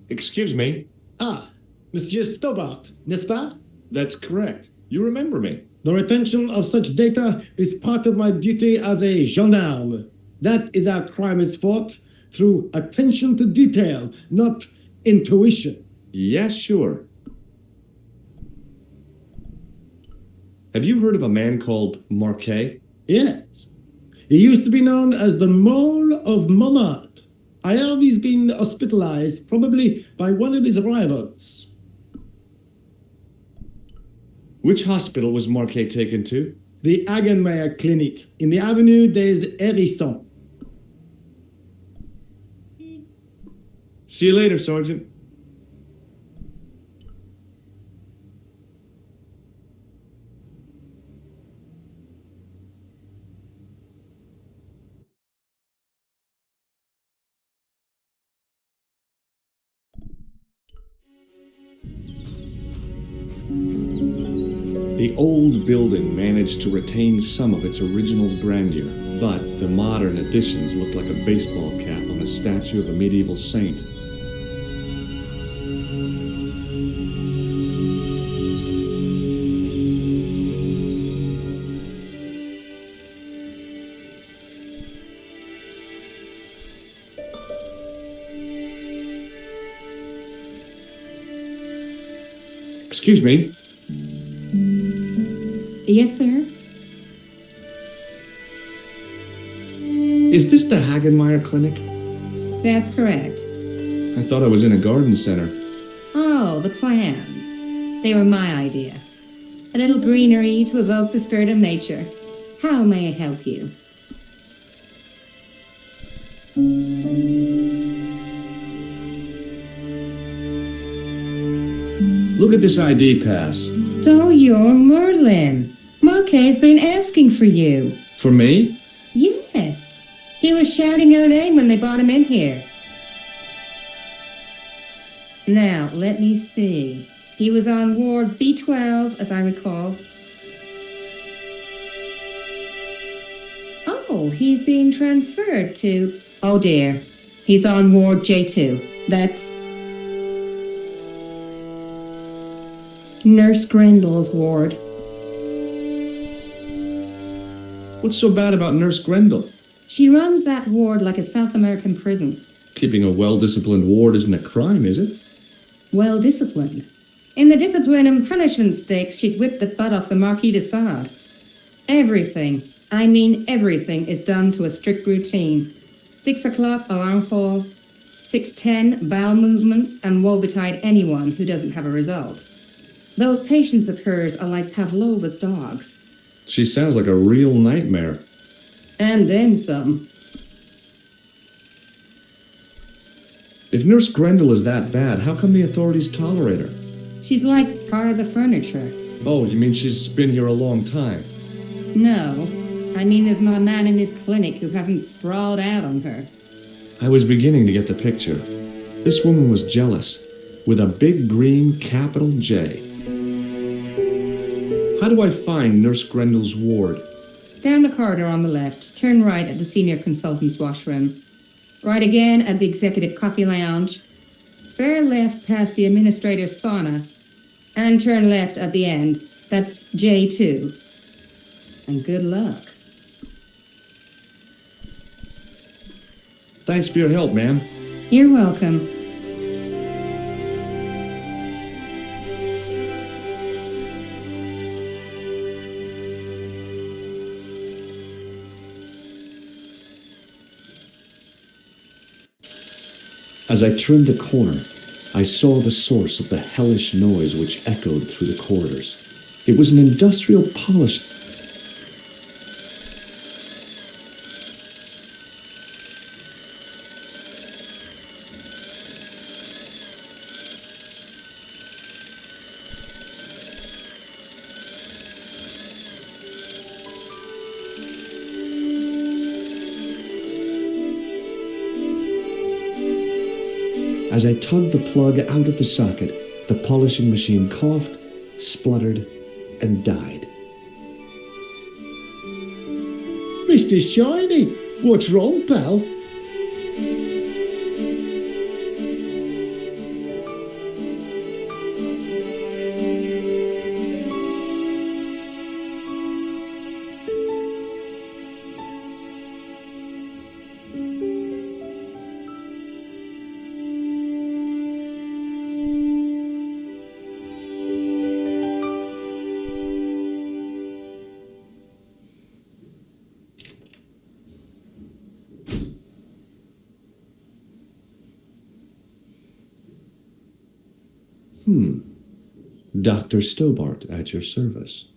Excuse me? Ah, Monsieur Stobart, n'est-ce pas? That's correct. You remember me. The retention of such data is part of my duty as a gendarme. That is how crime is fought, through attention to detail, not intuition. Yes, sure. Have you heard of a man called Marquet? Yes. He used to be known as the Mole of Montmartre. I heard he's been hospitalized, probably by one of his rivals. Which hospital was Marquet taken to? The Hagenmeyer Clinic, in the Avenue des Hérissons. See you later, Sergeant. The old building managed to retain some of its original grandeur, but the modern additions look like a baseball cap on a statue of a medieval saint. Excuse me. Yes, sir? Is this the Hagenmeyer Clinic? That's correct. I thought I was in a garden center. Oh, the plans. They were my idea. A little greenery to evoke the spirit of nature. How may I help you? Look at this ID pass. So you're Merlin. Marquet's been asking for you. For me? Yes. He was shouting your name when they brought him in here. Now, let me see. He was on Ward B12, as I recall. Oh, he's being transferred to... Oh dear. He's on Ward J2. That's... Nurse Grendel's ward. What's so bad about Nurse Grendel? She runs that ward like a South American prison. Keeping a well-disciplined ward isn't a crime, is it? Well disciplined. In the discipline and punishment stakes, she'd whip the butt off the Marquis de Sade. Everything, I mean everything, is done to a strict routine. 6 o'clock, alarm call. 6:10, bowel movements, and woe betide anyone who doesn't have a result. Those patients of hers are like Pavlova's dogs. She sounds like a real nightmare. And then some. If Nurse Grendel is that bad, how come the authorities tolerate her? She's like part of the furniture. Oh, you mean she's been here a long time? No, I mean there's not a man in this clinic who hasn't sprawled out on her. I was beginning to get the picture. This woman was jealous, with a big green capital J. How do I find Nurse Grendel's ward? Down the corridor on the left, turn right at the senior consultant's washroom. Right again at the executive coffee lounge. Fair left past the administrator's sauna. And turn left at the end. That's J2. And good luck. Thanks for your help, ma'am. You're welcome. As I turned the corner, I saw the source of the hellish noise which echoed through the corridors. It was an industrial polish. As I tugged the plug out of the socket, the polishing machine coughed, spluttered, and died. Mr. Shiny, what's wrong, pal? Dr. Stobart at your service.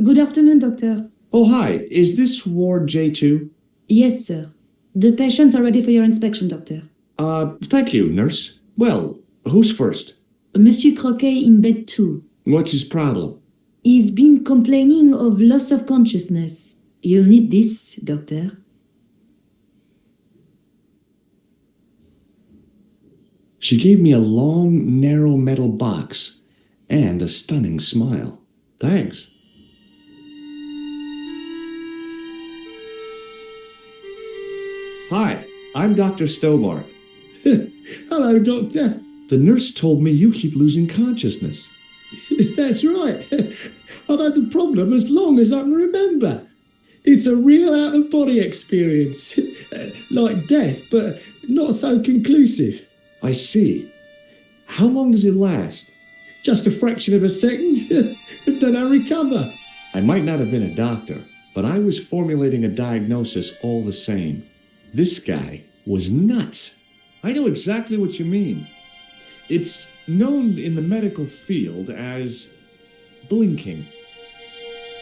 Good afternoon, Doctor. Oh, hi. Is this Ward J2? Yes, sir. The patients are ready for your inspection, Doctor. Thank you, nurse. Well, who's first? Monsieur Croquet in bed 2. What's his problem? He's been complaining of loss of consciousness. You'll need this, Doctor. She gave me a long, narrow metal box and a stunning smile. Thanks. Hi, I'm Dr. Stobart. Hello, Doctor. The nurse told me you keep losing consciousness. That's right. I've had the problem as long as I can remember. It's a real out-of-body experience. Like death, but not so conclusive. I see. How long does it last? Just a fraction of a second, and then I recover. I might not have been a doctor, but I was formulating a diagnosis all the same. This guy was nuts. I know exactly what you mean. It's known in the medical field as blinking.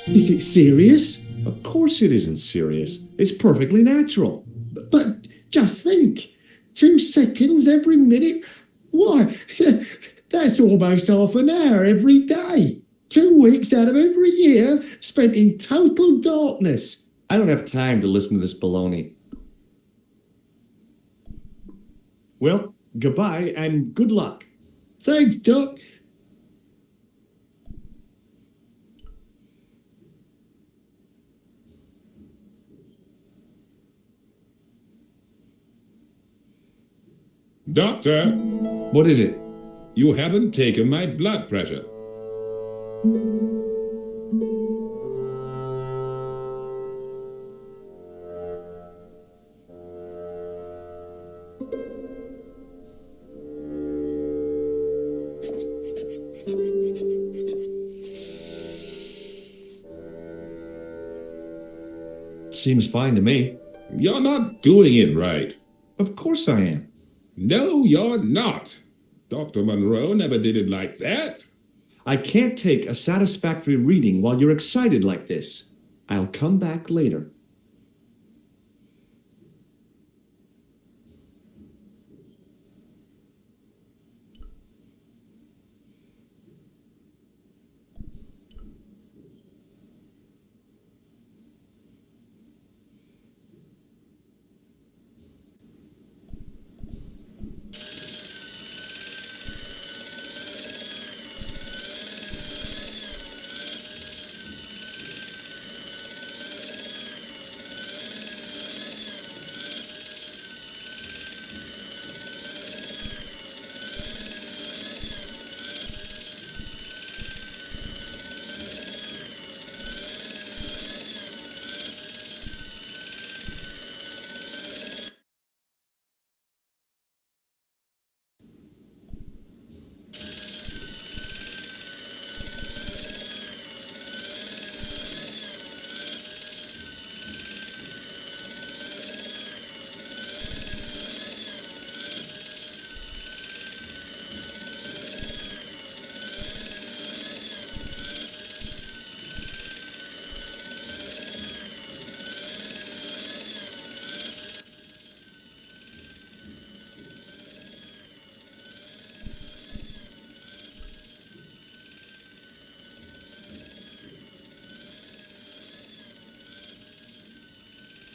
Is it serious? Of course it isn't serious. It's perfectly natural. But just think, 2 seconds every minute? Why, that's almost half an hour every day. 2 weeks out of every year spent in total darkness. I don't have time to listen to this baloney. Well, goodbye and good luck. Thanks, Doc. Doctor, What is it? you haven't taken my blood pressure. Seems fine to me. You're not doing it right. Of course I am. No, you're not. Dr. Monroe never did it like that. I can't take a satisfactory reading while you're excited like this. I'll come back later.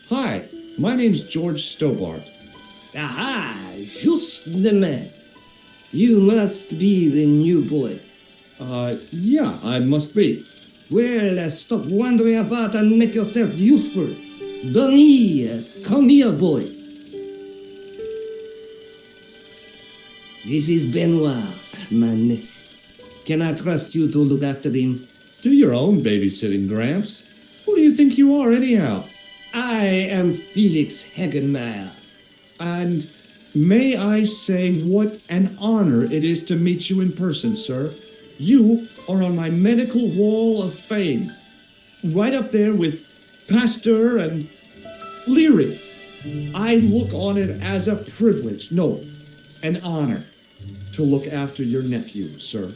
Hi, my name's George Stobart. Aha, just the man. You must be the new boy. Yeah, I must be. Well, stop wandering about and make yourself useful. Bonnie, come here, boy. This is Benoit, my nephew. Can I trust you to look after him? Do your own babysitting, Gramps. Who do you think you are, anyhow? I am Felix Hagenmeyer. And may I say what an honor it is to meet you in person, sir. You are on my medical wall of fame, right up there with Pasteur and Leary. I look on it as a privilege, no, an honor, to look after your nephew, sir.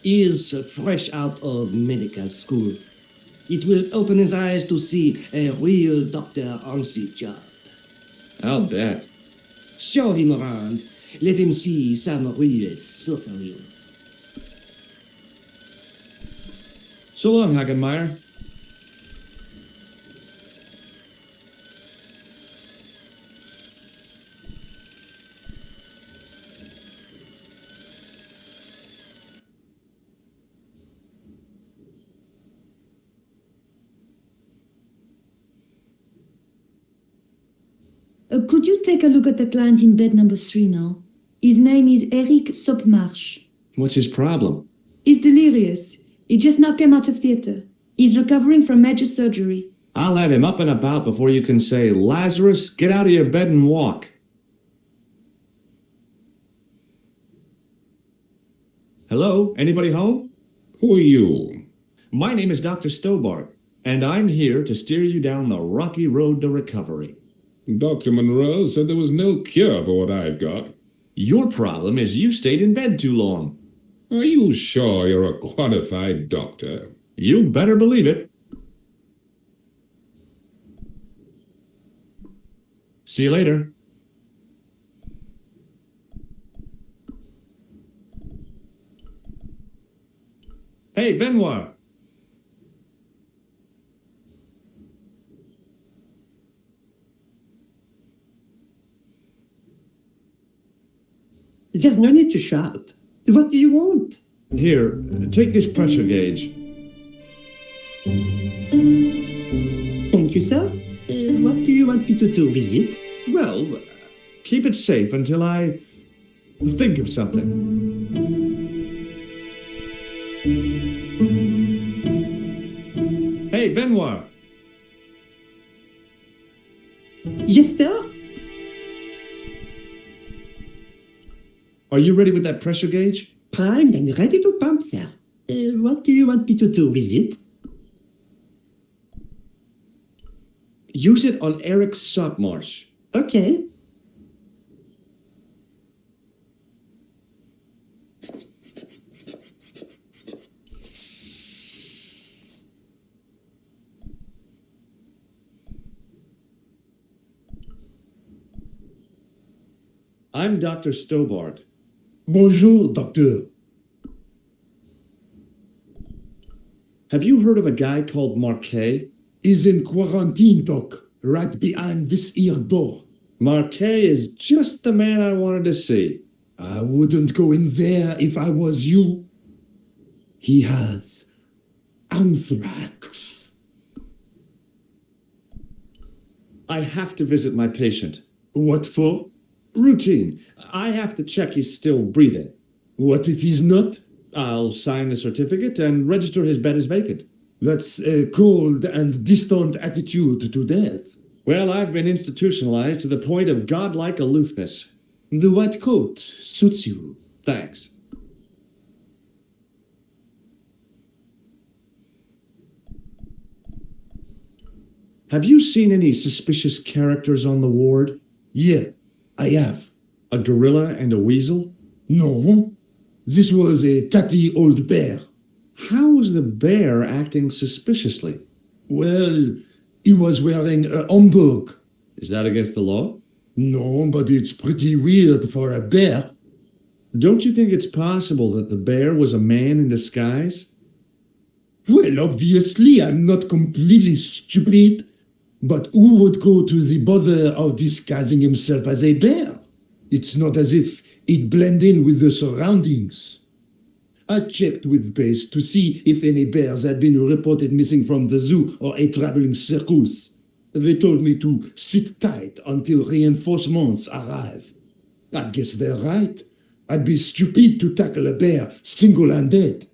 He is fresh out of medical school. It will open his eyes to see a real doctor on the job. I'll bet. Show him around. Let him see some real suffering. So long, Hagenmeyer. Could you take a look at the client in bed number 3 now? His name is Eric Sopmarsh. What's his problem? He's delirious. He just now came out of theater. He's recovering from major surgery. I'll have him up and about before you can say, Lazarus, get out of your bed and walk. Hello? Anybody home? Who are you? My name is Dr. Stobart, and I'm here to steer you down the rocky road to recovery. Dr. Monroe said there was no cure for what I've got. Your problem is you stayed in bed too long. Are you sure you're a qualified doctor? You better believe it. See you later. Hey, Benoit. There's no need to shout. What do you want? Here, take this pressure gauge. Thank you, sir. What do you want me to do with it? Well, keep it safe until I think of something. Hey, Benoit. Yes, sir. Are you ready with that pressure gauge? Primed and ready to pump, sir. What do you want me to do with it? Use it on Eric Sopmarsh. Okay. I'm Dr. Stobart. Bonjour, docteur. Have you heard of a guy called Marquet? Is in quarantine, doc, right behind this here door. Marquet is just the man I wanted to see. I wouldn't go in there if I was you. He has anthrax. I have to visit my patient. What for? Routine. I have to check he's still breathing. What if he's not? I'll sign the certificate and register his bed as vacant. That's a cold and distant attitude to death. Well, I've been institutionalized to the point of godlike aloofness. The white coat suits you. Thanks. Have you seen any suspicious characters on the ward? Yeah, I have. A gorilla and a weasel? No, this was a tatty old bear. How was the bear acting suspiciously? Well, he was wearing a homburg. Is that against the law? No, but it's pretty weird for a bear. Don't you think it's possible that the bear was a man in disguise? Well, obviously, I'm not completely stupid. But who would go to the bother of disguising himself as a bear? It's not as if he'd blend in with the surroundings. I checked with base to see if any bears had been reported missing from the zoo or a traveling circus. They told me to sit tight until reinforcements arrive. I guess they're right. I'd be stupid to tackle a bear single-handed.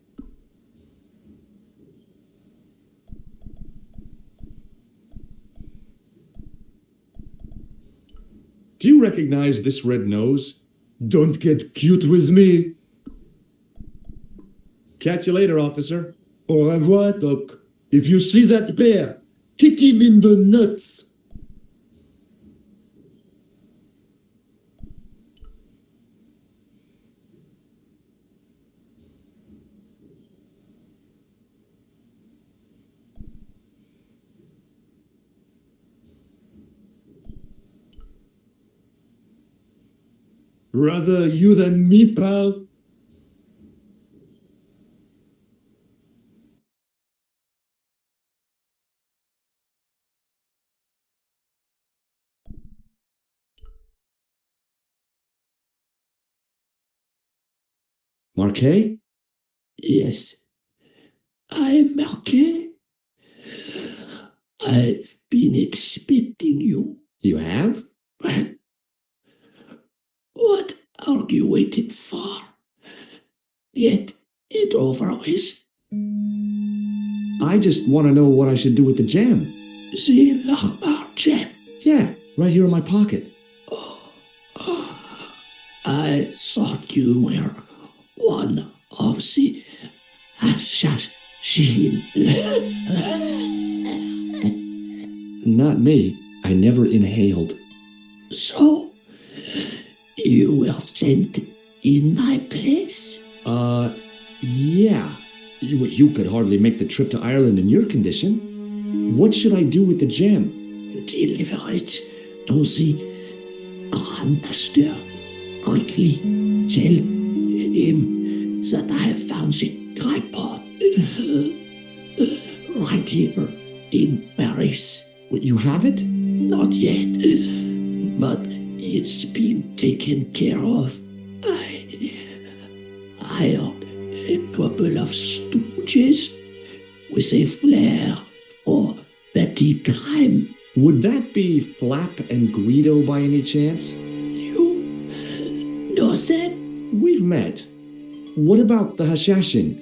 Do you recognize this red nose? Don't get cute with me. Catch you later, officer. Au revoir, Doc. If you see that bear, kick him in the nuts. Rather you than me, pal. Marquet? Yes, I'm Marquet. I've been expecting you. You have? Well, what are you waiting for? Get it over with. I just want to know what I should do with the jam. The Lombard gem. Yeah, right here in my pocket. I thought you were one of the assassins. Not me. I never inhaled. So, you were sent in my place? Yeah. You could hardly make the trip to Ireland in your condition. What should I do with the gem? Deliver it to the Grand Master. Quickly tell him that I have found the tripod right here in Paris. You have it? Not yet, but it's been taken care of. I hired a couple of stooges with a flair for petty crime. Would that be Flap and Guido by any chance? You know them? We've met. What about the Hashashin?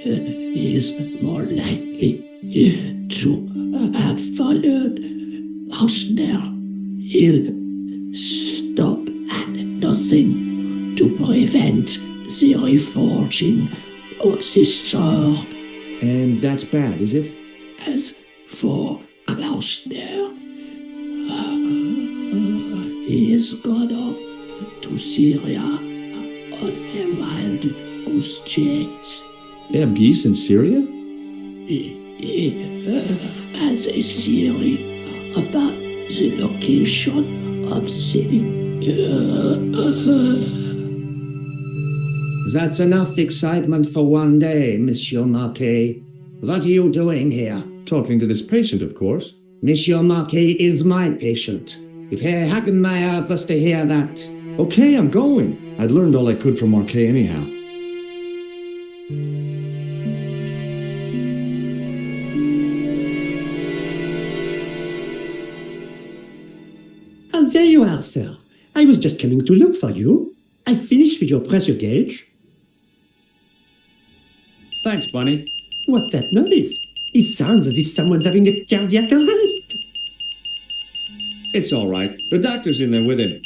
Is more likely to have followed Hausner. He'll stop at nothing to prevent the reforging of the sword. And that's bad, is it? As for Klausner, he is gone off to Syria on a wild goose chase. They have geese in Syria? He has a theory about the location of That's enough excitement for one day, Monsieur Marquet. What are you doing here? Talking to this patient, of course. Monsieur Marquet is my patient. If Herr Hagenmeier was to hear that... Okay, I'm going. I'd learned all I could from Marquet anyhow. Oh, there you are, sir. I was just coming to look for you. I finished with your pressure gauge. Thanks, Bunny. What's that noise? It sounds as if someone's having a cardiac arrest. It's all right. The doctor's in there with him.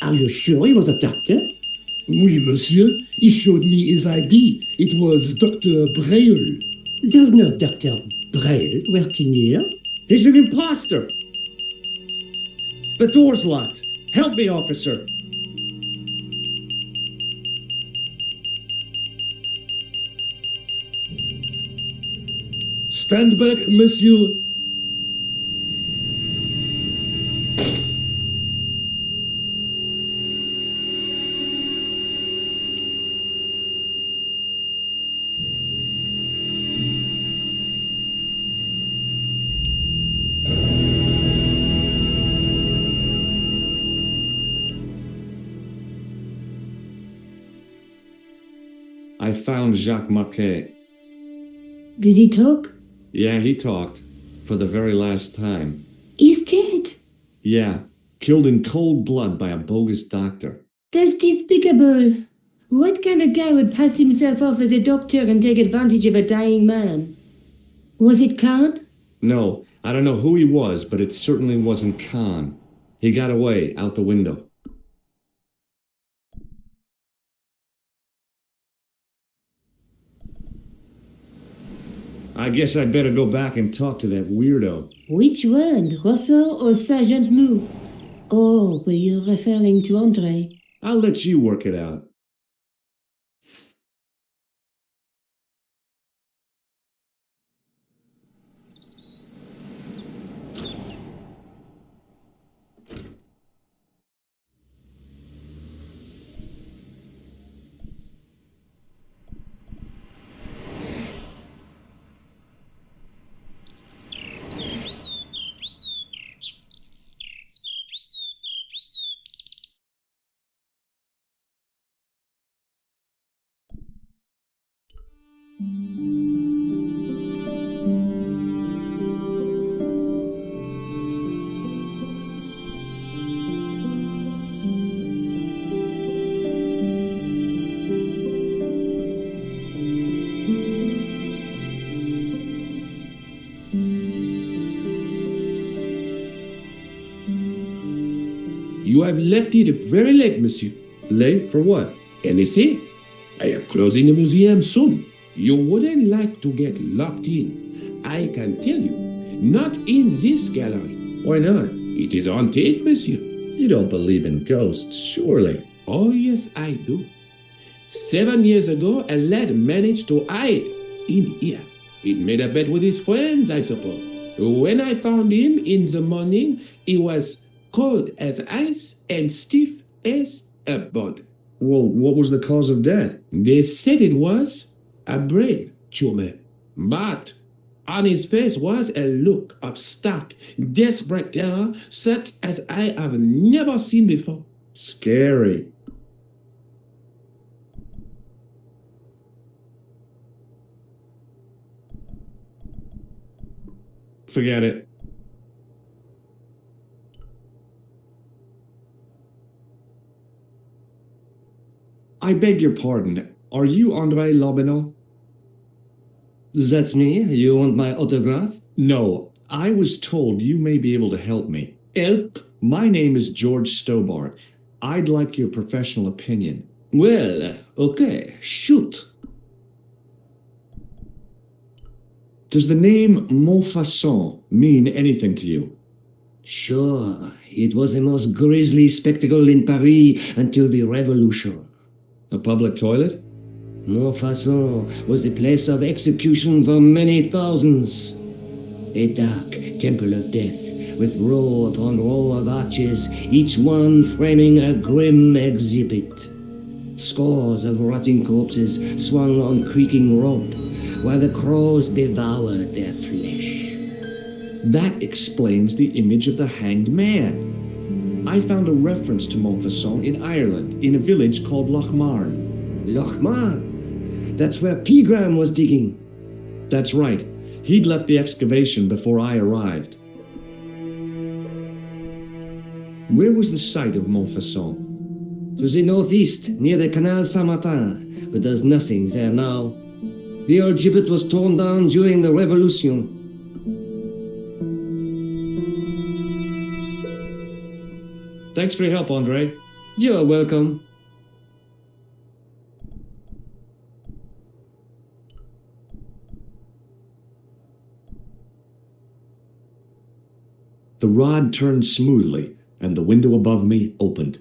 Are you sure he was a doctor? Oui, monsieur. He showed me his ID. It was Dr. Braille. There's no Dr. Braille working here. He's an imposter. The door's locked. Help me, officer. Stand back, monsieur. I found Jacques Marquet. Did he talk? Yeah, he talked. For the very last time. He's dead. Yeah, killed in cold blood by a bogus doctor. That's despicable. What kind of guy would pass himself off as a doctor and take advantage of a dying man? Was it Khan? No, I don't know who he was, but it certainly wasn't Khan. He got away, out the window. I guess I'd better go back and talk to that weirdo. Which one, Russell or Sergeant Lou? Oh, were you referring to Andre? I'll let you work it out. You have left it very late, monsieur. Late for what? Can you see? I am closing the museum soon. You wouldn't like to get locked in. I can tell you. Not in this gallery. Why not? It is haunted, monsieur. You don't believe in ghosts, surely. Oh, yes, I do. 7 years ago, a lad managed to hide in here. He made a bet with his friends, I suppose. When I found him in the morning, he was cold as ice and stiff as a board. Well, what was the cause of death? They said it was a brain tumor. But on his face was a look of stark, desperate terror such as I have never seen before. Scary. Forget it. I beg your pardon. Are you Andre Lobineau? That's me. You want my autograph? No, I was told you may be able to help me. Help? My name is George Stobart. I'd like your professional opinion. Well, okay, shoot. Does the name Montfaucon mean anything to you? Sure, it was the most grisly spectacle in Paris until the Revolution. A public toilet? Montfaucon was the place of execution for many thousands. A dark temple of death, with row upon row of arches, each one framing a grim exhibit. Scores of rotting corpses swung on creaking rope, while the crows devoured their flesh. That explains the image of the hanged man. I found a reference to Montfaucon in Ireland, in a village called Lochmarn. Lochmarn? That's where Pegram was digging. That's right. He'd left the excavation before I arrived. Where was the site of Montfaucon? To the northeast, near the Canal Saint-Martin, but there's nothing there now. The old gibbet was torn down during the Revolution. Thanks for your help, Andre. You're welcome. The rod turned smoothly, and the window above me opened.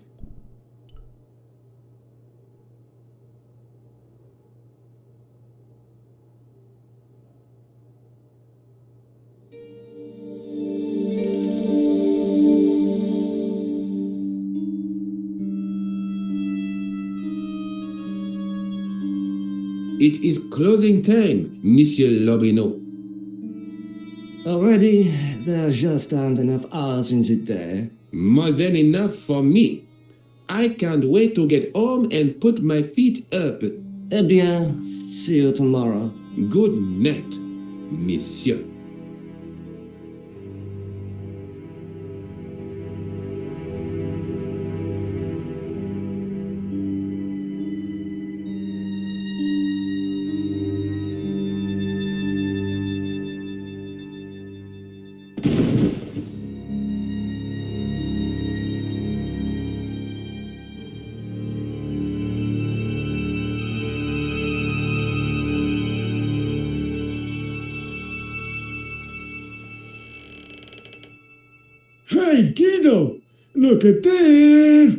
It is closing time, Monsieur Lobineau. Already, there just aren't enough hours in the day. More than enough for me. I can't wait to get home and put my feet up. Eh bien, see you tomorrow. Good night, Monsieur. Hey, kiddo! Look at this!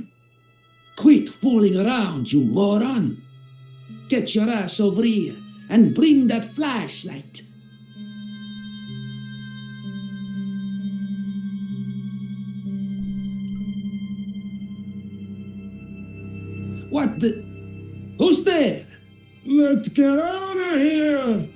Quit fooling around, you moron! Get your ass over here and bring that flashlight. What the? Who's there? Let's get out of here!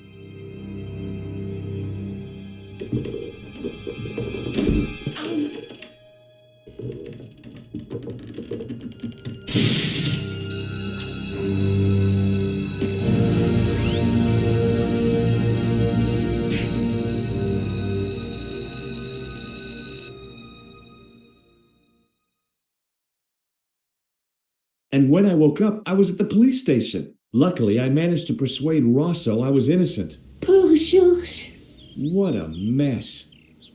And when I woke up, I was at the police station. Luckily, I managed to persuade Rosso I was innocent. Poor George. What a mess.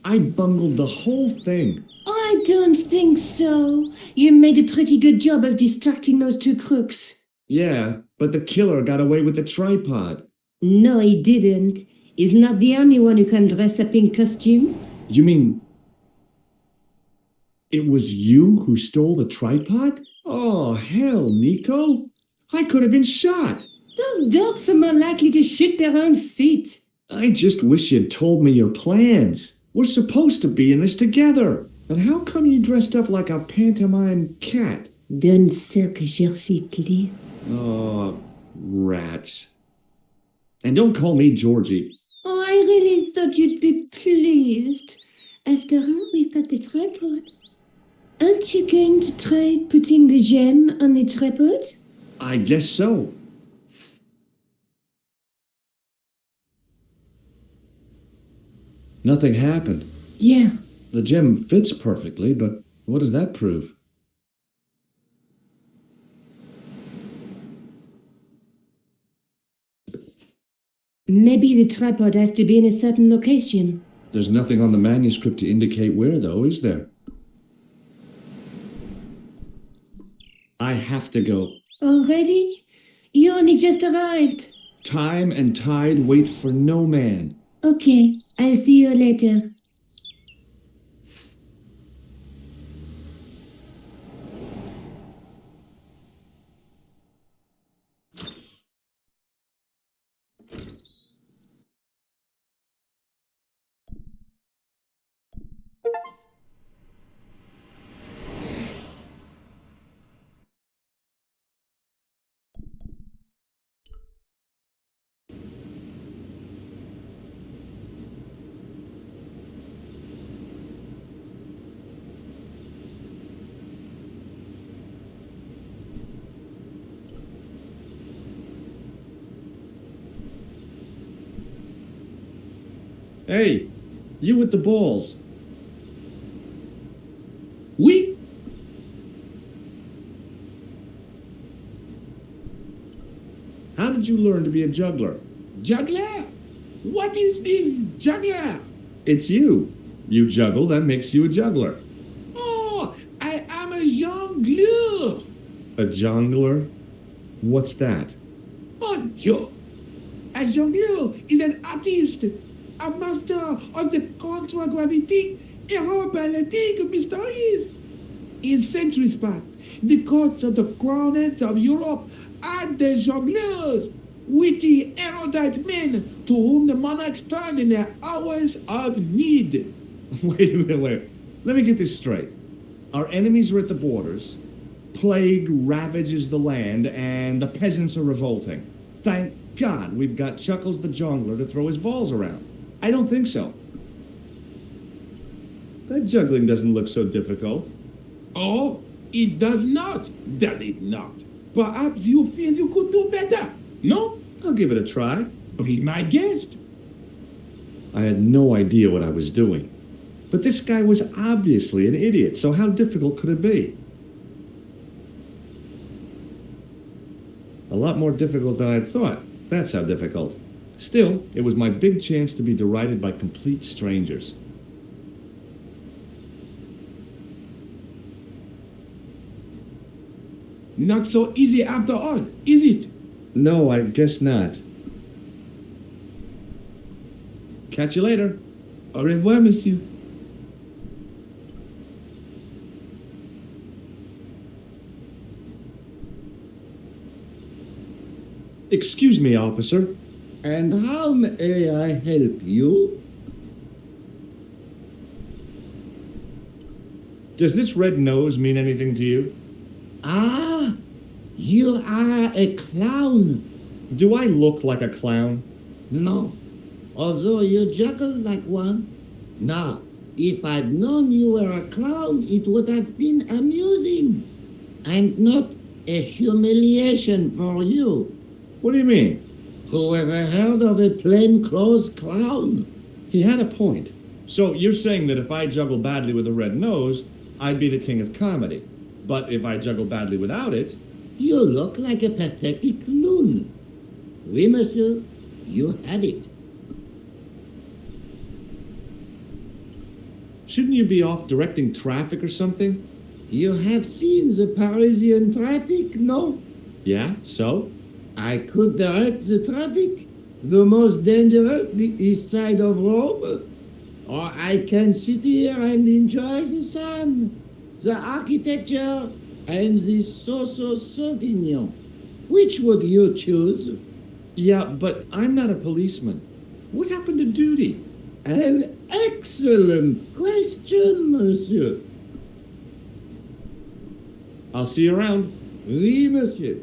I bungled the whole thing. I don't think so. You made a pretty good job of distracting those two crooks. Yeah, but the killer got away with the tripod. No, he didn't. He's not the only one who can dress up in costume. You mean it was you who stole the tripod? Oh, hell, Nico. I could have been shot. Those dogs are more likely to shoot their own feet. I just wish you'd told me your plans. We're supposed to be in this together. And how come you dressed up like a pantomime cat? Don't suck your secret. Oh, rats. And don't call me Georgie. Oh, I really thought you'd be pleased. After all, we've got the tripod. Aren't you going to try putting the gem on the tripod? I guess so. Nothing happened. Yeah. The gem fits perfectly, but what does that prove? Maybe the tripod has to be in a certain location. There's nothing on the manuscript to indicate where, though, is there? I have to go. Already? You only just arrived. Time and tide wait for no man. Okay, I'll see you later. Hey, you with the balls. Oui? How did you learn to be a juggler? Juggler? What is this juggler? It's you. You juggle, that makes you a juggler. Oh, I am a jongleur. A jongler? What's that? Oh, Joe. A jongleur is an artist, a master of the contragravity aerobatic mysteries. In centuries past, the courts of the crowned of Europe had the jongleurs, witty, erudite men to whom the monarchs turned in their hours of need. Wait a minute. Let me get this straight. Our enemies are at the borders, plague ravages the land, and the peasants are revolting. Thank God we've got Chuckles the Jongler to throw his balls around. I don't think so. That juggling doesn't look so difficult. Oh, it does not, does it not? Perhaps you feel you could do better, no? I'll give it a try. Be my guest. I had no idea what I was doing. But this guy was obviously an idiot, so how difficult could it be? A lot more difficult than I thought. That's how difficult. Still, it was my big chance to be derided by complete strangers. Not so easy after all, is it? No, I guess not. Catch you later. Au revoir, monsieur. Excuse me, officer. And how may I help you? Does this red nose mean anything to you? Ah, you are a clown. Do I look like a clown? No, although you juggle like one. Now, if I'd known you were a clown, it would have been amusing. And not a humiliation for you. What do you mean? Who ever heard of a plainclothes clown? He had a point. So you're saying that if I juggle badly with a red nose, I'd be the king of comedy. But if I juggle badly without it, You look like a pathetic loon. Oui, monsieur, you had it. shouldn't you be off directing traffic or something? You have seen the Parisian traffic, no? Yeah, so? I could direct the traffic. The most dangerous, the east side of Rome. Or I can sit here and enjoy the sun, the architecture, and the so-so Sauvignon. Which would you choose? Yeah, but I'm not a policeman. What happened to duty? An excellent question, monsieur. I'll see you around. Oui, monsieur.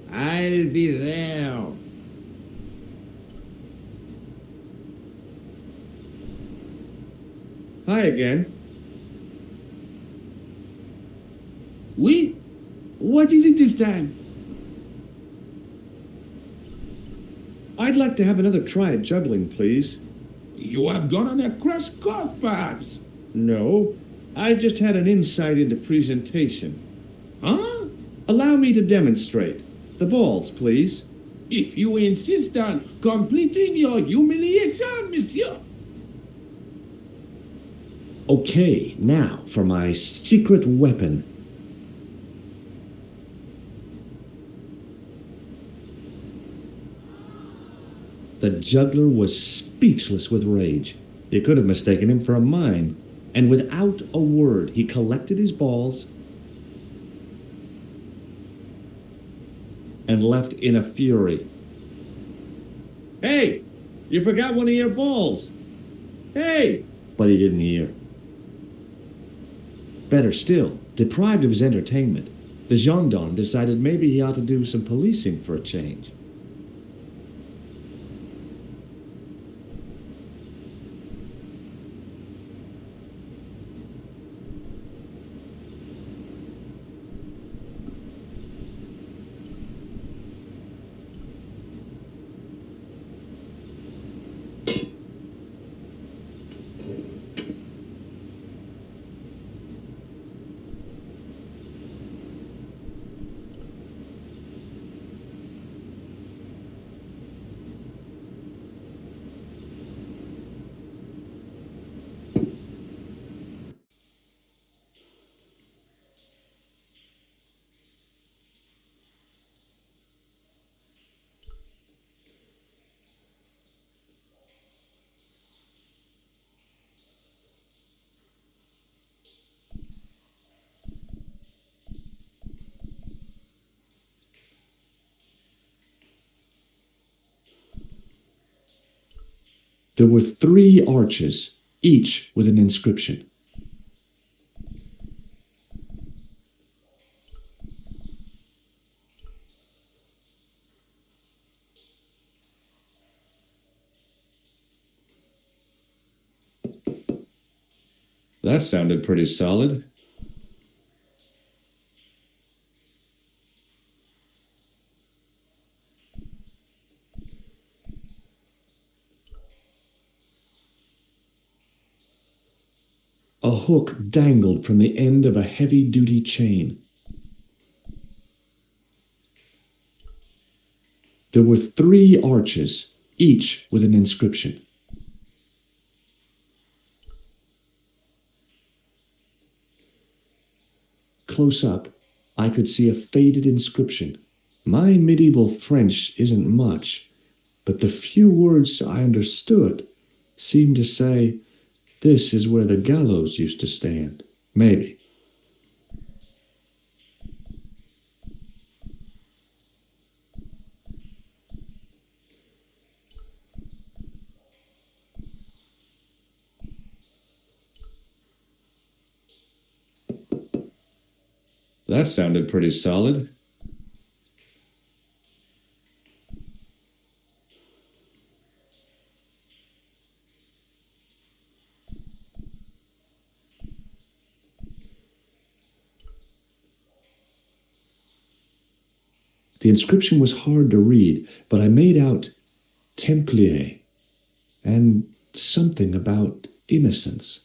I'll be there. Hi again. Oui? What is it this time? I'd like to have another try at juggling, please. You have gone on a crash course, perhaps? No, I just had an insight into presentation. Huh? Allow me to demonstrate. The balls, please. If you insist on completing your humiliation, monsieur. Okay, now for my secret weapon. The juggler was speechless with rage. You could have mistaken him for a mime. And without a word, he collected his balls and left in a fury. Hey, you forgot one of your balls. Hey! But he didn't hear. Better still, deprived of his entertainment, the gendarme decided maybe he ought to do some policing for a change. There were 3 arches, each with an inscription. That sounded pretty solid. A hook dangled from the end of a heavy-duty chain. There were 3 arches, each with an inscription. Close up, I could see a faded inscription. My medieval French isn't much, but the few words I understood seemed to say, "This is where the gallows used to stand." Maybe. That sounded pretty solid. The inscription was hard to read, but I made out Templier and something about innocence.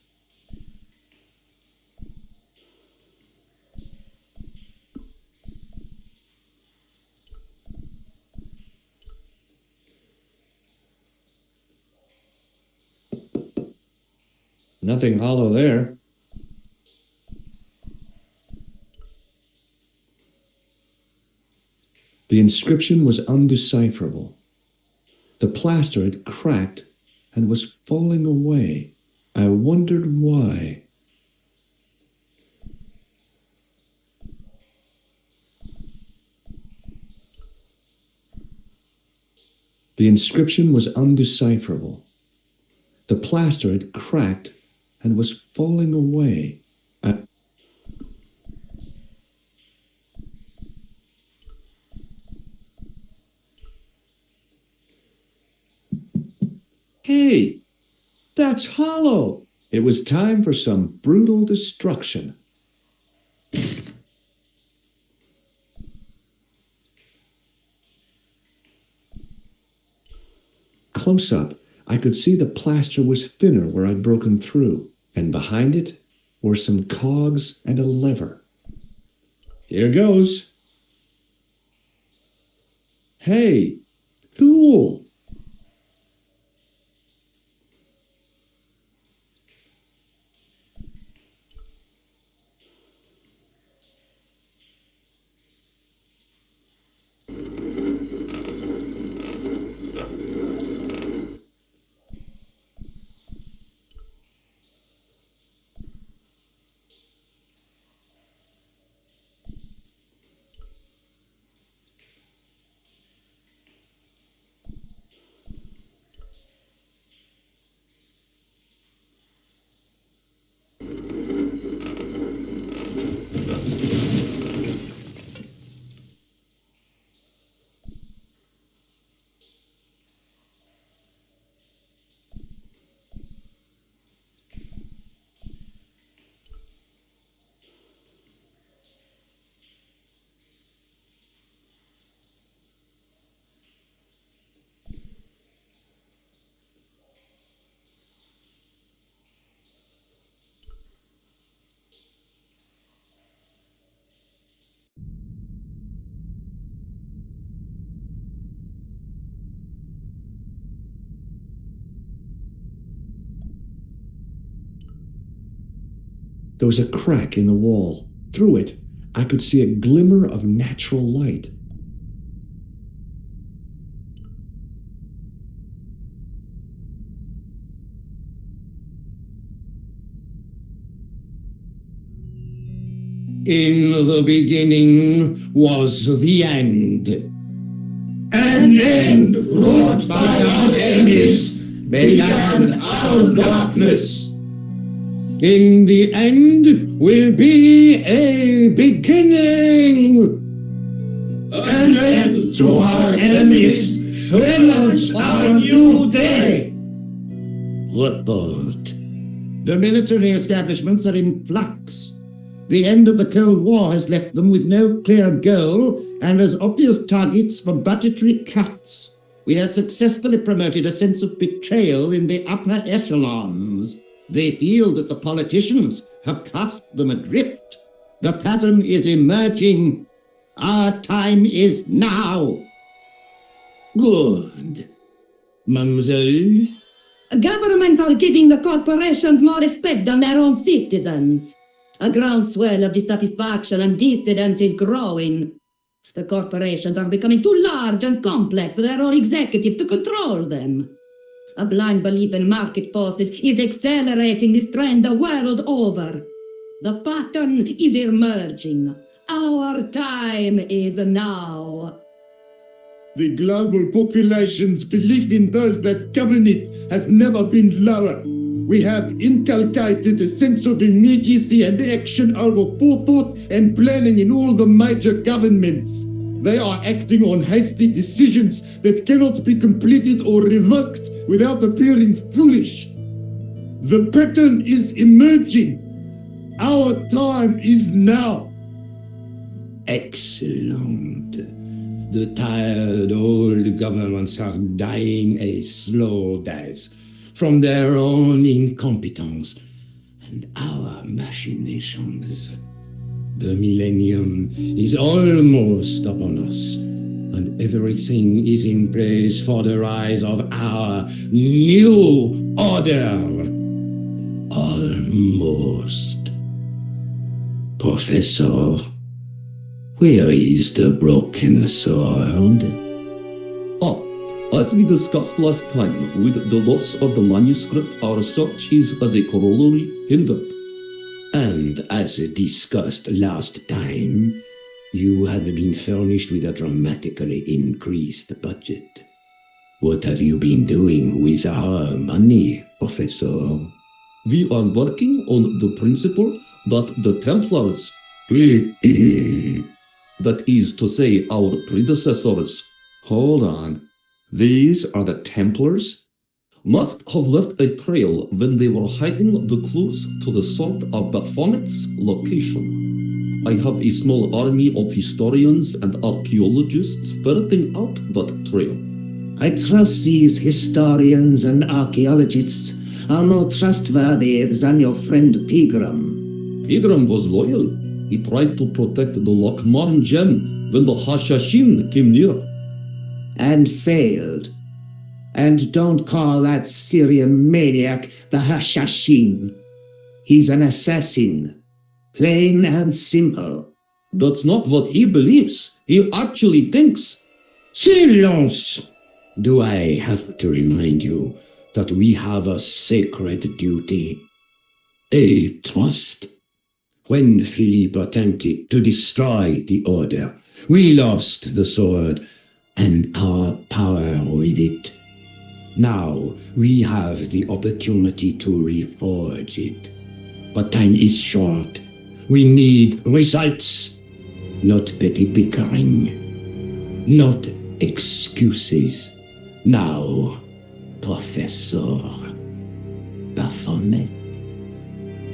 Nothing hollow there. The inscription was undecipherable. The plaster had cracked and was falling away. I wondered why. The inscription was undecipherable. The plaster had cracked and was falling away. Hey, that's hollow. It was time for some brutal destruction. Close up, I could see the plaster was thinner where I'd broken through, and behind it were some cogs and a lever. Here goes. Hey, cool. There was a crack in the wall. Through it, I could see a glimmer of natural light. In the beginning was the end. An end wrought by our enemies began our darkness. In the end will be a beginning. An end to our enemies heralds our new day. Report. The military establishments are in flux. The end of the Cold War has left them with no clear goal and as obvious targets for budgetary cuts. We have successfully promoted a sense of betrayal in the upper echelons. They feel that the politicians have cast them adrift. The pattern is emerging. Our time is now. Good. Mademoiselle? Governments are giving the corporations more respect than their own citizens. A groundswell of dissatisfaction and dissidence is growing. The corporations are becoming too large and complex for their own executives to control them. A blind belief in market forces is accelerating this trend the world over. The pattern is emerging. Our time is now. The global population's belief in those that govern it has never been lower. We have inculcated a sense of immediacy and action over forethought and planning in all the major governments. They are acting on hasty decisions that cannot be completed or revoked without appearing foolish. The pattern is emerging. Our time is now. Excellent. The tired old governments are dying a slow death from their own incompetence and our machinations. The millennium is almost upon us, and everything is in place for the rise of our new order. Almost. Professor, where is the broken sword? As we discussed last time, with the loss of the manuscript, our search is as a corollary hindered. And as discussed last time, you have been furnished with a dramatically increased budget. What have you been doing with our money, Professor? We are working on the principle that the Templars, that is to say, our predecessors, Hold on. These are the Templars? must have left a trail when they were hiding the clues to the sort of Baphomet's location. I have a small army of historians and archaeologists ferreting out that trail. I trust these historians and archaeologists are more trustworthy than your friend Pegram. Pegram was loyal. He tried to protect the Lochmarn gem when the Hashashin came near. And failed. And don't call that Syrian maniac the Hashashin. He's an assassin. Plain and simple. That's not what he believes. He actually thinks. Silence! Do I have to remind you that we have a sacred duty? A trust? When Philippe attempted to destroy the order, we lost the sword and our power with it. Now we have the opportunity to reforge it. But time is short. We need results, not petty bickering, not excuses. Now, Professor Baphomet.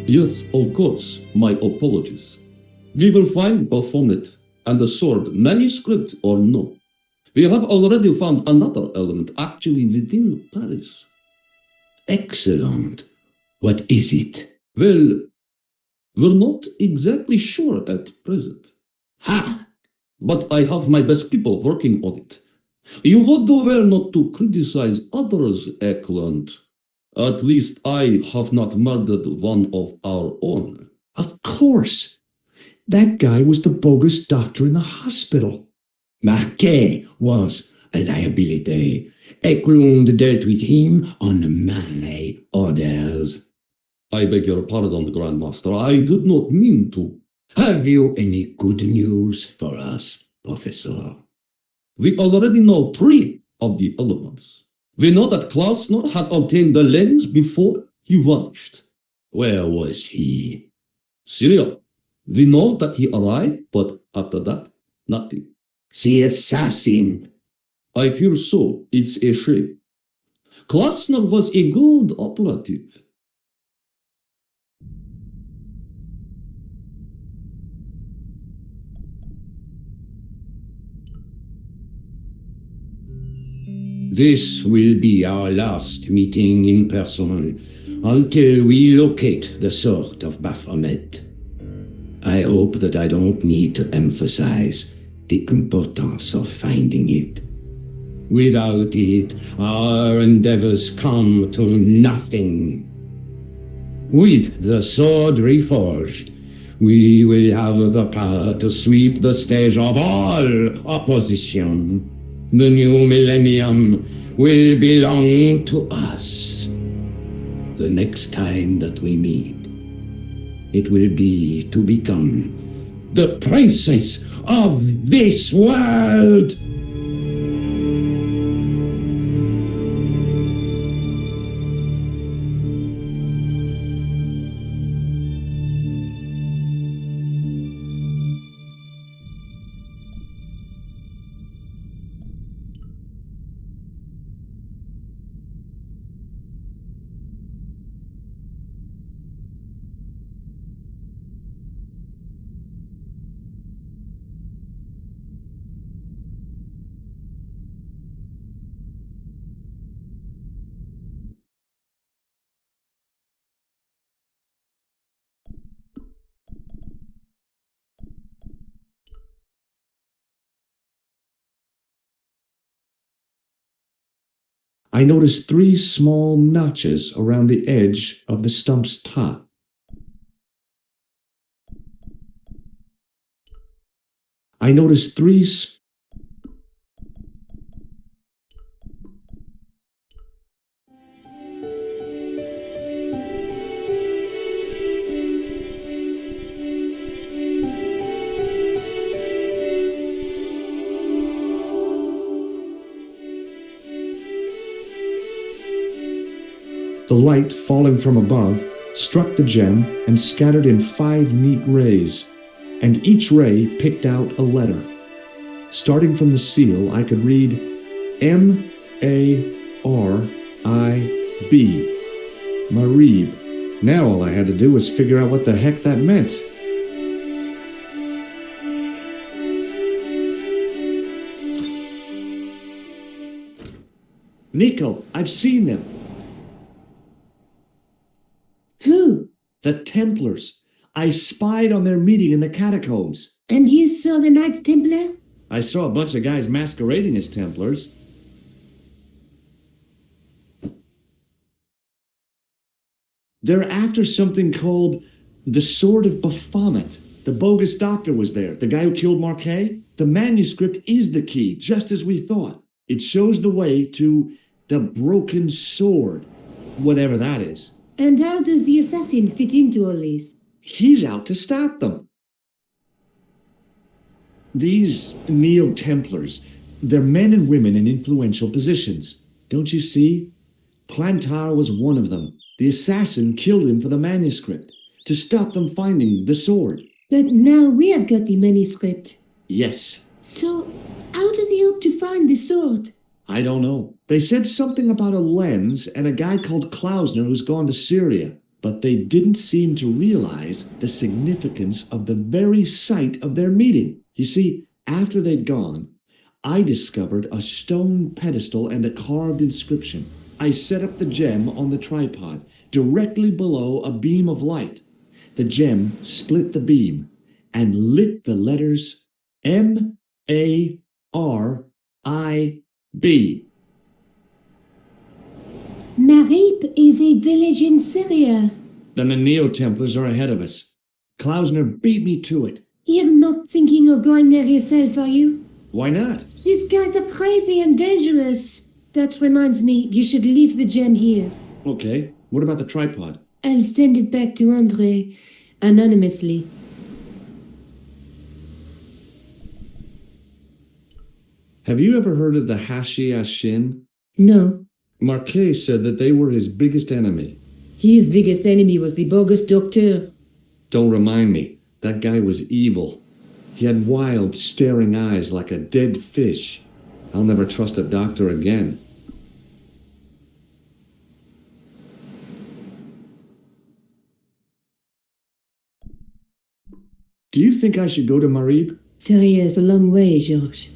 Yes, of course. My apologies. We will find Baphomet and the sword, manuscript or no. We have already found another element actually within Paris. Excellent. What is it? Well, we're not exactly sure at present. Ha! But I have my best people working on it. You would do well not to criticize others, Eklund. At least I have not murdered one of our own. Of course. That guy was the bogus doctor in the hospital. Marquet was a liability. Eklund dealt with him on my orders. I beg your pardon, Grandmaster. I did not mean to. Have you any good news for us, Professor? We already know 3 of the elements. We know that Klausner had obtained the lens before he vanished. Where was he? Syria. We know that he arrived, but after that, nothing. The assassin. I fear so. It's a shame. Klausner was a good operative. This will be our last meeting in person until we locate the sword of Baphomet. I hope that I don't need to emphasize the importance of finding it. Without it, our endeavors come to nothing. With the sword reforged, we will have the power to sweep the stage of all opposition. The new millennium will belong to us. The next time that we meet, it will be to become the princes of this world. I noticed 3 small notches around the edge of the stump's top. I noticed 3 The light, falling from above, struck the gem and scattered in 5 neat rays, and each ray picked out a letter. Starting from the seal, I could read M-A-R-I-B, Marib. Now all I had to do was figure out what the heck that meant. Nico, I've seen them. Who? The Templars. I spied on their meeting in the catacombs. And you saw the Knights Templar? I saw a bunch of guys masquerading as Templars. They're after something called the Sword of Baphomet. The bogus doctor was there, the guy who killed Marquet. The manuscript is the key, just as we thought. It shows the way to the broken sword, whatever that is. And how does the assassin fit into all this? He's out to stop them. These Neo-Templars, they're men and women in influential positions. Don't you see? Plantar was one of them. The assassin killed him for the manuscript, to stop them finding the sword. But now we have got the manuscript. Yes. So, how does he hope to find the sword? I don't know. They said something about a lens and a guy called Klausner who's gone to Syria, but they didn't seem to realize the significance of the very site of their meeting. You see, after they'd gone, I discovered a stone pedestal and a carved inscription. I set up the gem on the tripod, directly below a beam of light. The gem split the beam and lit the letters M-A-R-I-B. Marib is a village in Syria. Then the Neo-Templars are ahead of us. Klausner beat me to it. You're not thinking of going there yourself, are you? Why not? These guys are crazy and dangerous. That reminds me, you should leave the gem here. Okay, what about the tripod? I'll send it back to Andre, anonymously. Have you ever heard of the Hashi Ashin? No. Marquet said that they were his biggest enemy. His biggest enemy was the bogus doctor. Don't remind me. That guy was evil. He had wild, staring eyes like a dead fish. I'll never trust a doctor again. Do you think I should go to Marib? Syria is a long way, George.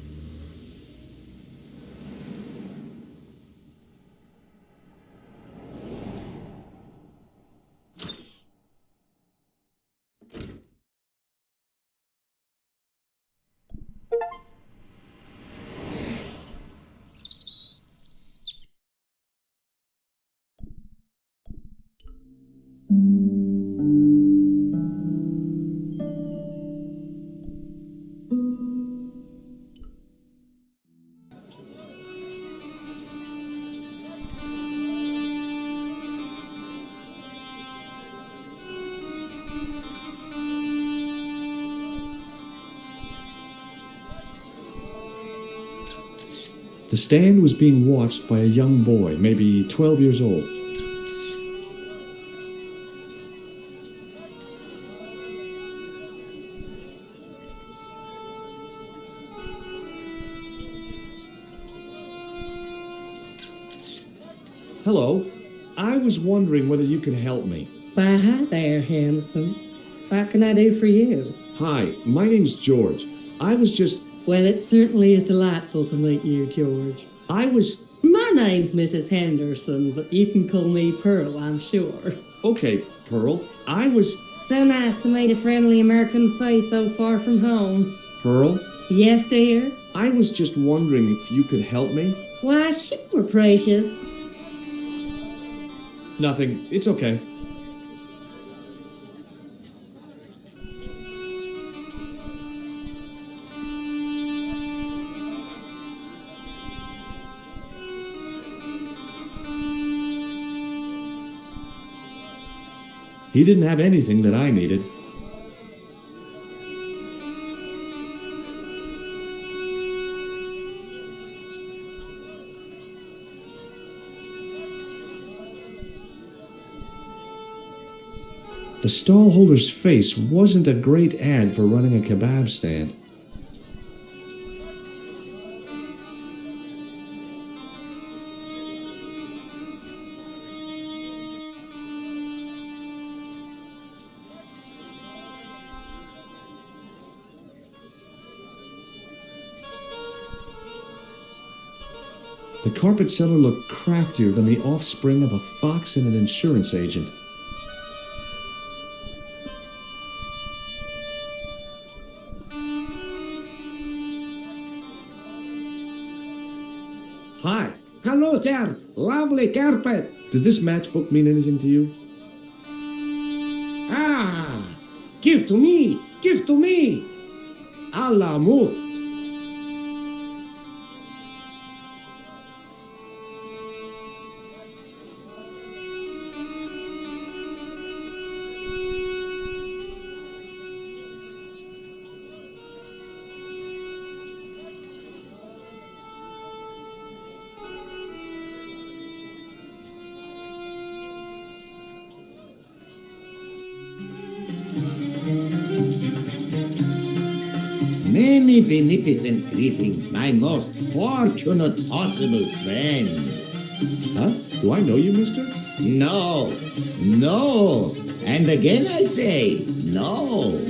The stand was being watched by a young boy, maybe 12 years old. Hello. I was wondering whether you could help me. Why, hi there, handsome. What can I do for you? Hi, my name's George. I was just... Well, it certainly is delightful to meet you, George. I was... My name's Mrs. Henderson, but you can call me Pearl, I'm sure. Okay, Pearl. I was... So nice to meet a friendly American face so far from home. Pearl? Yes, dear? I was just wondering if you could help me. Why, sure, Precious. Nothing. It's okay. He didn't have anything that I needed. The stallholder's face wasn't a great ad for running a kebab stand. The carpet seller looked craftier than the offspring of a fox and an insurance agent. Hi. Hello there. Lovely carpet. Did this matchbook mean anything to you? Ah. Give to me. Give to me. A la mouche. Many beneficent greetings, my most fortunate possible friend. Huh? Do I know you, mister? No, no, and again I say, no.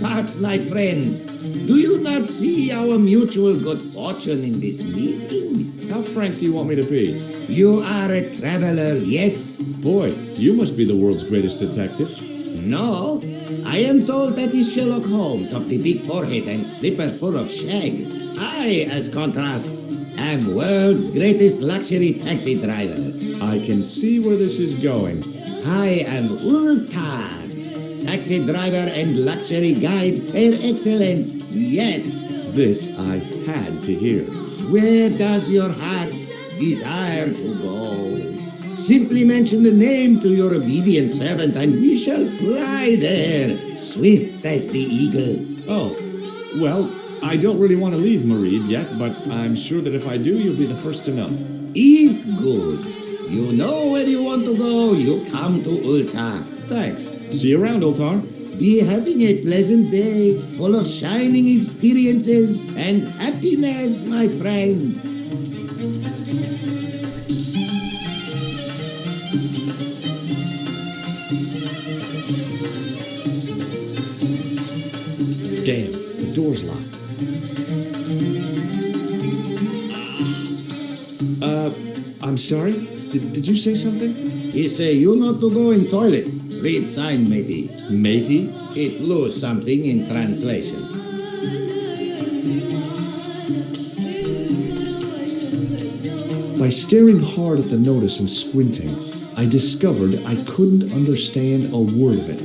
But, my friend, do you not see our mutual good fortune in this meeting? How frank do you want me to be? You are a traveler, yes? Boy, you must be the world's greatest detective. No, I am told that is Sherlock Holmes of the big forehead and slipper full of shag. I, as contrast, am world's greatest luxury taxi driver. I can see where this is going. I am Ultar, taxi driver and luxury guide per excellent. Yes. This I had to hear. Where does your heart desire to go? Simply mention the name to your obedient servant, and we shall fly there, swift as the eagle. Oh, well, I don't really want to leave Marid yet, but I'm sure that if I do, you'll be the first to know. If good, you know where you want to go, you come to Ultar. Thanks. See you around, Oltar. Be having a pleasant day, full of shining experiences and happiness, my friend. Damn, the door's locked. I'm sorry? Did you say something? He say you not to go in toilet. Read sign, matey. Matey? It lose something in translation. By staring hard at the notice and squinting, I discovered I couldn't understand a word of it.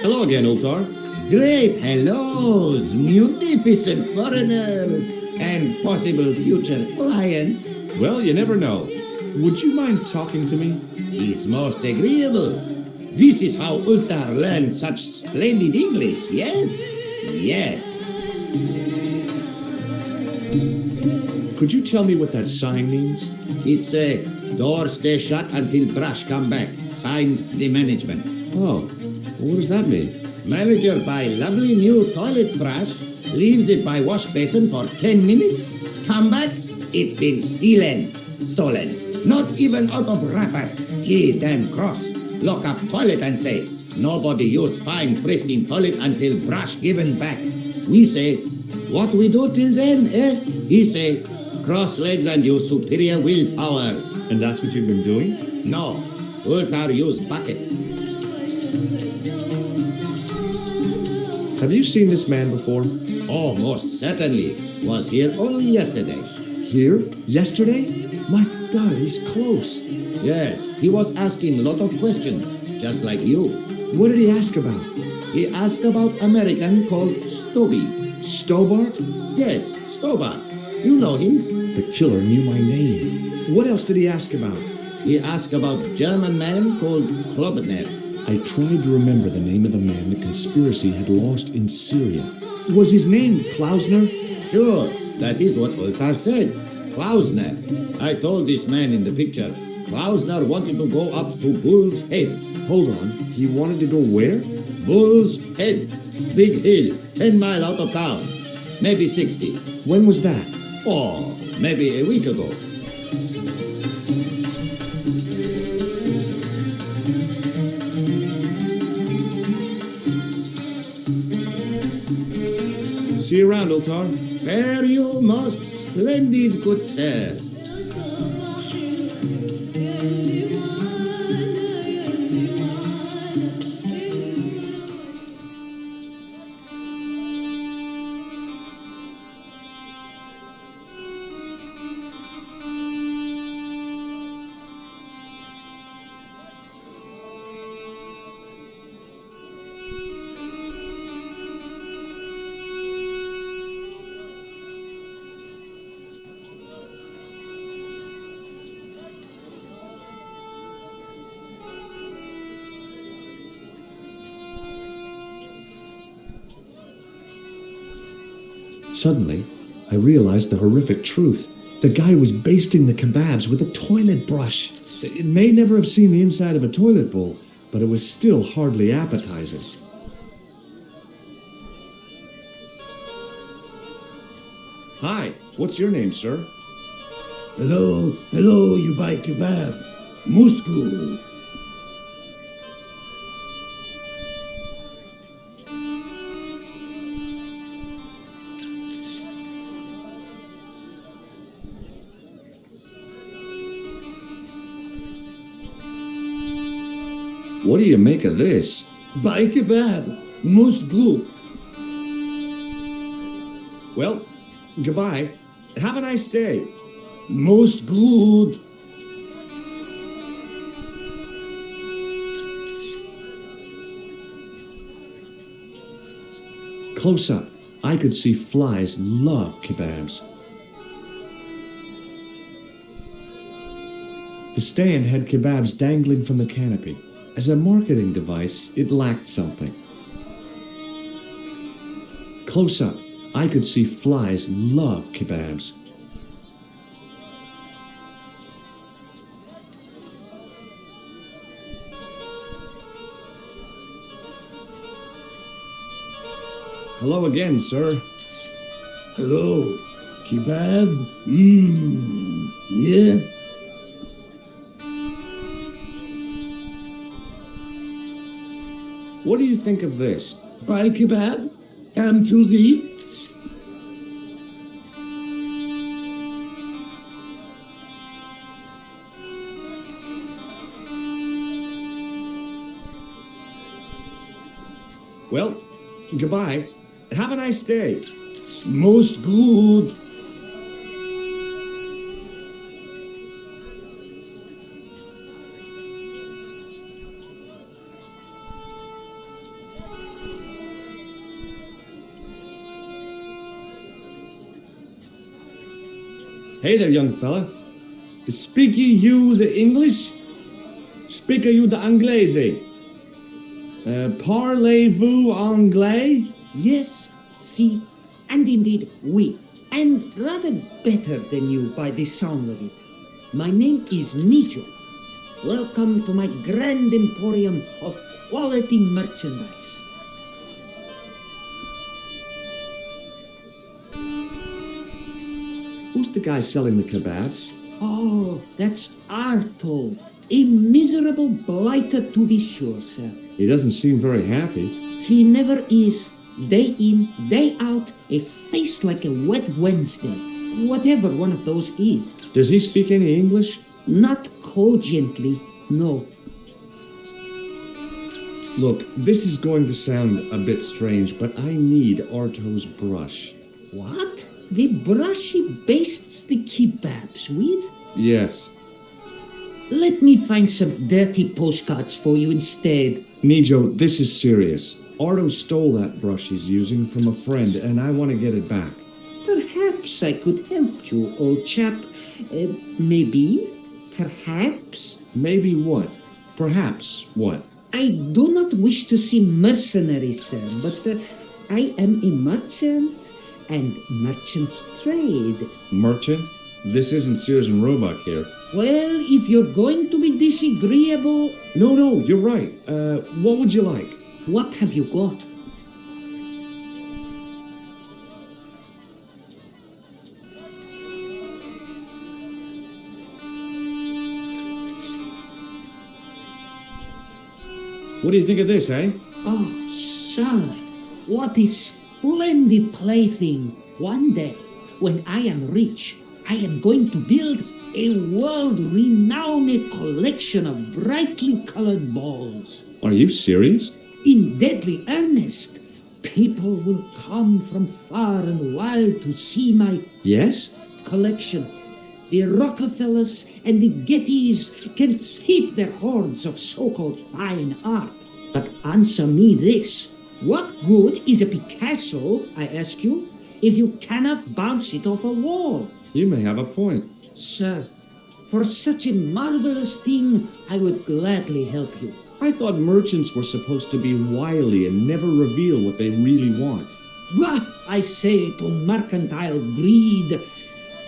Hello again, Ultar. Great hellos, munificent foreigner, and possible future client. Well, you never know. Would you mind talking to me? It's most agreeable. This is how Ultar learned such splendid English, yes? Yes. Could you tell me what that sign means? It's a door stay shut until brush come back. Signed, the management. Oh, what does that mean? Manager buy lovely new toilet brush, leaves it by wash basin for 10 minutes, come back, it been stolen. Not even out of wrapper. He damn cross. Lock up toilet and say, nobody use fine pristine toilet until brush given back. We say, what we do till then, eh? He say, cross legs and use superior willpower. And that's what you've been doing? No, Ultar used bucket. Have you seen this man before? Oh, most certainly. Was here only yesterday. Here? Yesterday? My God, he's close. Yes, he was asking a lot of questions, just like you. What did he ask about? He asked about American called Stoby. Stobart? Yes, Stobart. You know him. The killer knew my name. What else did he ask about? He asked about German man called Klobner. I tried to remember the name of the man the conspiracy had lost in Syria. Was his name Klausner? Sure, that is what Ultar said. Klausner. I told this man in the picture. Klausner wanted to go up to Bull's Head. Hold on, he wanted to go where? Bull's Head. Big hill, 10 miles out of town. Maybe 60. When was that? Oh, maybe a week ago. See you around, Ultar. Fare you most splendid, good sir. Suddenly, I realized the horrific truth. The guy was basting the kebabs with a toilet brush. It may never have seen the inside of a toilet bowl, but it was still hardly appetizing. Hi, what's your name, sir? Hello, you buy kebab. Moscow. What do you make of this? Buy kebab. Moscow. Well, goodbye. Have a nice day. Most good. Close up, I could see flies love kebabs. The stand had kebabs dangling from the canopy. As a marketing device, it lacked something. Close up, I could see flies love kebabs. Hello again, sir. Hello. Kebab? Yeah? What do you think of this? Buy kebab? Come to thee? Well, goodbye. Have a nice day. Most good. Hey there, young fella. Speak you the English? Speak you the Anglais? Parlez-vous anglais? Yes, si, and indeed oui, and rather better than you by the sound of it. My name is Nijo. Welcome to my grand emporium of quality merchandise. Who's the guy selling the kebabs? Oh, that's Arto, a miserable blighter to be sure, sir. He doesn't seem very happy. He never is. Day in, day out, a face like a wet Wednesday. Whatever one of those is. Does he speak any English? Not cogently, no. Look, this is going to sound a bit strange, but I need Arto's brush. What? The brush he bastes the kebabs with? Yes. Let me find some dirty postcards for you instead. Nijo, this is serious. Arto stole that brush he's using from a friend, and I want to get it back. Perhaps I could help you, old chap. Maybe? Perhaps? Maybe what? Perhaps what? I do not wish to seem mercenary, sir, but I am a merchant, and merchants trade. Merchant? This isn't Sears and Roebuck here. Well, if you're going to be disagreeable, No, you're right. What would you like? what have you got? What do you think of this, eh? Oh, sir, what a splendid plaything. One day, when I am rich, I am going to build a world-renowned collection of brightly colored balls. Are you serious? In deadly earnest, people will come from far and wide to see my Yes? collection. The Rockefellers and the Gettys can keep their hoards of so-called fine art. But answer me this. What good is a Picasso, I ask you, if you cannot bounce it off a wall? You may have a point. Sir, for such a marvelous thing, I would gladly help you. I thought merchants were supposed to be wily and never reveal what they really want. What I say to mercantile greed,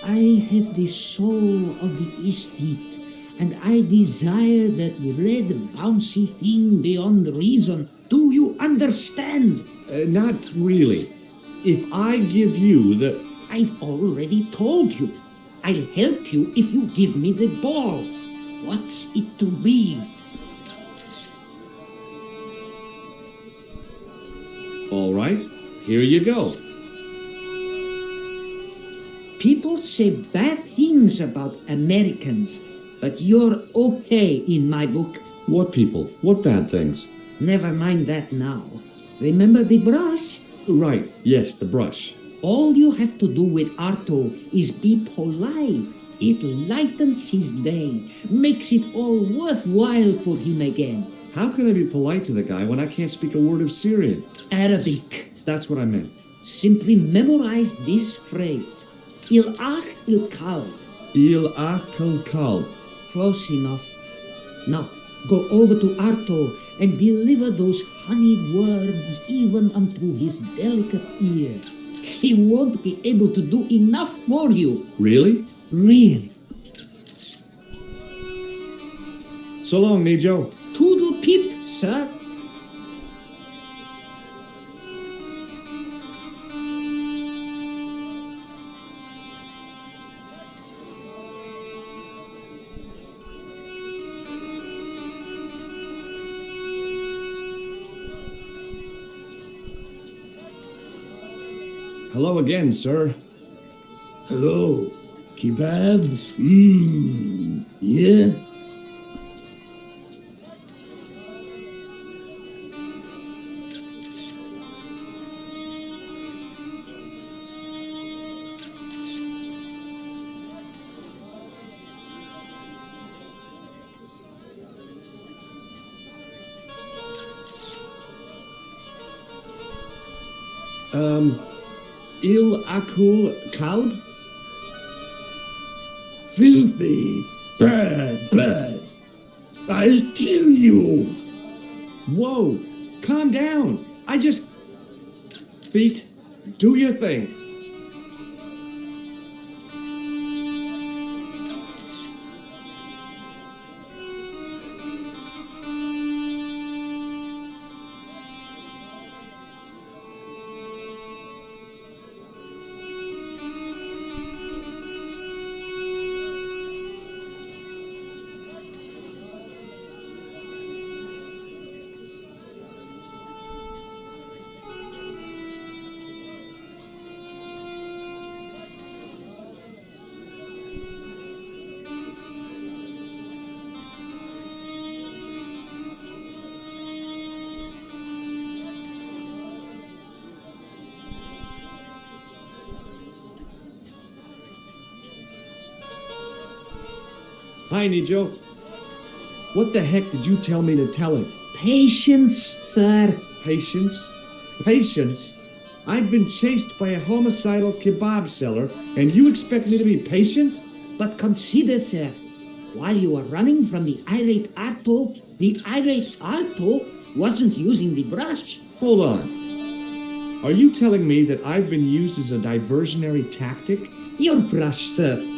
I have the soul of the estate, and I desire that red bouncy thing beyond reason. Do you understand? Not really. If I give you the... I've already told you. I'll help you if you give me the ball. What's it to be? All right, here you go. People say bad things about Americans, but you're okay in my book. What people? What bad things? Never mind that now. Remember the brush? Right, yes, the brush. All you have to do with Arto is be polite. It lightens his day, makes it all worthwhile for him again. How can I be polite to the guy when I can't speak a word of Syrian? Arabic. That's what I meant. Simply memorize this phrase. Il ach il kal. Il akal. Close enough. Now, go over to Arto and deliver those honeyed words even unto his delicate ear. He won't be able to do enough for you. Really? Really. So long, Nijo. Toodle pip, sir. Hello again, sir. Hello. Kebabs? Yeah? Il akul kalb? Filthy. Bad. I'll kill you. Whoa, calm down. I just... Feet, do your thing. Hi, Nijo. What the heck did you tell me to tell him? Patience, sir. Patience? Patience? I've been chased by a homicidal kebab seller, and you expect me to be patient? But consider, sir, while you were running from the irate Arto wasn't using the brush. Hold on. Are you telling me that I've been used as a diversionary tactic? Your brush, sir.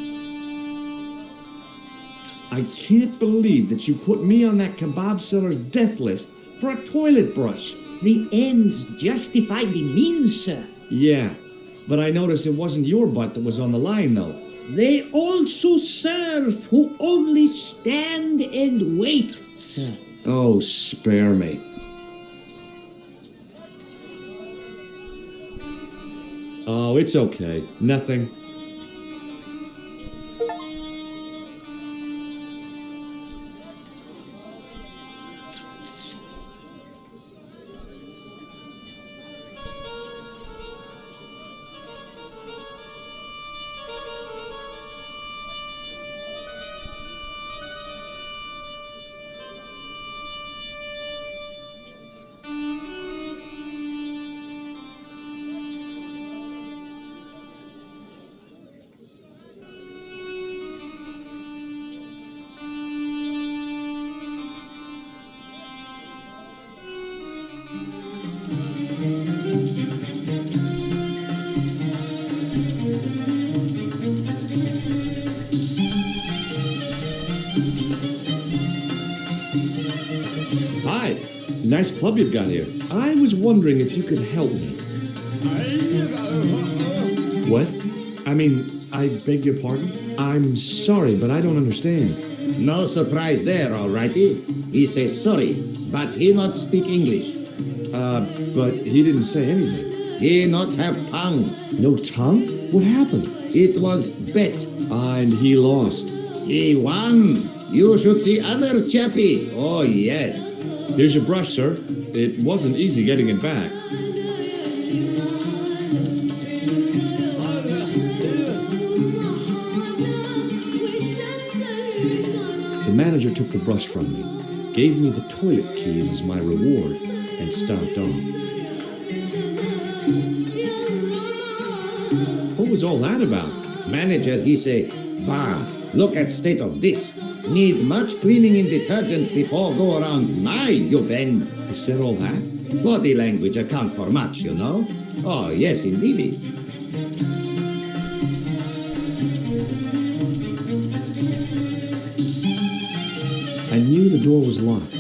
I can't believe that you put me on that kebab seller's death list for a toilet brush. The ends justify the means, sir. Yeah, but I noticed it wasn't your butt that was on the line, though. They also serve who only stand and wait, sir. Oh, spare me. Oh, it's okay. Nothing. Hi. Nice club you've got here. I was wondering if you could help me. What? I mean, I beg your pardon? I'm sorry, but I don't understand. No surprise there, alrighty. He says sorry, but he not speak English. But he didn't say anything. He not have tongue. No tongue? What happened? It was bet. And he lost. He won. You should see other chappie. Oh, yes. Here's your brush, sir. It wasn't easy getting it back. The manager took the brush from me, gave me the toilet keys as my reward, and stomped off. What was all that about? Manager, he say, bah, look at state of this. Need much cleaning in detergent before go around my, you bend. He said all that? Body language account for much, you know. Oh, yes, indeed. I knew the door was locked.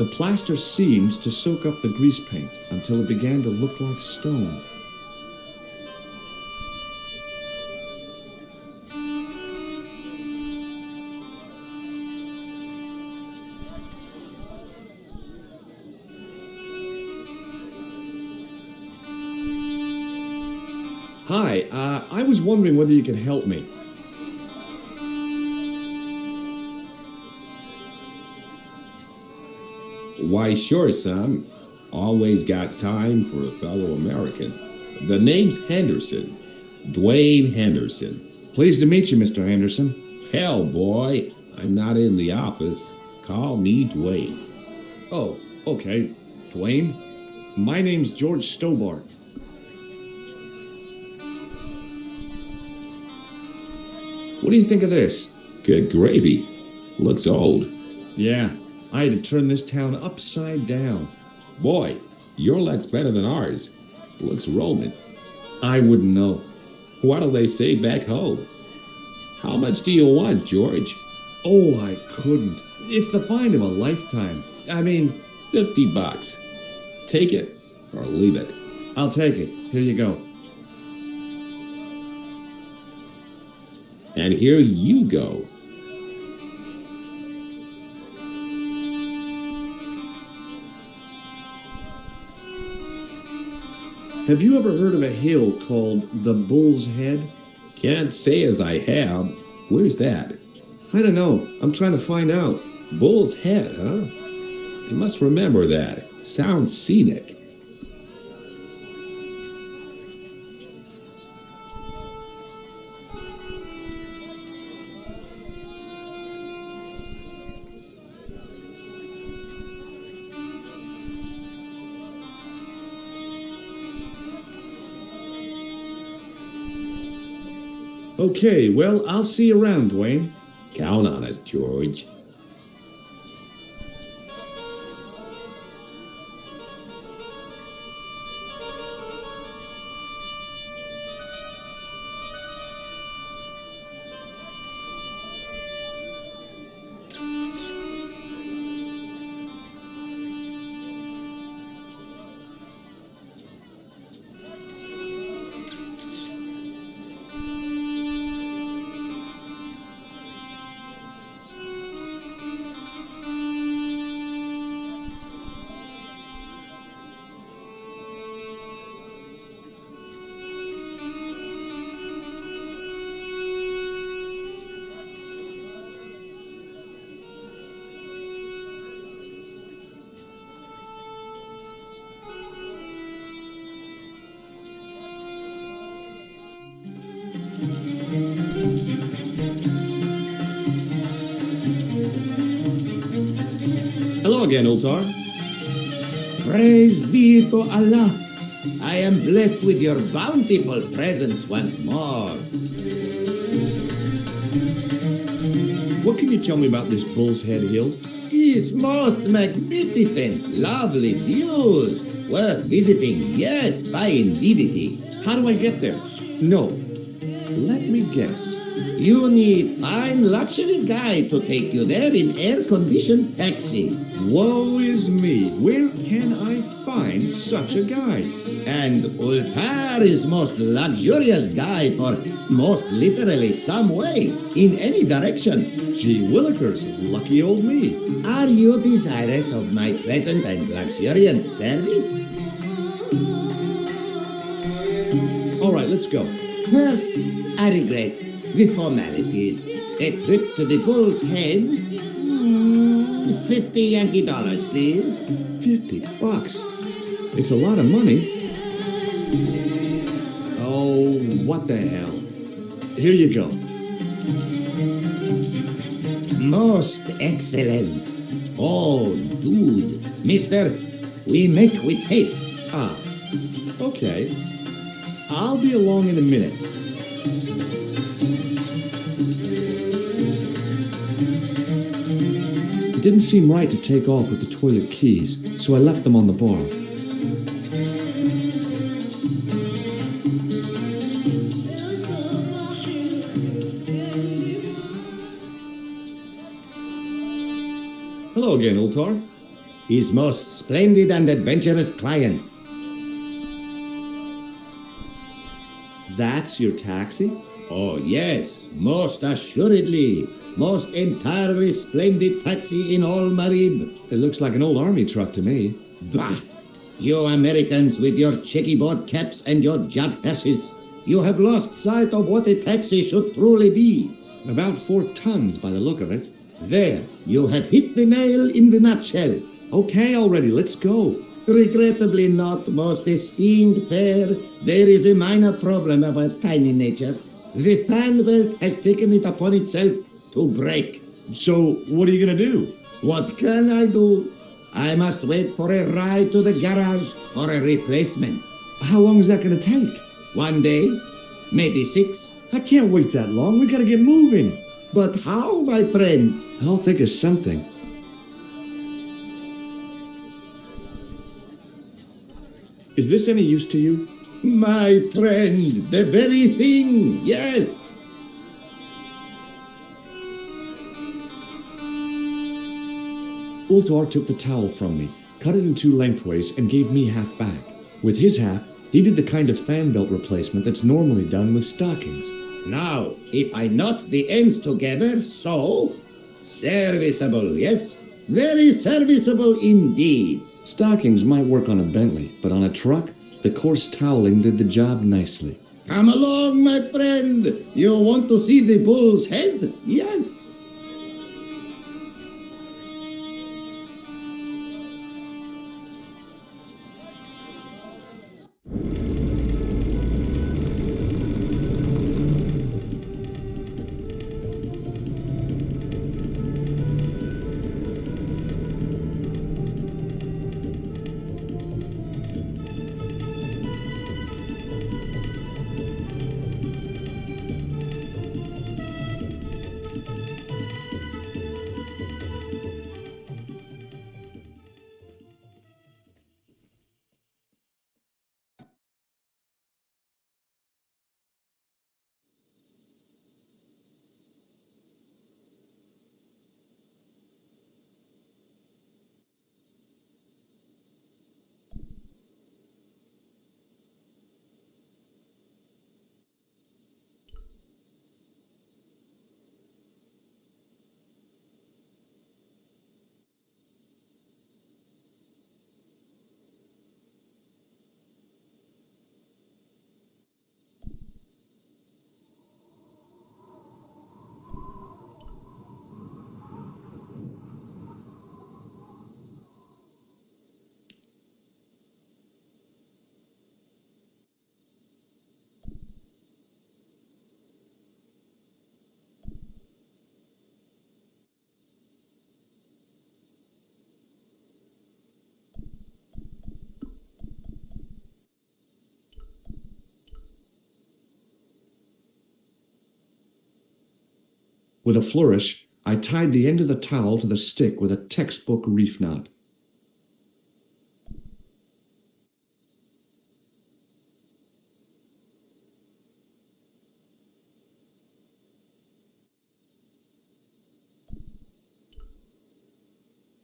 The plaster seems to soak up the grease paint until it began to look like stone. Hi, I was wondering whether you could help me. Why, sure, son. Always got time for a fellow American. The name's Henderson. Dwayne Henderson. Pleased to meet you, Mr. Henderson. Hell, boy, I'm not in the office. Call me Dwayne. Oh, okay. Dwayne? My name's George Stobart. What do you think of this? Good gravy. Looks old. Yeah, I had to turn this town upside down. Boy, your luck's better than ours. Looks Roman. I wouldn't know. What do they say back home? How much do you want, George? Oh, I couldn't. It's the find of a lifetime. I mean, $50. Take it or leave it. I'll take it. Here you go. And here you go. Have you ever heard of a hill called the Bull's Head? Can't say as I have. Where's that? I don't know. I'm trying to find out. Bull's Head, huh? You must remember that. Sounds scenic. Okay, well, I'll see you around, Dwayne. Count on it, George. Hello again, Ultar. Praise be to Allah. I am blessed with your bountiful presence once more. What can you tell me about this Bull's Head Hill? It's most magnificent, lovely views. Worth visiting, yes, by indeedity. How do I get there? No. Let me guess. You need fine luxury guide to take you there in air-conditioned taxi. Woe is me. Where can I find such a guy? And Ultar is most luxurious guide for most literally some way, in any direction. Gee willikers, lucky old me. Are you desirous of my pleasant and luxuriant service? All right, let's go. First, I regret the formalities. A trip to the Bull's Head. $50 Yankee dollars, please. $50? It's a lot of money. Oh, what the hell. Here you go. Most excellent. Oh, dude. Mister, we make with haste. Ah, okay. I'll be along in a minute. It didn't seem right to take off with the toilet keys, so I left them on the bar. Hello again, Ultar. his most splendid and adventurous client. That's your taxi? Oh, yes, most assuredly. Most entirely splendid taxi in all Marib. It looks like an old army truck to me. Bah! You Americans with your checkerboard caps and your jet passes. You have lost sight of what a taxi should truly be. About 4 tons by the look of it. There, you have hit the nail in the nutshell. Okay, already, let's go. Regrettably not, most esteemed pair. There is a minor problem of a tiny nature. The fan belt has taken it upon itself to break. So, what are you gonna do? What can I do? I must wait for a ride to the garage for a replacement. How long is that gonna take? 1 day, maybe 6. I can't wait that long. We gotta get moving. But how, my friend? I'll think of something. Is this any use to you? My friend, the very thing, yes. Ultar took the towel from me, cut it in 2 lengthways, and gave me half back. With his half, he did the kind of fan belt replacement that's normally done with stockings. Now, if I knot the ends together, so... Serviceable, yes? Very serviceable indeed. Stockings might work on a Bentley, but on a truck, the coarse toweling did the job nicely. Come along, my friend. You want to see the bull's head? Yes. With a flourish, I tied the end of the towel to the stick with a textbook reef knot.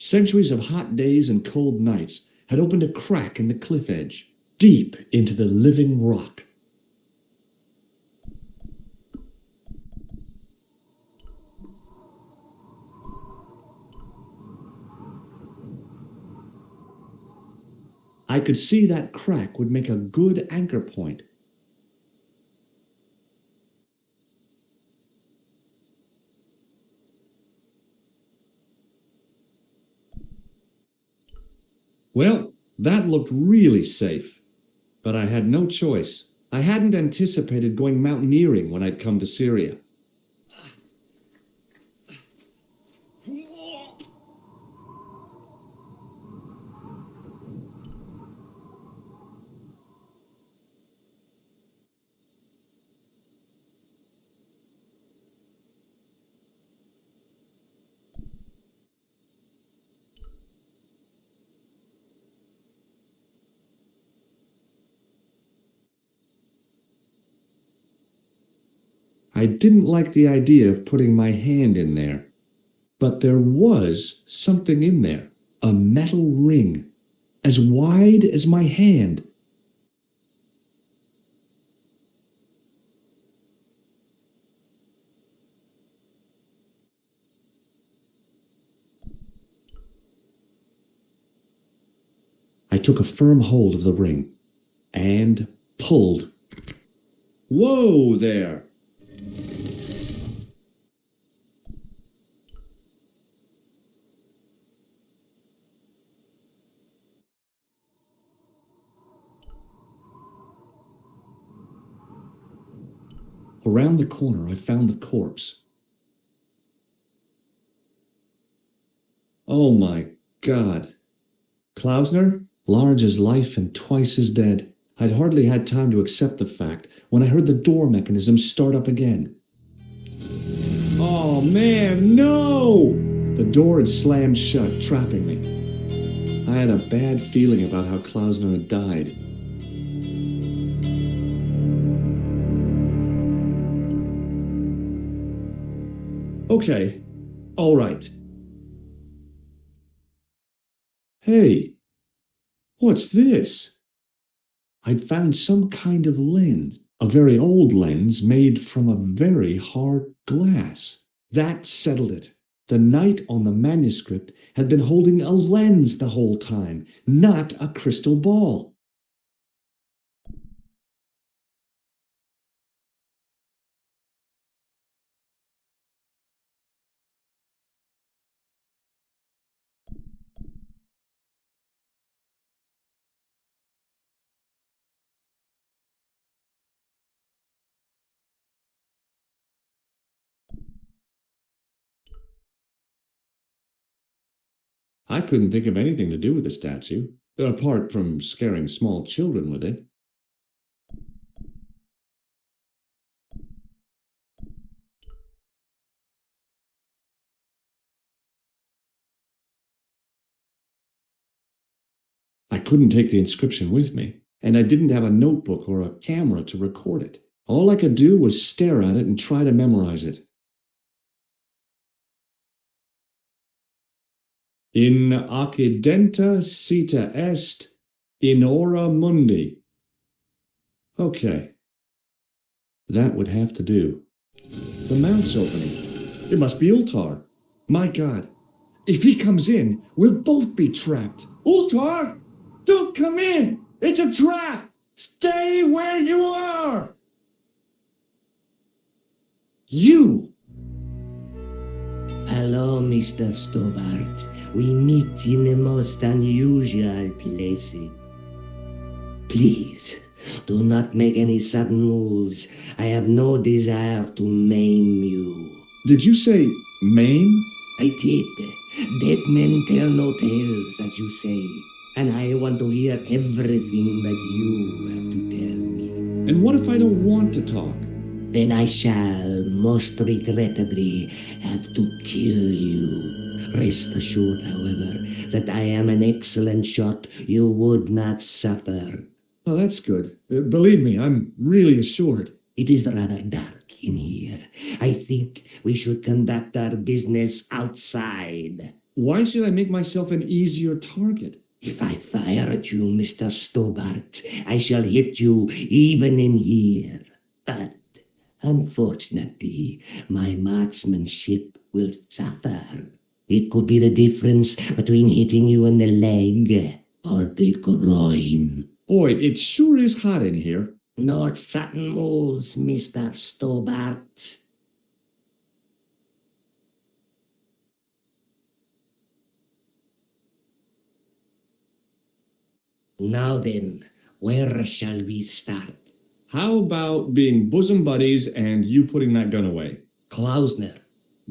Centuries of hot days and cold nights had opened a crack in the cliff edge, deep into the living rock. I could see that crack would make a good anchor point. Well, that looked really safe. But I had no choice. I hadn't anticipated going mountaineering when I'd come to Syria. I didn't like the idea of putting my hand in there. But there was something in there. A metal ring, as wide as my hand. I took a firm hold of the ring and pulled. Whoa there! Around the corner, I found the corpse. Oh my God. Klausner, large as life and twice as dead. I'd hardly had time to accept the fact when I heard the door mechanism start up again. Oh man, no! The door had slammed shut, trapping me. I had a bad feeling about how Klausner had died. Okay, all right. Hey, what's this? I'd found some kind of lens, a very old lens made from a very hard glass. That settled it. The knight on the manuscript had been holding a lens the whole time, not a crystal ball. I couldn't think of anything to do with the statue, apart from scaring small children with it. I couldn't take the inscription with me, and I didn't have a notebook or a camera to record it. All I could do was stare at it and try to memorize it. In accidenta sita est in hora mundi. Okay. That would have to do. The mouth's opening. It must be Ultar. My God. If he comes in, we'll both be trapped. Ultar! Don't come in! It's a trap! Stay where you are! You! Hello, Mr. Stobart. We meet in the most unusual places. Please, do not make any sudden moves. I have no desire to maim you. Did you say maim? I did. Dead men tell no tales, as you say. And I want to hear everything that you have to tell me. And what if I don't want to talk? Then I shall, most regrettably, have to kill you. Rest assured, however, that I am an excellent shot. You would not suffer. Oh, that's good. Believe me, I'm really assured. It is rather dark in here. I think we should conduct our business outside. Why should I make myself an easier target? If I fire at you, Mr. Stobart, I shall hit you even in here. But, unfortunately, my marksmanship will suffer. It could be the difference between hitting you in the leg or the groin. Boy, it sure is hot in here. No sudden moves, Mr. Stobart. Now then, where shall we start? How about being bosom buddies and you putting that gun away? Klausner,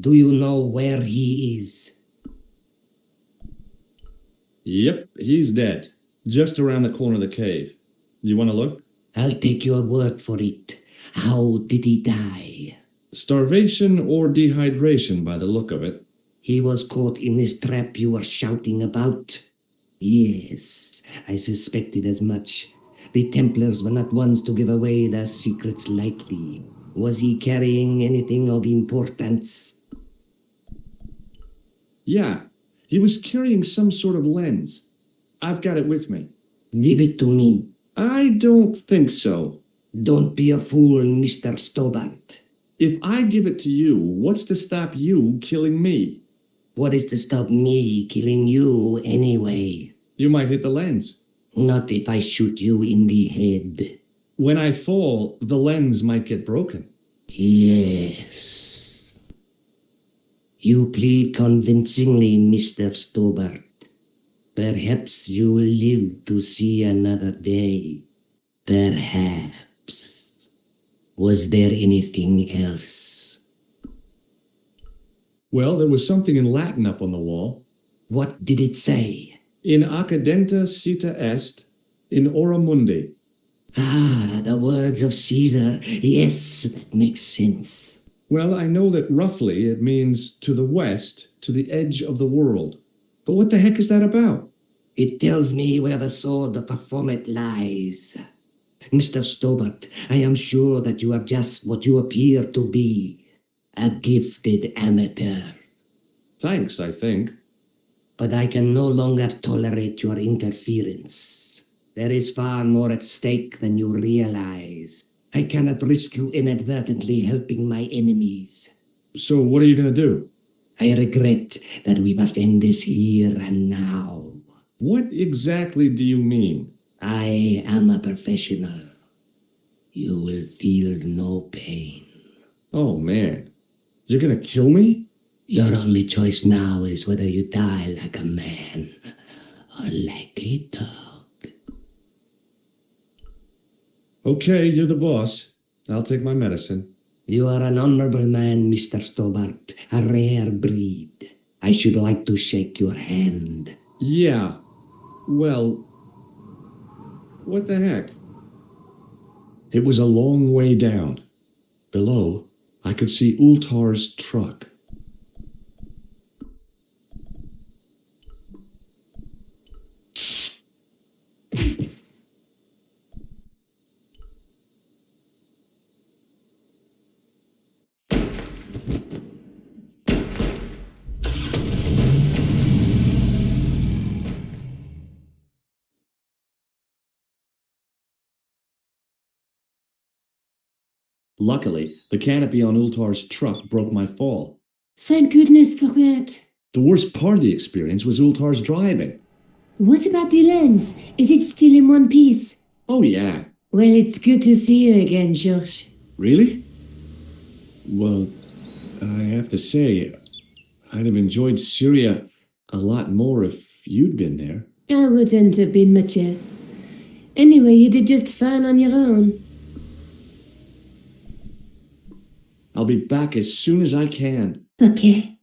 do you know where he is? Yep, he's dead. Just around the corner of the cave. You want to look? I'll take your word for it. How did he die? Starvation or dehydration by the look of it. He was caught in this trap you were shouting about? Yes, I suspected as much. The Templars were not ones to give away their secrets lightly. Was he carrying anything of importance? Yeah, He was carrying some sort of lens. I've got it with me. Give it to me. I don't think so. Don't be a fool, Mr. Stobart. If I give it to you, what's to stop you killing me? What is to stop me killing you anyway? You might hit the lens. Not if I shoot you in the head. When I fall, the lens might get broken. Yes. You plead convincingly, Mr. Stobart. Perhaps you will live to see another day. Perhaps. Was there anything else? Well, there was something in Latin up on the wall. What did it say? In accidenta cita est, in ora mundi. Ah, the words of Caesar. Yes, makes sense. Well, I know that roughly it means to the west, to the edge of the world. But what the heck is that about? It tells me where the sword of Baphomet lies. Mr. Stobart, I am sure that you are just what you appear to be. A gifted amateur. Thanks, I think. But I can no longer tolerate your interference. There is far more at stake than you realize. I cannot risk you inadvertently helping my enemies. So what are you going to do? I regret that we must end this here and now. What exactly do you mean? I am a professional. You will feel no pain. Oh, man. You're going to kill me? Your only choice now is whether you die like a man or like a dog. Okay, you're the boss. I'll take my medicine. You are an honorable man, Mr. Stobart, a rare breed. I should like to shake your hand. Yeah. Well, what the heck? It was a long way down. Below, I could see Ultar's truck. Luckily, the canopy on Ultar's truck broke my fall. Thank goodness for that. The worst part of the experience was Ultar's driving. What about the lens? Is it still in one piece? Oh, yeah. Well, it's good to see you again, George. Really? Well, I have to say, I'd have enjoyed Syria a lot more if you'd been there. I wouldn't have been much. Anyway, you did just fine on your own. I'll be back as soon as I can. Okay.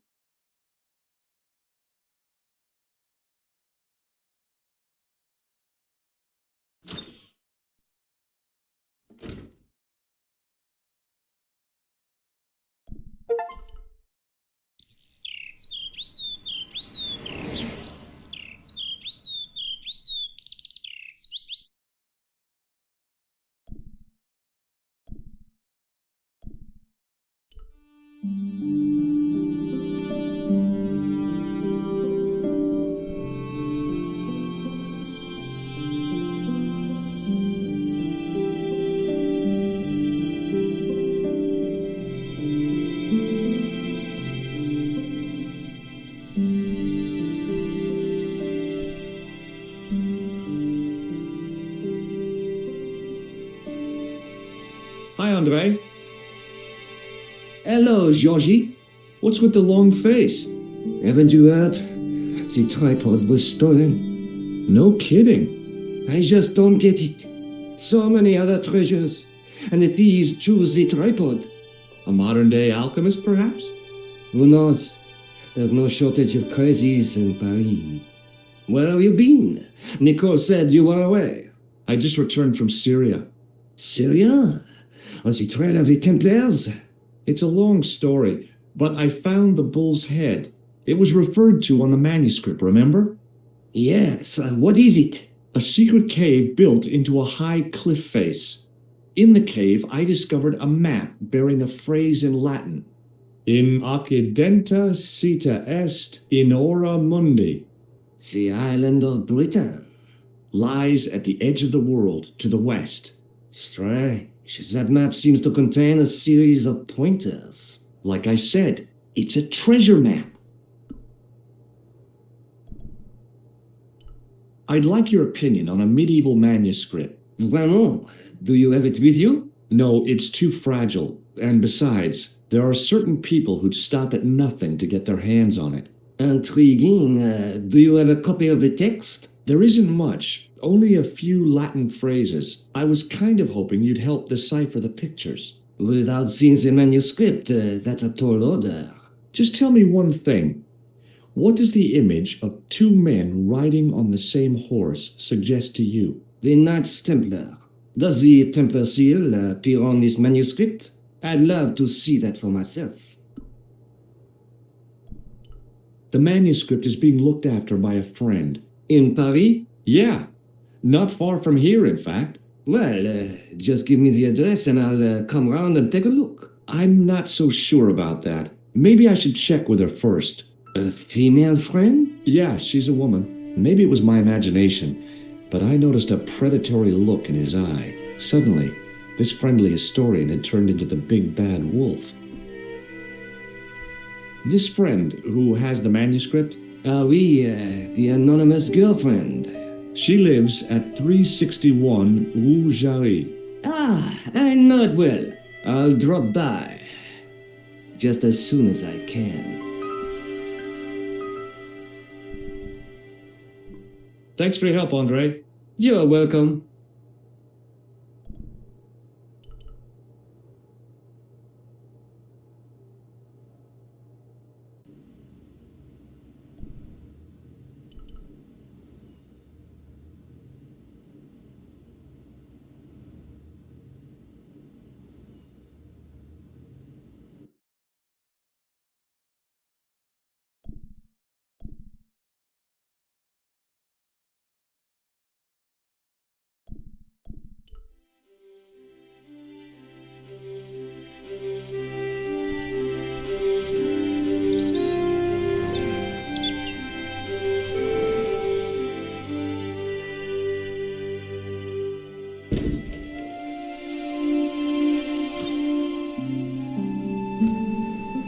Hi, Andre. Hello, Georgie. What's with the long face? Haven't you heard? The tripod was stolen. No kidding. I just don't get it. So many other treasures, and the thieves choose the tripod. A modern-day alchemist, perhaps? Who knows? There's no shortage of crazies in Paris. Where have you been? Nicole said you were away. I just returned from Syria. Syria? On the trail of the Templars? It's a long story, but I found the bull's head. It was referred to on the manuscript, remember? Yes, what is it? A secret cave built into a high cliff face. In the cave, I discovered a map bearing a phrase in Latin. In occidenta cita est in ora mundi. The island of Britain. Lies at the edge of the world to the west. Strange. That map seems to contain a series of pointers. Like I said, it's a treasure map. I'd like your opinion on a medieval manuscript. Vraiment? Do you have it with you? No, it's too fragile. And besides, there are certain people who'd stop at nothing to get their hands on it. Intriguing. Do you have a copy of the text? There isn't much, only a few Latin phrases. I was kind of hoping you'd help decipher the pictures. Without seeing the manuscript, that's a tall order. Just tell me one thing. What does the image of two men riding on the same horse suggest to you? The Knights Templar. Does the Templar seal appear on this manuscript? I'd love to see that for myself. The manuscript is being looked after by a friend. In Paris? Yeah. Not far from here, in fact. Well, just give me the address and I'll come round and take a look. I'm not so sure about that. Maybe I should check with her first. A female friend? Yeah, she's a woman. Maybe it was my imagination, but I noticed a predatory look in his eye. Suddenly, this friendly historian had turned into the big bad wolf. This friend who has the manuscript? Oui, the anonymous girlfriend. She lives at 361 Rue Jarry. Ah, I know it well. I'll drop by. Just as soon as I can. Thanks for your help, Andre. You're welcome.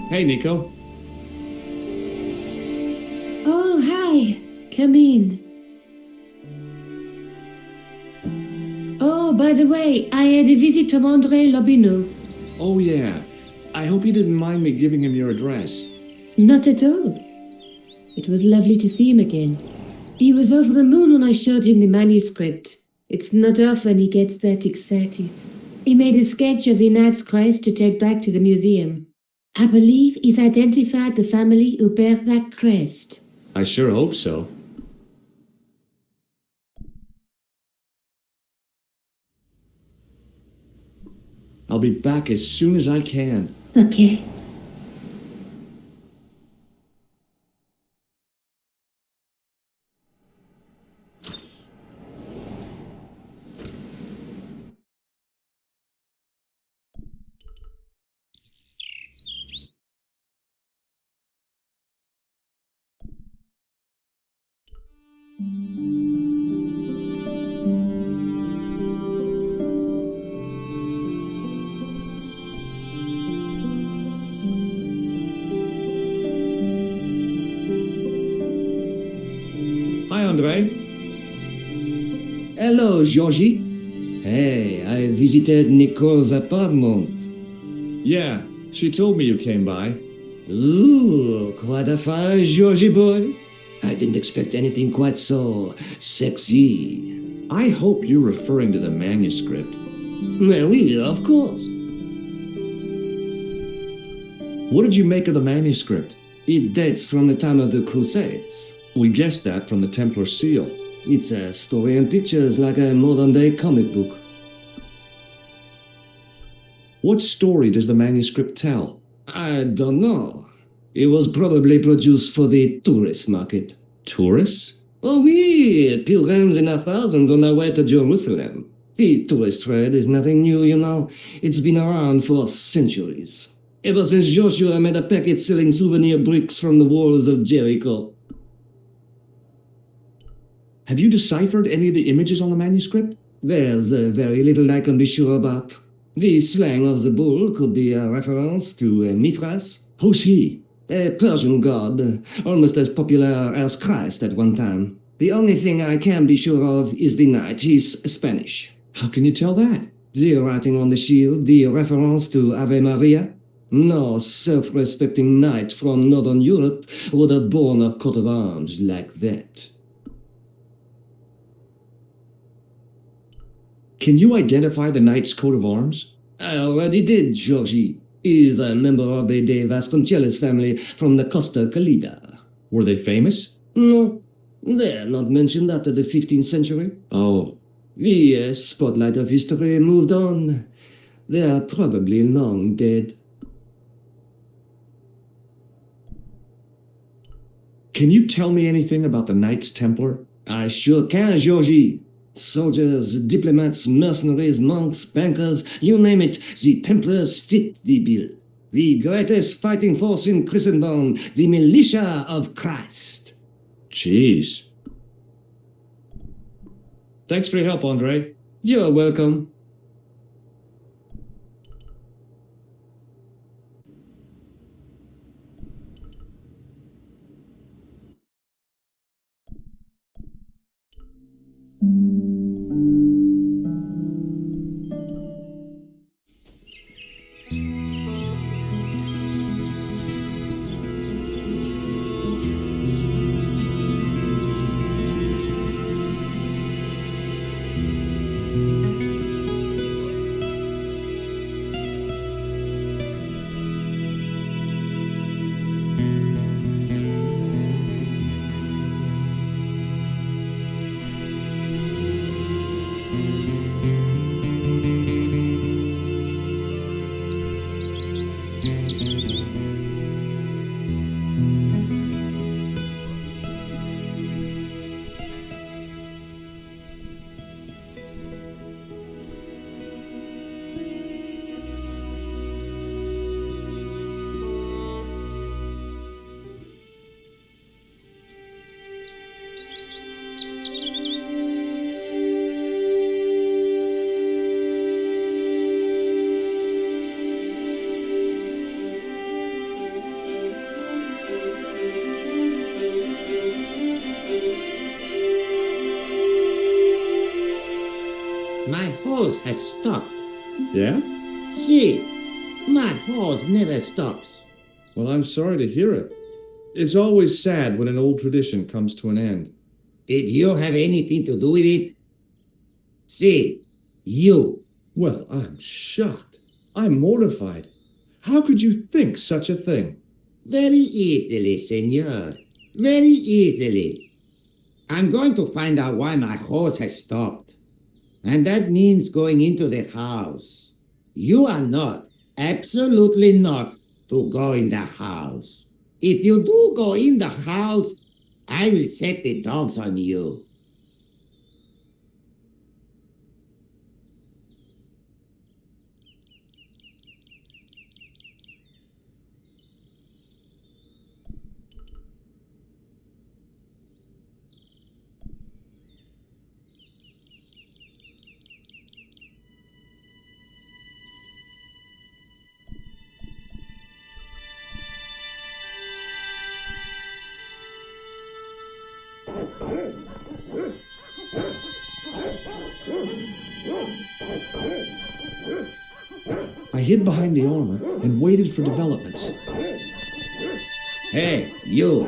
Hey, Nico. Oh, hi. Come in. Oh, by the way, I had a visit from Andre Lobineau. Oh, yeah. I hope you didn't mind me giving him your address. Not at all. It was lovely to see him again. He was over the moon when I showed him the manuscript. It's not often he gets that excited. He made a sketch of the Knight's Christ to take back to the museum. I believe he's identified the family who bears that crest. I sure hope so. I'll be back as soon as I can. Okay. Hi, Andre. Hello, Georgie. Hey, I visited Nicole's apartment. Yeah, she told me you came by. Ooh, quite a fine Georgie boy. I didn't expect anything quite so sexy. I hope you're referring to the manuscript. Well, oui, of course. What did you make of the manuscript? It dates from the time of the Crusades. We guessed that from the Templar seal. It's a story and pictures like a modern-day comic book. What story does the manuscript tell? I don't know. It was probably produced for the tourist market. Tourists? Oh, oui, pilgrims in their thousands on their way to Jerusalem. The tourist trade is nothing new, you know. It's been around for centuries. ever since Joshua made a packet selling souvenir bricks from the walls of Jericho. Have you deciphered any of the images on the manuscript? There's very little I can be sure about. The slang of the bull could be a reference to Mithras. Who's he? A Persian god, almost as popular as Christ at one time. The only thing I can be sure of is the knight. He's Spanish. How can you tell that? The writing on the shield, the reference to Ave Maria. No self-respecting knight from Northern Europe would have borne a coat of arms like that. Can you identify the knight's coat of arms? I already did, Georgie. He's a member of the De Vasconcelos family from the Costa Calida. Were they famous? No, they're not mentioned after the 15th century. Oh. The spotlight of history moved on. They're probably long dead. Can you tell me anything about the Knights Templar? I sure can, Georgie. Soldiers, diplomats, mercenaries, monks, bankers, you name it, the Templars fit the bill. The greatest fighting force in Christendom, the militia of Christ. Jeez. Thanks for your help, Andre. You're welcome. My horse has stopped. Yeah? See, my horse never stops. Well, I'm sorry to hear it. It's always sad when an old tradition comes to an end. Did you have anything to do with it? See, you. Well, I'm shocked. I'm mortified. How could you think such a thing? Very easily, senor. Very easily. I'm going to find out why my horse has stopped. And that means going into the house. You are not, absolutely not, to go in the house. If you do go in the house, I will set the dogs on you. I hid behind the armor and waited for developments. Hey, you.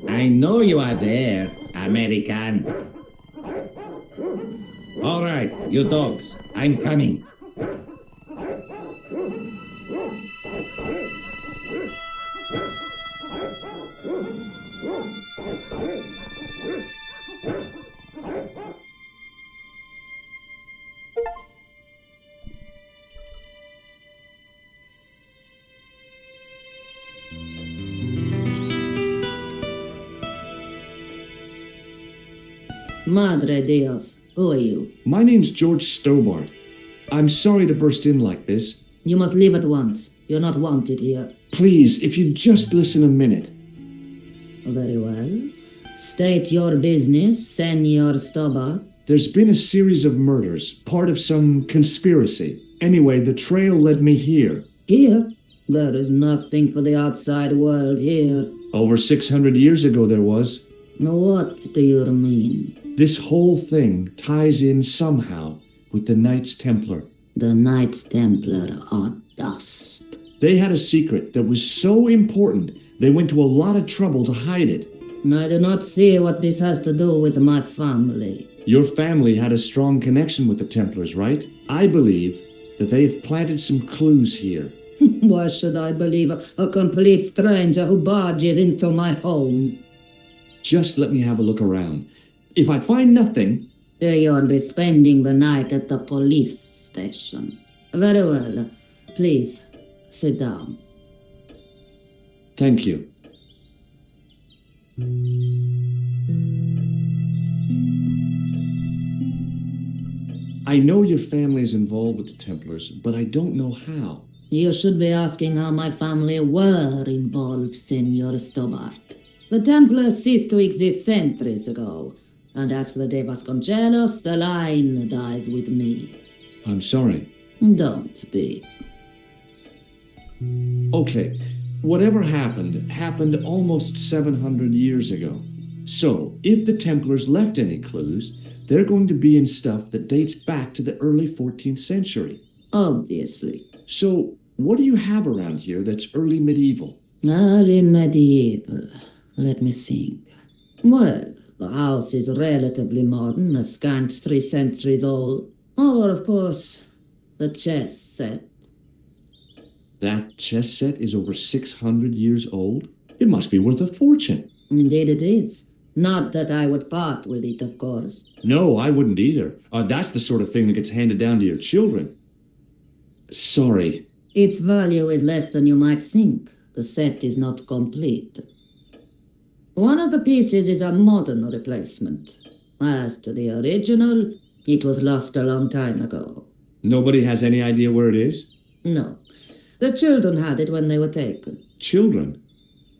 I know you are there, American. All right, you dogs, I'm coming. Madre Dios, who are you? My name's George Stobart. I'm sorry to burst in like this. You must leave at once. You're not wanted here. Please, if you'd just listen a minute. Very well. State your business, Senor Stobart. There's been a series of murders, part of some conspiracy. Anyway, the trail led me here. Here? There is nothing for the outside world here. Over 600 years ago there was. What do you mean? This whole thing ties in somehow with the Knights Templar. The Knights Templar are dust. They had a secret that was so important, they went to a lot of trouble to hide it. I do not see what this has to do with my family. Your family had a strong connection with the Templars, right? I believe that they've planted some clues here. Why should I believe a complete stranger who barges into my home? Just let me have a look around. If I find nothing... You'll be spending the night at the police station. Very well. Please, sit down. Thank you. I know your family is involved with the Templars, but I don't know how. You should be asking how my family were involved, Senor Stobart. The Templars ceased to exist centuries ago, and as for the De Vasconcelos, the line dies with me. I'm sorry. Don't be. Okay, whatever happened almost 700 years ago. So, if the Templars left any clues, they're going to be in stuff that dates back to the early 14th century. Obviously. So, what do you have around here that's early medieval? Early medieval. Let me think. Well, the house is relatively modern, a scant 3 centuries old. Or, of course, the chess set. That chess set is over 600 years old? It must be worth a fortune. Indeed it is. Not that I would part with it, of course. No, I wouldn't either. That's the sort of thing that gets handed down to your children. Sorry. Its value is less than you might think. The set is not complete. One of the pieces is a modern replacement. As to the original, it was lost a long time ago. Nobody has any idea where it is? No. The children had it when they were taken. Children?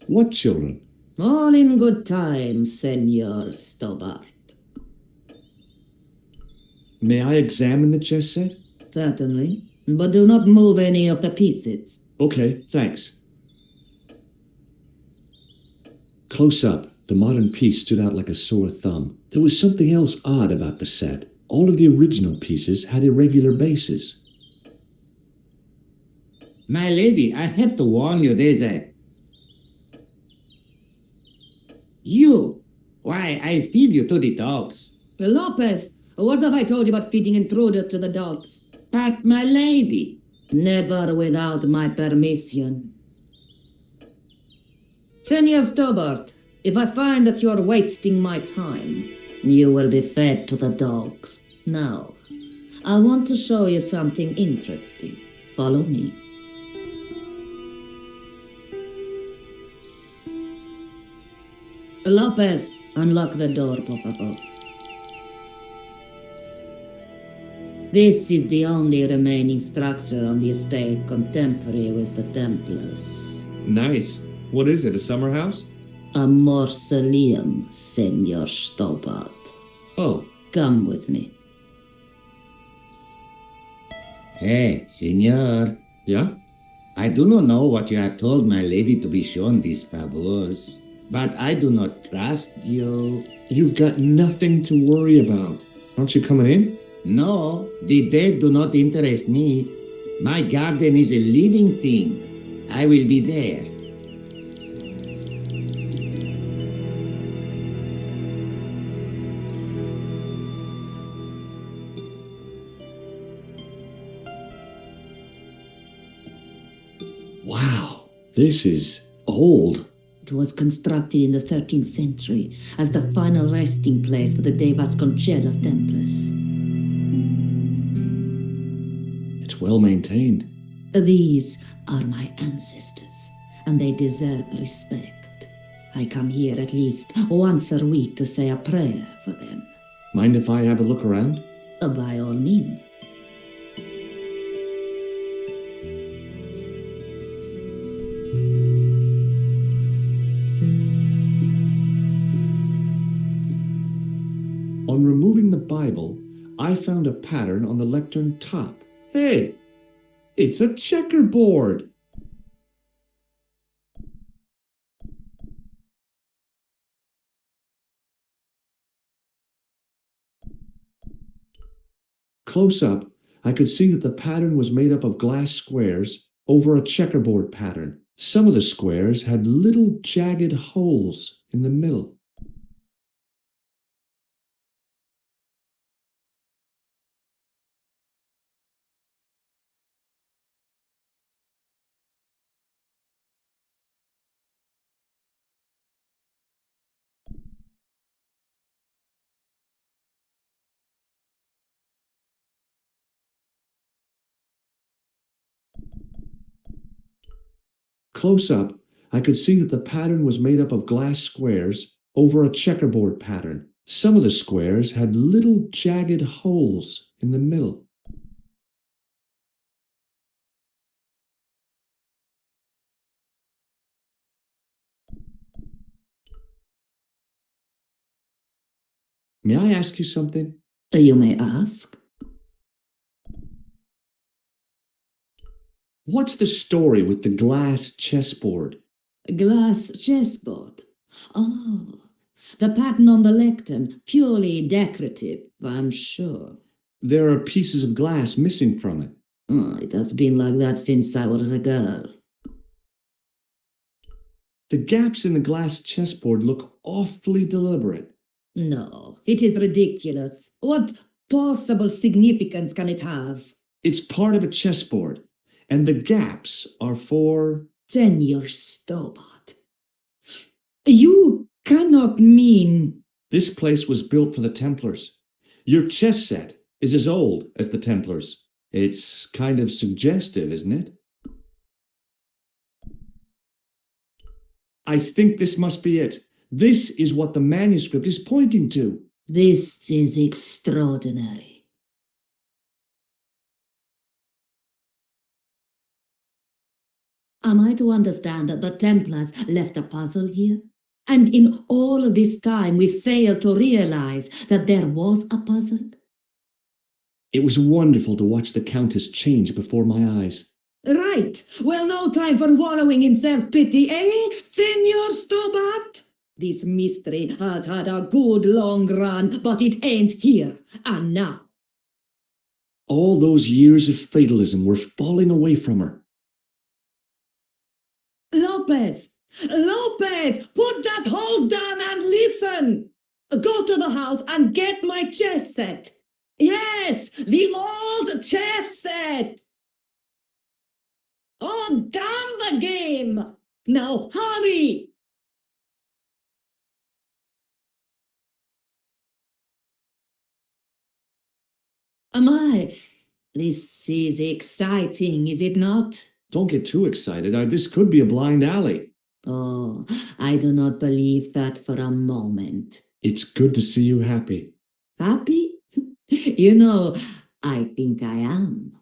What children? All in good time, Senor Stobart. May I examine the chess set? Certainly. But do not move any of the pieces. Okay, thanks. Close up, the modern piece stood out like a sore thumb. There was something else odd about the set. All of the original pieces had irregular bases. My lady, I have to warn you, there's a... You! Why, I feed you to the dogs. Lopez, what have I told you about feeding intruders to the dogs? But, my lady... Never without my permission. Senor Stobart, if I find that you're wasting my time, you will be fed to the dogs. Now, I want to show you something interesting. Follow me. Lopez, unlock the door, por favor. This is the only remaining structure on the estate contemporary with the Templars. Nice. What is it, a summer house? A mausoleum, Senor Stobart. Oh, Come with me. Hey, senor. yeah? I do not know what you have told my lady to be shown these favors, but I do not trust you. You've got nothing to worry about. Aren't you coming in? No, the dead do not interest me. My garden is a living thing. I will be there. Wow, this is old. It was constructed in the 13th century as the final resting place for the De Vasconcelos Templars. It's well maintained. These are my ancestors, and they deserve respect. I come here at least once a week to say a prayer for them. Mind if I have a look around? By all means. I found a pattern on the lectern top. Hey, it's a checkerboard! Close up, I could see that the pattern was made up of glass squares over a checkerboard pattern. Some of the squares had little jagged holes in the middle. Close up, I could see that the pattern was made up of glass squares over a checkerboard pattern. Some of the squares had little jagged holes in the middle. May I ask you something? You may ask. What's the story with the glass chessboard? Glass chessboard. Oh, the pattern on the lectern, purely decorative, I'm sure. There are pieces of glass missing from it. Oh, it has been like that since I was a girl. The gaps in the glass chessboard look awfully deliberate. No, it is ridiculous. What possible significance can it have? It's part of a chessboard, and the gaps are for... Senor Stobart. You cannot mean... This place was built for the Templars. Your chess set is as old as the Templars. It's kind of suggestive, isn't it? I think this must be it. This is what the manuscript is pointing to. This is extraordinary. Am I to understand that the Templars left a puzzle here? And in all of this time we failed to realize that there was a puzzle? It was wonderful to watch the Countess change before my eyes. Right. Well, no time for wallowing in self-pity, eh, Senor Stobart? This mystery has had a good long run, but it ends here and now. All those years of fatalism were falling away from her. Lopez! Lopez! Put that hoe down and listen! Go to the house and get my chess set. Yes, the old chess set! Oh, damn the game! Now hurry! This is exciting, is it not? Don't get too excited. This could be a blind alley. Oh, I do not believe that for a moment. It's good to see you happy. Happy? You know, I think I am.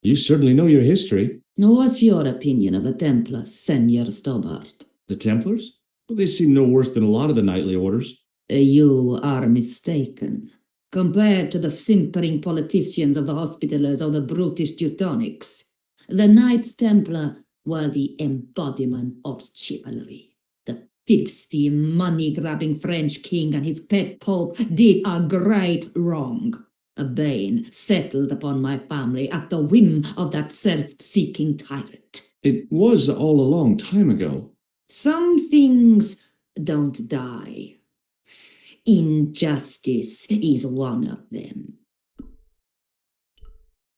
You certainly know your history. What's your opinion of the Templars, Senor Stobart? The Templars? Well, they seem no worse than a lot of the knightly orders. You are mistaken. Compared to the simpering politicians of the Hospitallers or the brutish Teutonics, the Knights Templar were the embodiment of chivalry. The filthy, money-grabbing French king and his pet pope did a great wrong. A bane settled upon my family at the whim of that self-seeking tyrant. It was all a long time ago. Some things don't die. Injustice is one of them.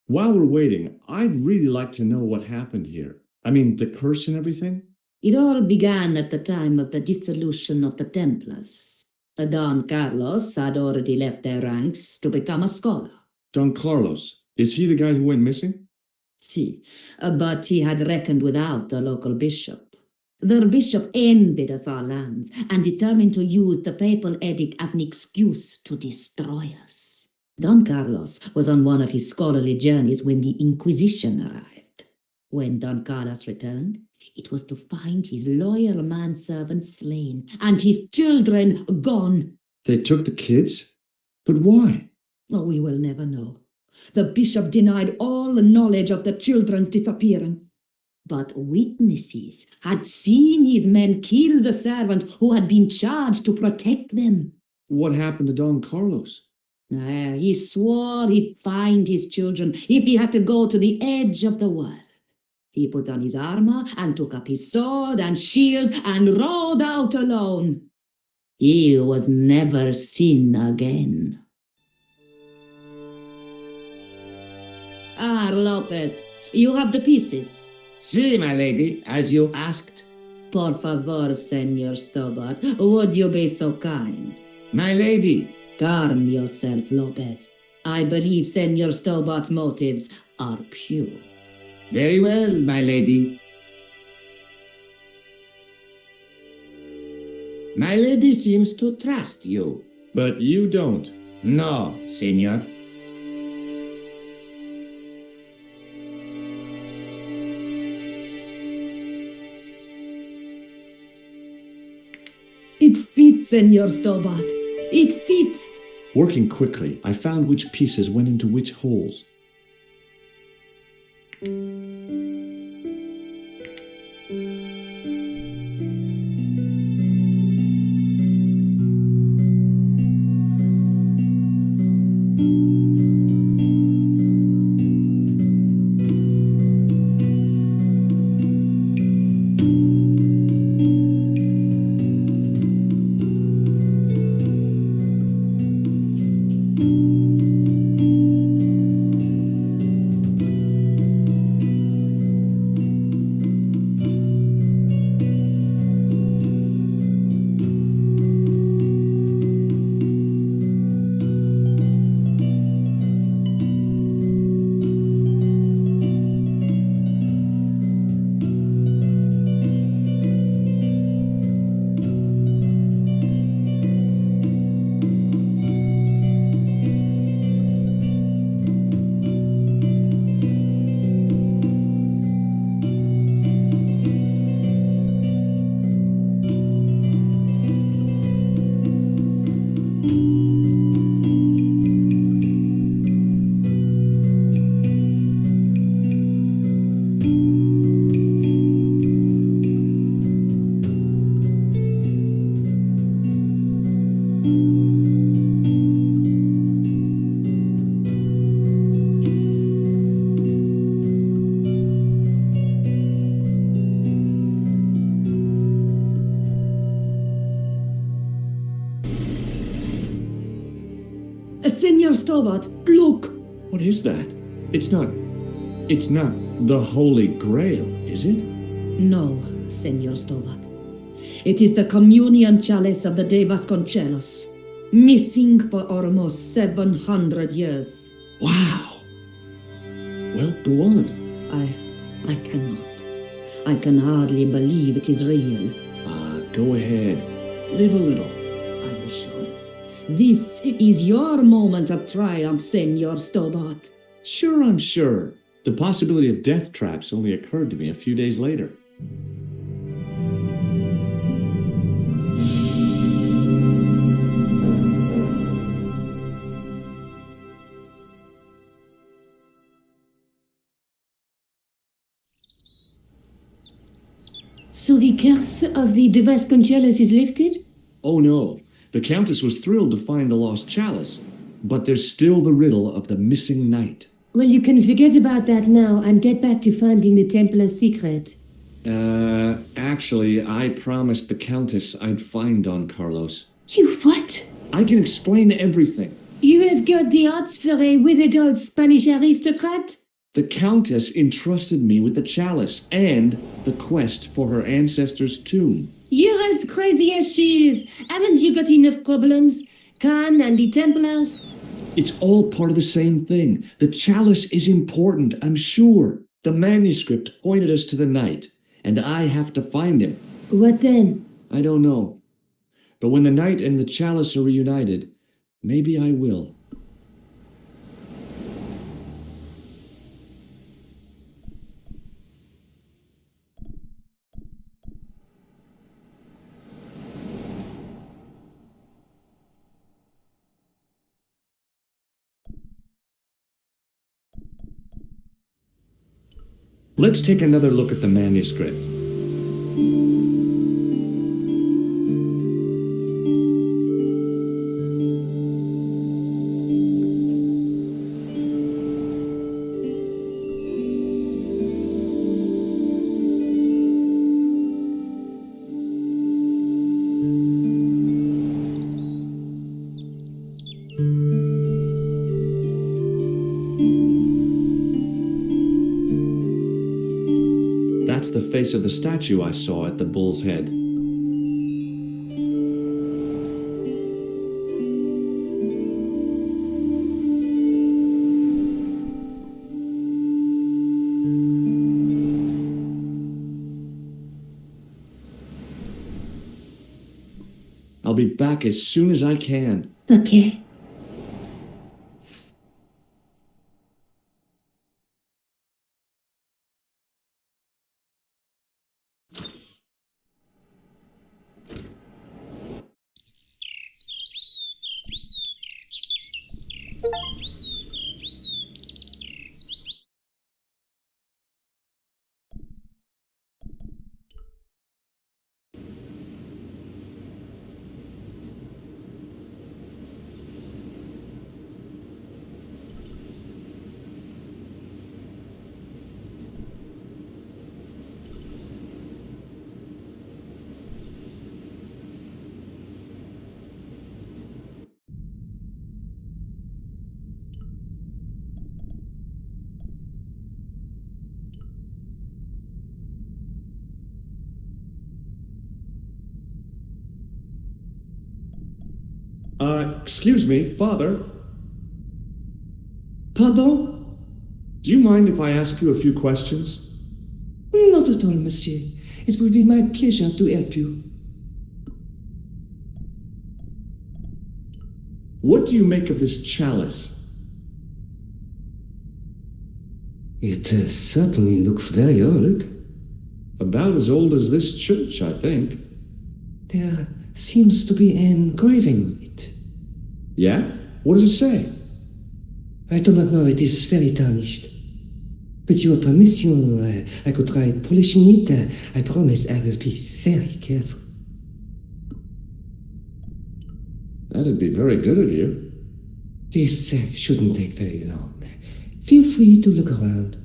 While we're waiting, I'd really like to know what happened here. I mean, the curse and everything? It all began at the time of the dissolution of the Templars. Don Carlos had already left their ranks to become a scholar. Don Carlos, is he the guy who went missing? Si, but he had reckoned without the local bishop. The bishop envied of our lands and determined to use the papal edict as an excuse to destroy us. Don Carlos was on one of his scholarly journeys when the Inquisition arrived. When Don Carlos returned, it was to find his loyal manservant slain and his children gone. They took the kids? But why? Oh, we will never know. The bishop denied all knowledge of the children's disappearance. But witnesses had seen his men kill the servant who had been charged to protect them. What happened to Don Carlos? He swore he'd find his children if he had to go to the edge of the world. He put on his armor and took up his sword and shield and rode out alone. He was never seen again. Ah, Lopez, you have the pieces. Si, my lady, as you asked. Por favor, Senor Stobart, would you be so kind? My lady. Calm yourself, Lopez. I believe Senor Stobart's motives are pure. Very well, my lady. My lady seems to trust you. But you don't. No, senor. It fits, Senor Stobart. It fits. Working quickly, I found which pieces went into which holes. Senor Stobart, look! What is that? It's not the Holy Grail, is it? No, Senor Stobart. It is the communion chalice of the De Vasconcelos, missing for almost 700 years. Wow. Well, go on. I cannot. I can hardly believe it is real. Go ahead. Live a little. I will show you. This is your moment of triumph, Senor Stobart. Sure, I'm sure. The possibility of death traps only occurred to me a few days later. So the curse of the De Vasconcelos is lifted? Oh no, the Countess was thrilled to find the lost chalice, but there's still the riddle of the missing knight. Well, you can forget about that now and get back to finding the Templars' secret. Actually, I promised the Countess I'd find Don Carlos. You what? I can explain everything. You have got the odds for a withered old Spanish aristocrat? The Countess entrusted me with the chalice and the quest for her ancestor's tomb. You're as crazy as she is. Haven't you got enough problems? Khan and the Templars? It's all part of the same thing. The chalice is important, I'm sure. The manuscript pointed us to the knight, and I have to find him. What then? I don't know. But when the knight and the chalice are reunited, maybe I will. Let's take another look at the manuscript. That's the face of the statue I saw at the bull's head. I'll be back as soon as I can. Okay. Excuse me, Father. Pardon? Do you mind if I ask you a few questions? Not at all, monsieur. It will be my pleasure to help you. What do you make of this chalice? It certainly looks very old. About as old as this church, I think. There seems to be an engraving on it. Yeah? What does it say? I do not know, it is very tarnished. With your permission, I could try polishing it. I promise I will be very careful. That'd be very good of you. This shouldn't take very long. Feel free to look around.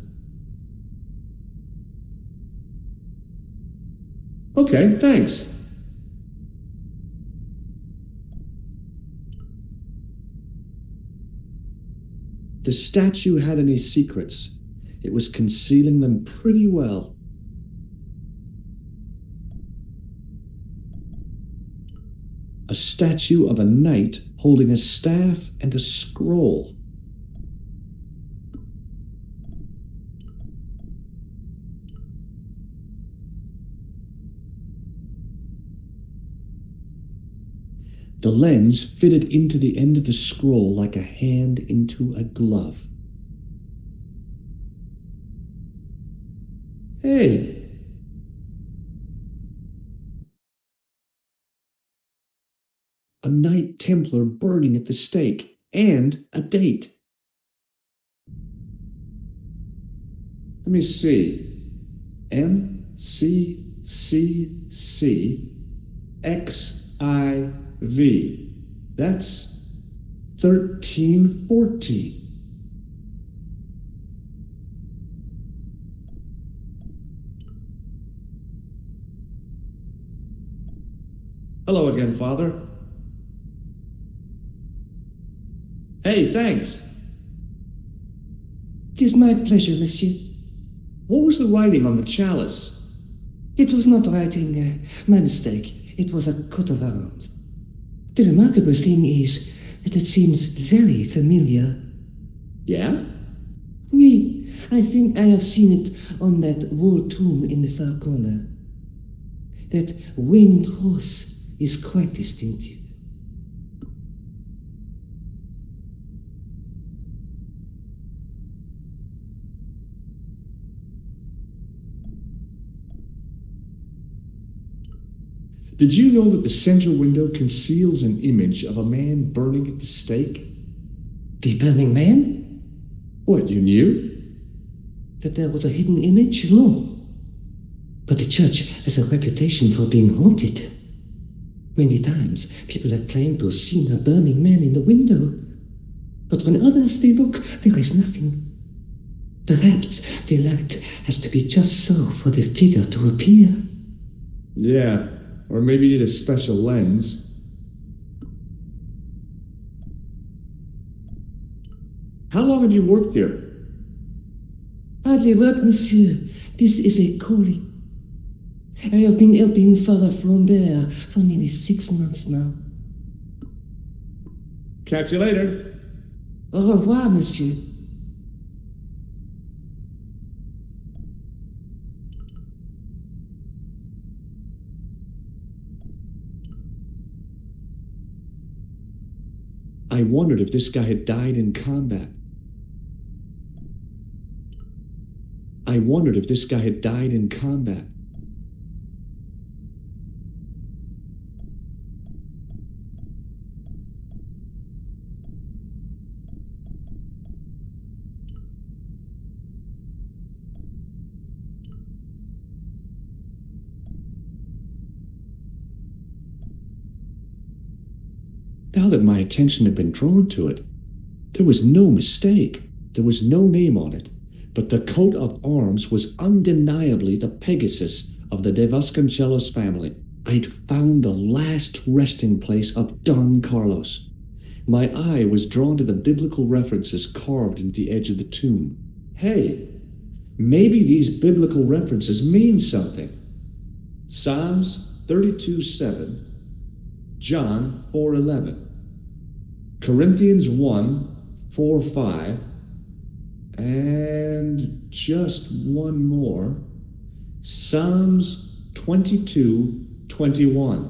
Okay, thanks. The statue had any secrets. It was concealing them pretty well. A statue of a knight holding a staff and a scroll. The lens fitted into the end of the scroll like a hand into a glove. Hey! A Knight Templar burning at the stake, and a date. Let me see. MCCC That's 1314. Hello again, Father. Hey, thanks. It is my pleasure, monsieur. What was the writing on the chalice? It was not writing, my mistake. It was a coat of arms. The remarkable thing is that it seems very familiar. Yeah? Oui, I think I have seen it on that wall tomb in the far corner. That winged horse is quite distinctive. Did you know that the center window conceals an image of a man burning at the stake? The burning man? What, you knew? that there was a hidden image? No. But the church has a reputation for being haunted. Many times, people have claimed to have seen a burning man in the window. But when others they look, there is nothing. Perhaps the light has to be just so for the figure to appear. Yeah, or maybe need a special lens. How long have you worked here? Hardly work, monsieur. This is a calling. I have been helping Father Flambert for nearly 6 months now. Catch you later. Au revoir, monsieur. I wondered if this guy had died in combat. I wondered if this guy had died in combat. Now that my attention had been drawn to it, there was no mistake. There was no name on it, but the coat of arms was undeniably the Pegasus of the De Vasconcelos family. I'd found the last resting place of Don Carlos. My eye was drawn to the biblical references carved into the edge of the tomb. Hey, maybe these biblical references mean something. Psalms 32:7, John 4:11, Corinthians 1:4-5, and just one more, Psalms 22:21.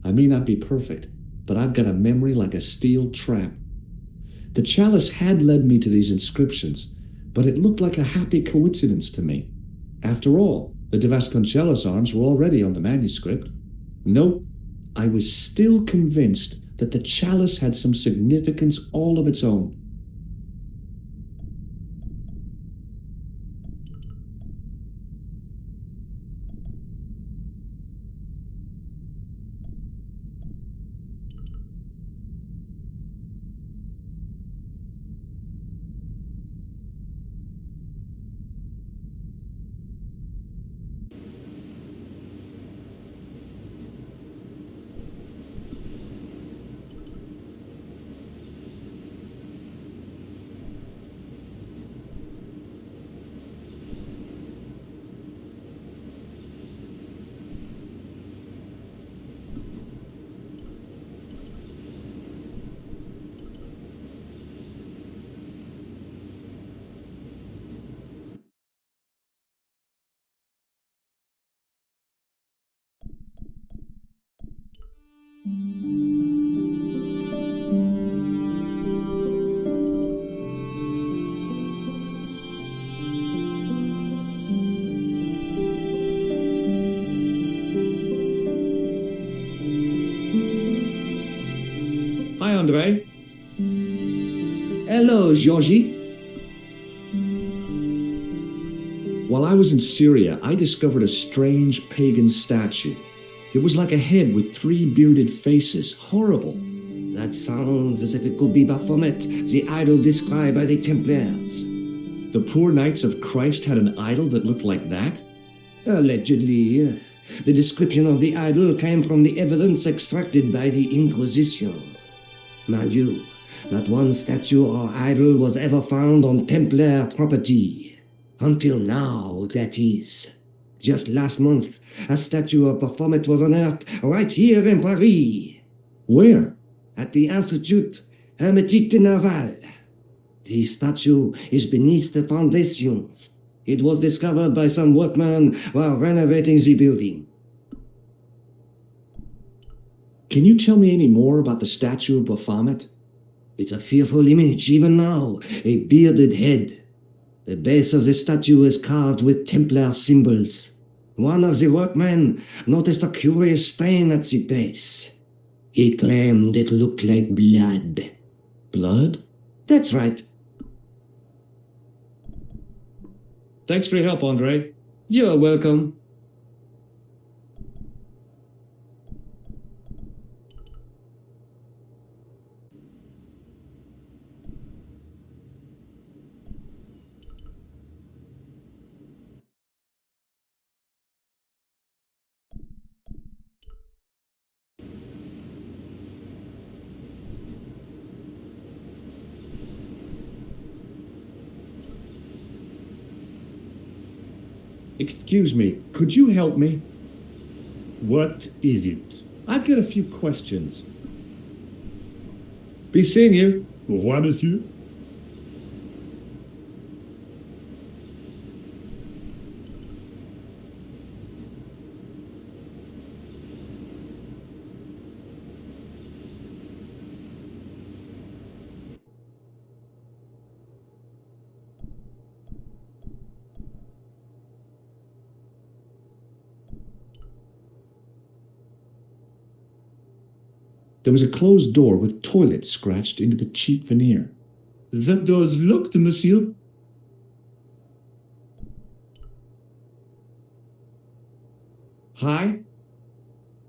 I may not be perfect, but I've got a memory like a steel trap. The chalice had led me to these inscriptions, but it looked like a happy coincidence to me. After all, the De Vasconcelos arms were already on the manuscript. Nope, I was still convinced that the chalice had some significance all of its own. Hi, Andre. Hello, Georgie. While I was in Syria, I discovered a strange pagan statue. It was like a head with 3 bearded faces. Horrible. That sounds as if it could be Baphomet, the idol described by the Templars. The poor Knights of Christ had an idol that looked like that? Allegedly. The description of the idol came from the evidence extracted by the Inquisition. Mind you, not one statue or idol was ever found on Templar property. Until now, that is. Just last month, a statue of Baphomet was unearthed right here in Paris. Where? At the Institut Hermétique de Naval. The statue is beneath the foundations. It was discovered by some workmen while renovating the building. Can you tell me any more about the statue of Baphomet? It's a fearful image even now, a bearded head. The base of the statue is carved with Templar symbols. One of the workmen noticed a curious stain at the base. He claimed it looked like blood. Blood? That's right. Thanks for your help, Andre. You're welcome. Excuse me, could you help me? What is it? I've got a few questions. Be seeing you. Au revoir, monsieur. There was a closed door with toilet scratched into the cheap veneer. That door's locked, monsieur. Hi?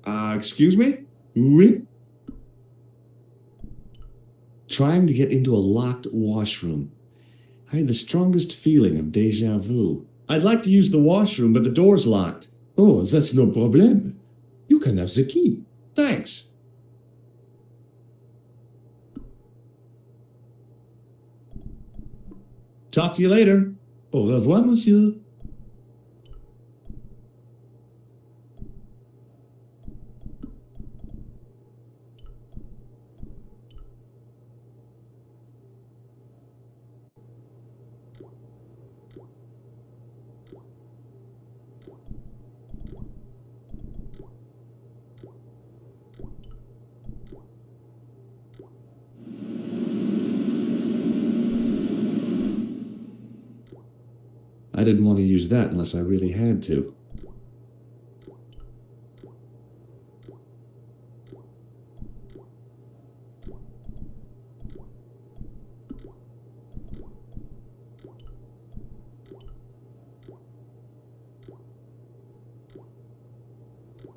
Excuse me? Oui. Trying to get into a locked washroom. I had the strongest feeling of deja vu. I'd like to use the washroom, but the door's locked. Oh, that's no problem. You can have the key. Thanks. Talk to you later. Au revoir, monsieur. I didn't want to use that unless I really had to.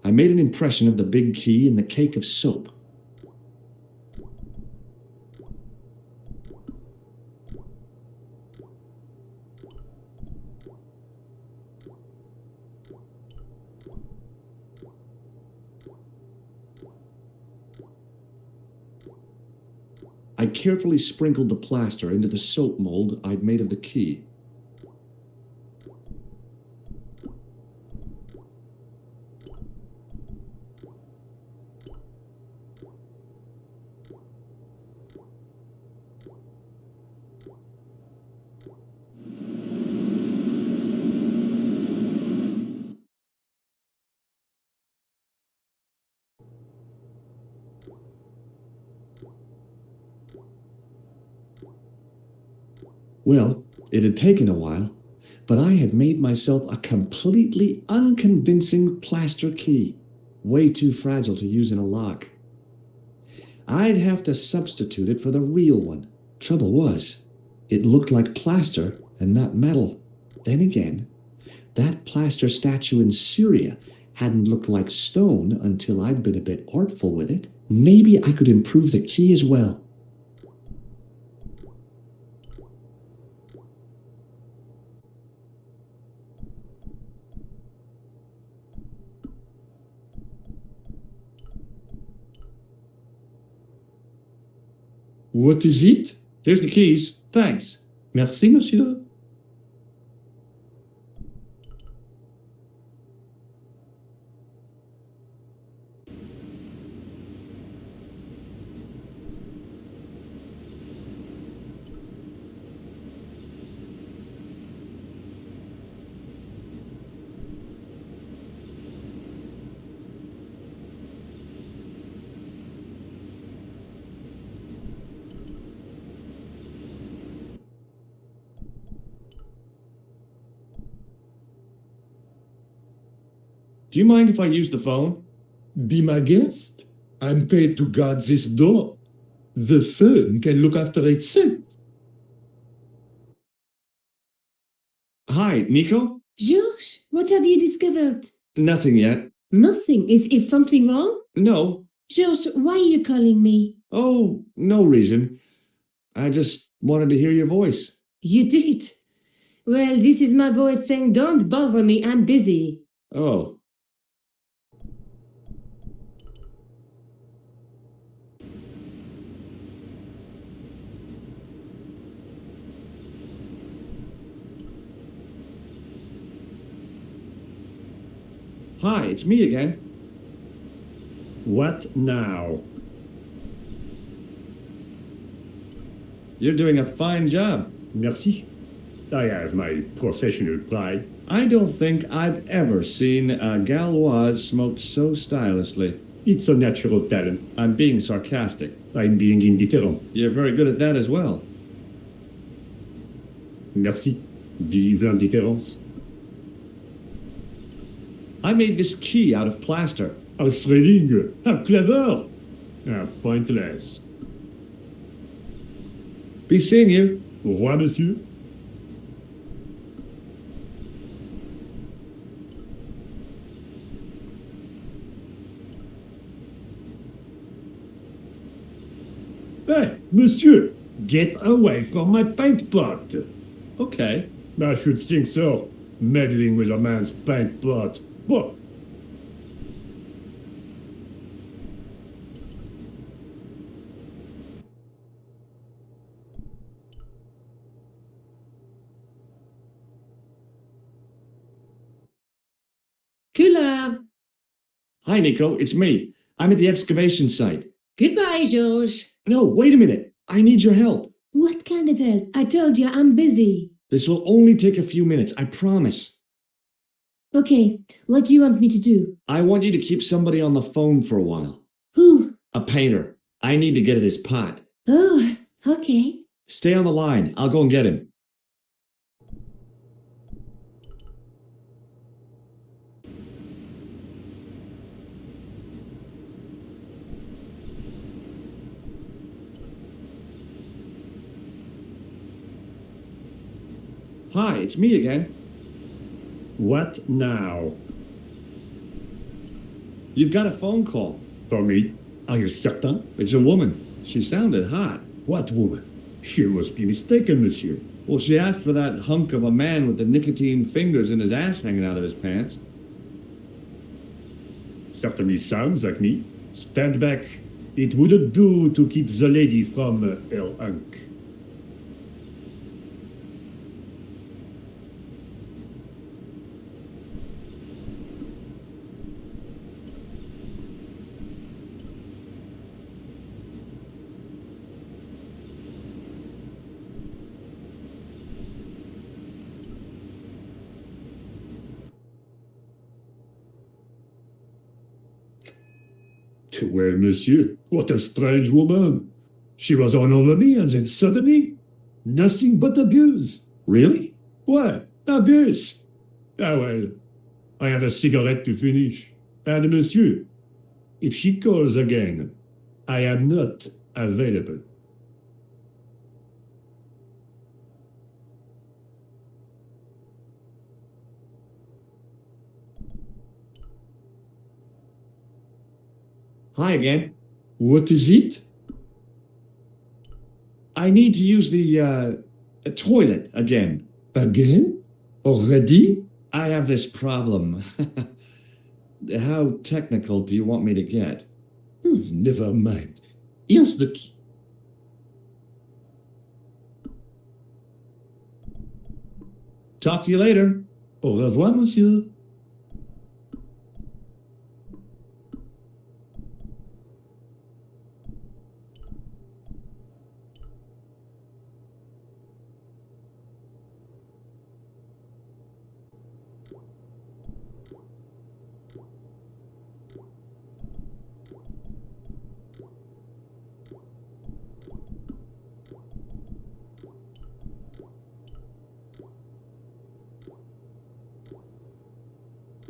I made an impression of the big key in the cake of soap. I carefully sprinkled the plaster into the soap mold I'd made of the key. Well, it had taken a while, but I had made myself a completely unconvincing plaster key, way too fragile to use in a lock. I'd have to substitute it for the real one. Trouble was, it looked like plaster and not metal. Then again, that plaster statue in Syria hadn't looked like stone until I'd been a bit artful with it. Maybe I could improve the key as well. What is it? Here's the keys. Thanks. Merci, monsieur. Do you mind if I use the phone? Be my guest. I'm paid to guard this door. The phone can look after itself. Hi, Nico? George, what have you discovered? Nothing yet. Nothing. Is something wrong? No. George, why are you calling me? Oh, no reason. I just wanted to hear your voice. You did. Well, this is my voice saying, don't bother me, I'm busy. Oh. Hi, it's me again. What now? You're doing a fine job. Merci. I have my professional pride. I don't think I've ever seen a Gauloise smoked so stylishly. It's a natural talent. I'm being sarcastic. I'm being indifferent. You're very good at that as well. Merci. Vive l'indifférence. I made this key out of plaster. A thrilling. How clever. Pointless. Be seeing you. Au revoir, monsieur. Hey, monsieur, get away from my paint pot. Okay. I should think so. Meddling with a man's paint pot. What? Couleur. Hi, Nico. It's me. I'm at the excavation site. Goodbye, George. No, wait a minute. I need your help. What kind of help? I told you I'm busy. This will only take a few minutes, I promise. Okay, what do you want me to do? I want you to keep somebody on the phone for a while. Who? A painter. I need to get at his pot. Oh, okay. Stay on the line. I'll go and get him. Hi, it's me again. What now? You've got a phone call. For me? Are you certain? It's a woman. She sounded hot. What woman? She must be mistaken, monsieur. Well, she asked for that hunk of a man with the nicotine fingers and his ass hanging out of his pants. Certainly sounds like me. Stand back. It wouldn't do to keep the lady from her hunk. Well, monsieur, what a strange woman. She was all over me, and then suddenly, nothing but abuse. Really? What? Abuse? Ah, well, I have a cigarette to finish. And, monsieur, if she calls again, I am not available. Hi again. What is it? I need to use the toilet again. Again? Already? I have this problem. How technical do you want me to get? Never mind. Here's the key. Talk to you later. Au revoir, monsieur.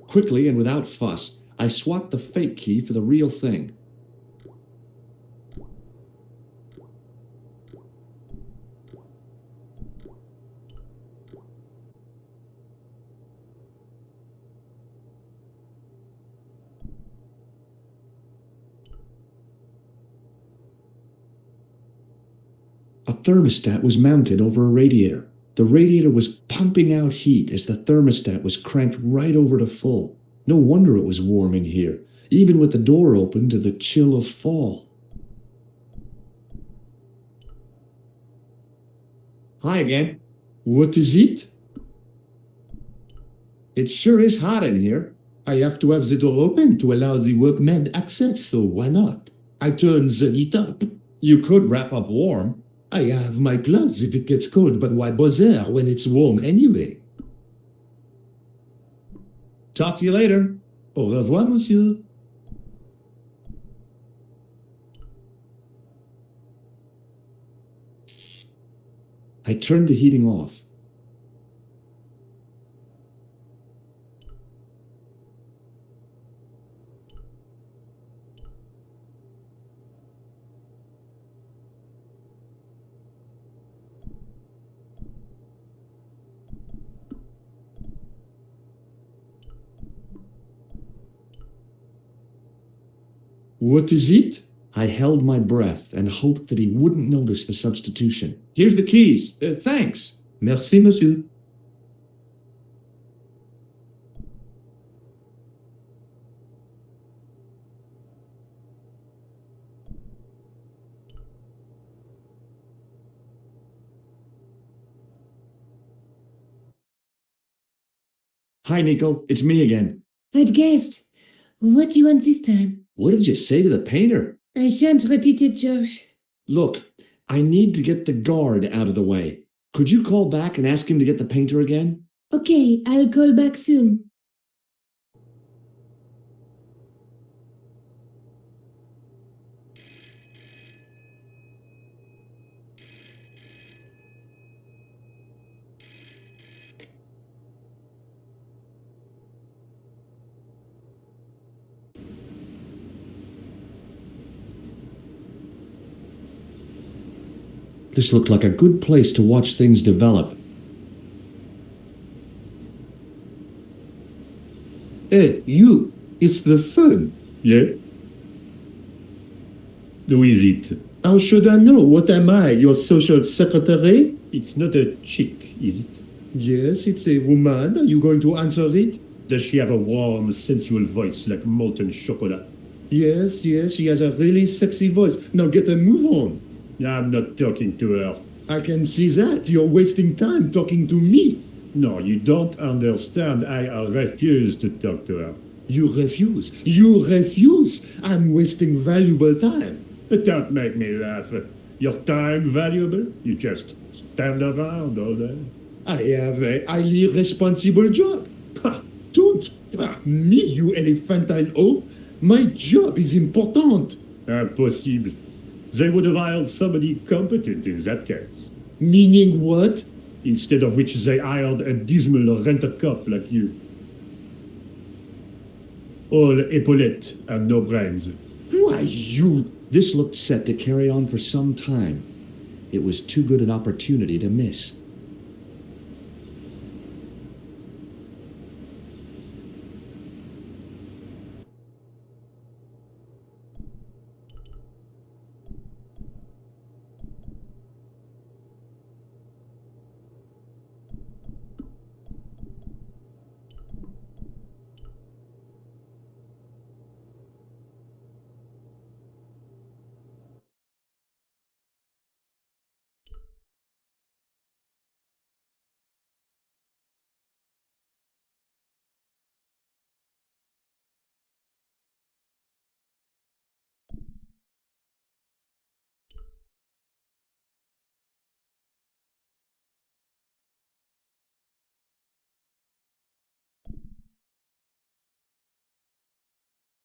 Quickly and without fuss, I swapped the fake key for the real thing. A thermostat was mounted over a radiator. The radiator was pumping out heat as the thermostat was cranked right over to full. No wonder it was warm in here, even with the door open to the chill of fall. Hi again. What is it? It sure is hot in here. I have to have the door open to allow the workmen access, so why not? I turn the heat up. You could wrap up warm. I have my gloves if it gets cold, but why bother when it's warm anyway? Talk to you later. Au revoir, monsieur. I turned the heating off. What is it? I held my breath and hoped that he wouldn't notice the substitution. Here's the keys. Thanks. Merci, monsieur. Hi, Nico. It's me again. I'd guessed. What do you want this time? What did you say to the painter? I shan't repeat it, Josh. Look, I need to get the guard out of the way. Could you call back and ask him to get the painter again? Okay, I'll call back soon. This looked like a good place to watch things develop. Hey, you! It's the fun. Yeah? Who is it? How should I know? What am I, your social secretary? It's not a chick, is it? Yes, it's a woman. Are you going to answer it? Does she have a warm, sensual voice like molten chocolate? Yes, she has a really sexy voice. Now get a move on. I'm not talking to her. I can see that. You're wasting time talking to me. No, you don't understand. I refuse to talk to her. You refuse. You refuse. I'm wasting valuable time. But don't make me laugh. Your time valuable? You just stand around all day. I have a highly responsible job. Don't. Me, you elephantine oaf. My job is important. Impossible. They would have hired somebody competent in that case. Meaning what? Instead of which they hired a dismal rent-a-cop like you. All epaulettes and no brains. Why, you... This looked set to carry on for some time. It was too good an opportunity to miss.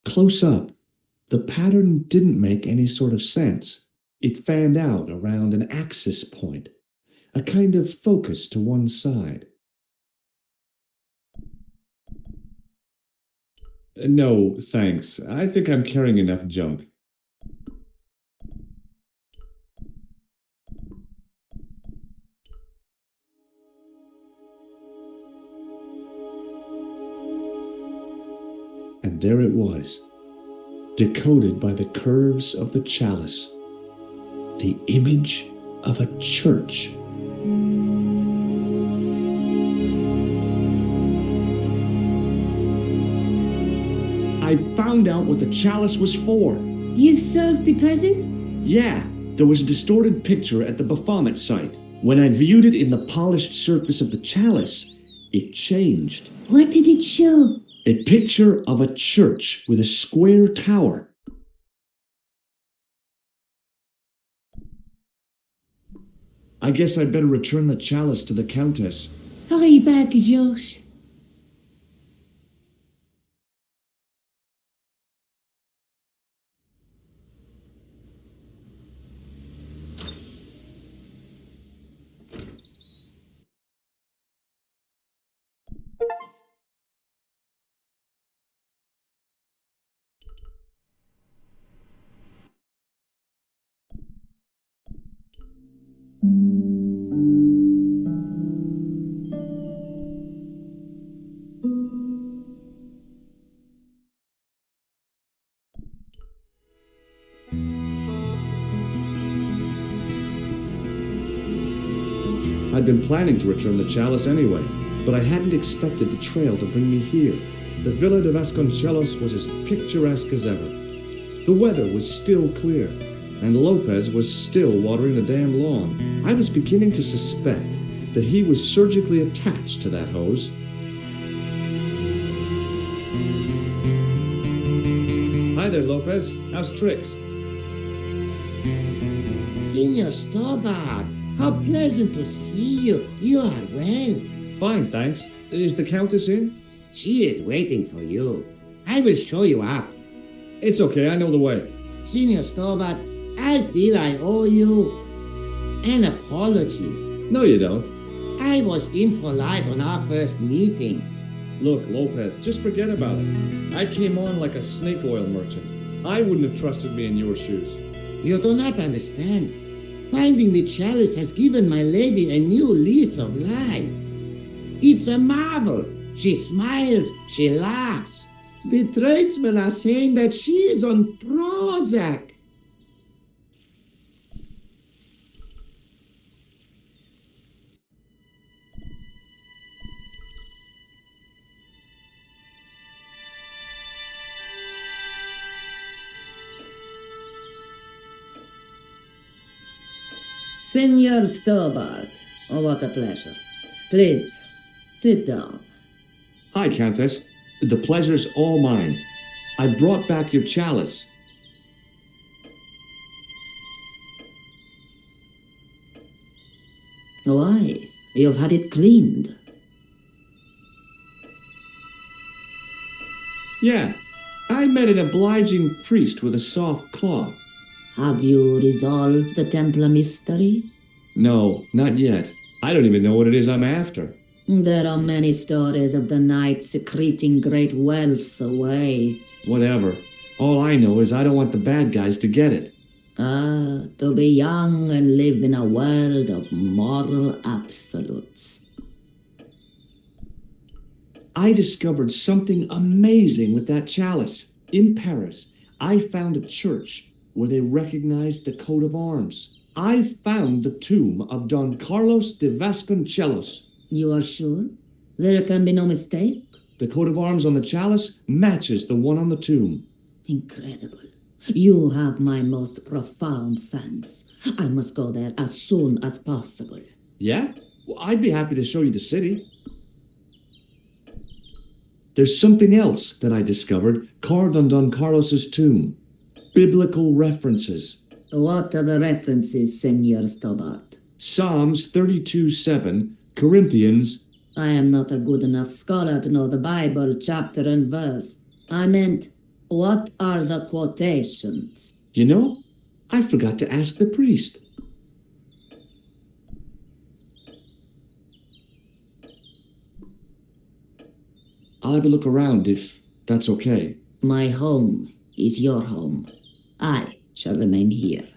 Close up, the pattern didn't make any sort of sense. It fanned out around an axis point, a kind of focus to one side. No, thanks. I think I'm carrying enough junk. And there it was, decoded by the curves of the chalice. The image of a church. I found out what the chalice was for. You've solved the puzzle? Yeah, there was a distorted picture at the Baphomet site. When I viewed it in the polished surface of the chalice, it changed. What did it show? A picture of a church with a square tower. I guess I'd better return the chalice to the Countess. Hurry back, Georges. I'd been planning to return the chalice anyway, but I hadn't expected the trail to bring me here. The Villa de Vasconcelos was as picturesque as ever. The weather was still clear, and Lopez was still watering the damn lawn. I was beginning to suspect that he was surgically attached to that hose. Hi there, Lopez. How's tricks? Senor Stobart, how pleasant to see you. You are well. Fine, thanks. Is the Countess in? She is waiting for you. I will show you up. It's okay, I know the way. Senor Stobart, I feel I owe you an apology. No, you don't. I was impolite on our first meeting. Look, Lopez, just forget about it. I came on like a snake oil merchant. I wouldn't have trusted me in your shoes. You do not understand. Finding the chalice has given my lady a new lease of life. It's a marvel. She smiles, she laughs. The tradesmen are saying that she is on Prozac. Senor Stobart. Oh, what a pleasure. Please, sit down. Hi, Countess. The pleasure's all mine. I brought back your chalice. Why? You've had it cleaned. Yeah, I met an obliging priest with a soft claw. Have you resolved the Templar mystery? No, not yet. I don't even know what it is I'm after. There are many stories of the knight secreting great wealth away. Whatever. All I know is I don't want the bad guys to get it. Ah, to be young and live in a world of moral absolutes. I discovered something amazing with that chalice. In Paris, I found a church where they recognized the coat of arms. I found the tomb of Don Carlos de Vasconcelos. You are sure? There can be no mistake? The coat of arms on the chalice matches the one on the tomb. Incredible. You have my most profound thanks. I must go there as soon as possible. Yeah? Well, I'd be happy to show you the city. There's something else that I discovered carved on Don Carlos's tomb. Biblical references. What are the references, Senor Stobart? Psalms 32:7, Corinthians. I am not a good enough scholar to know the Bible chapter and verse. I meant, what are the quotations? You know, I forgot to ask the priest. I'll have a look around if that's okay. My home is your home. I shall remain here.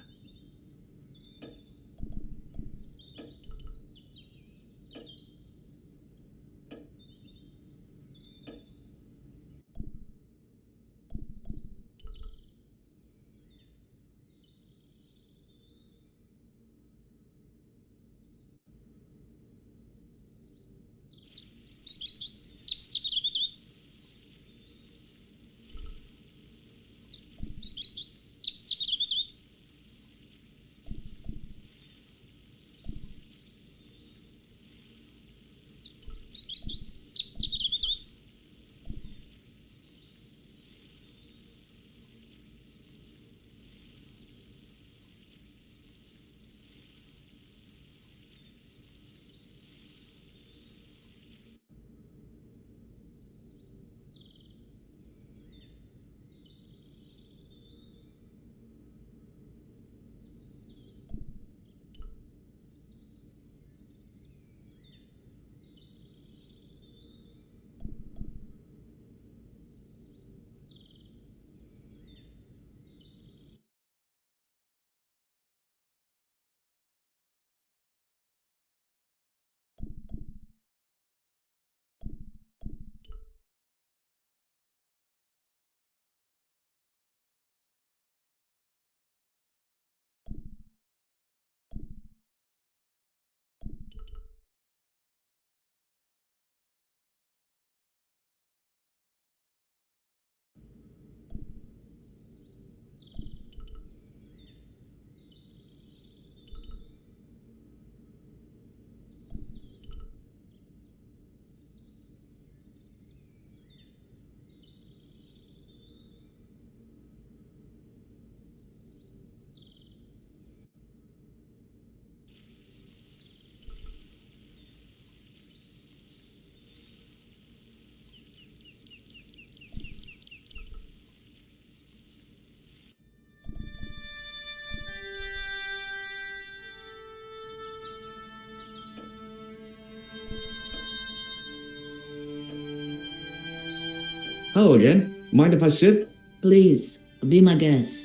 Hello again. Mind if I sit? Please, be my guest.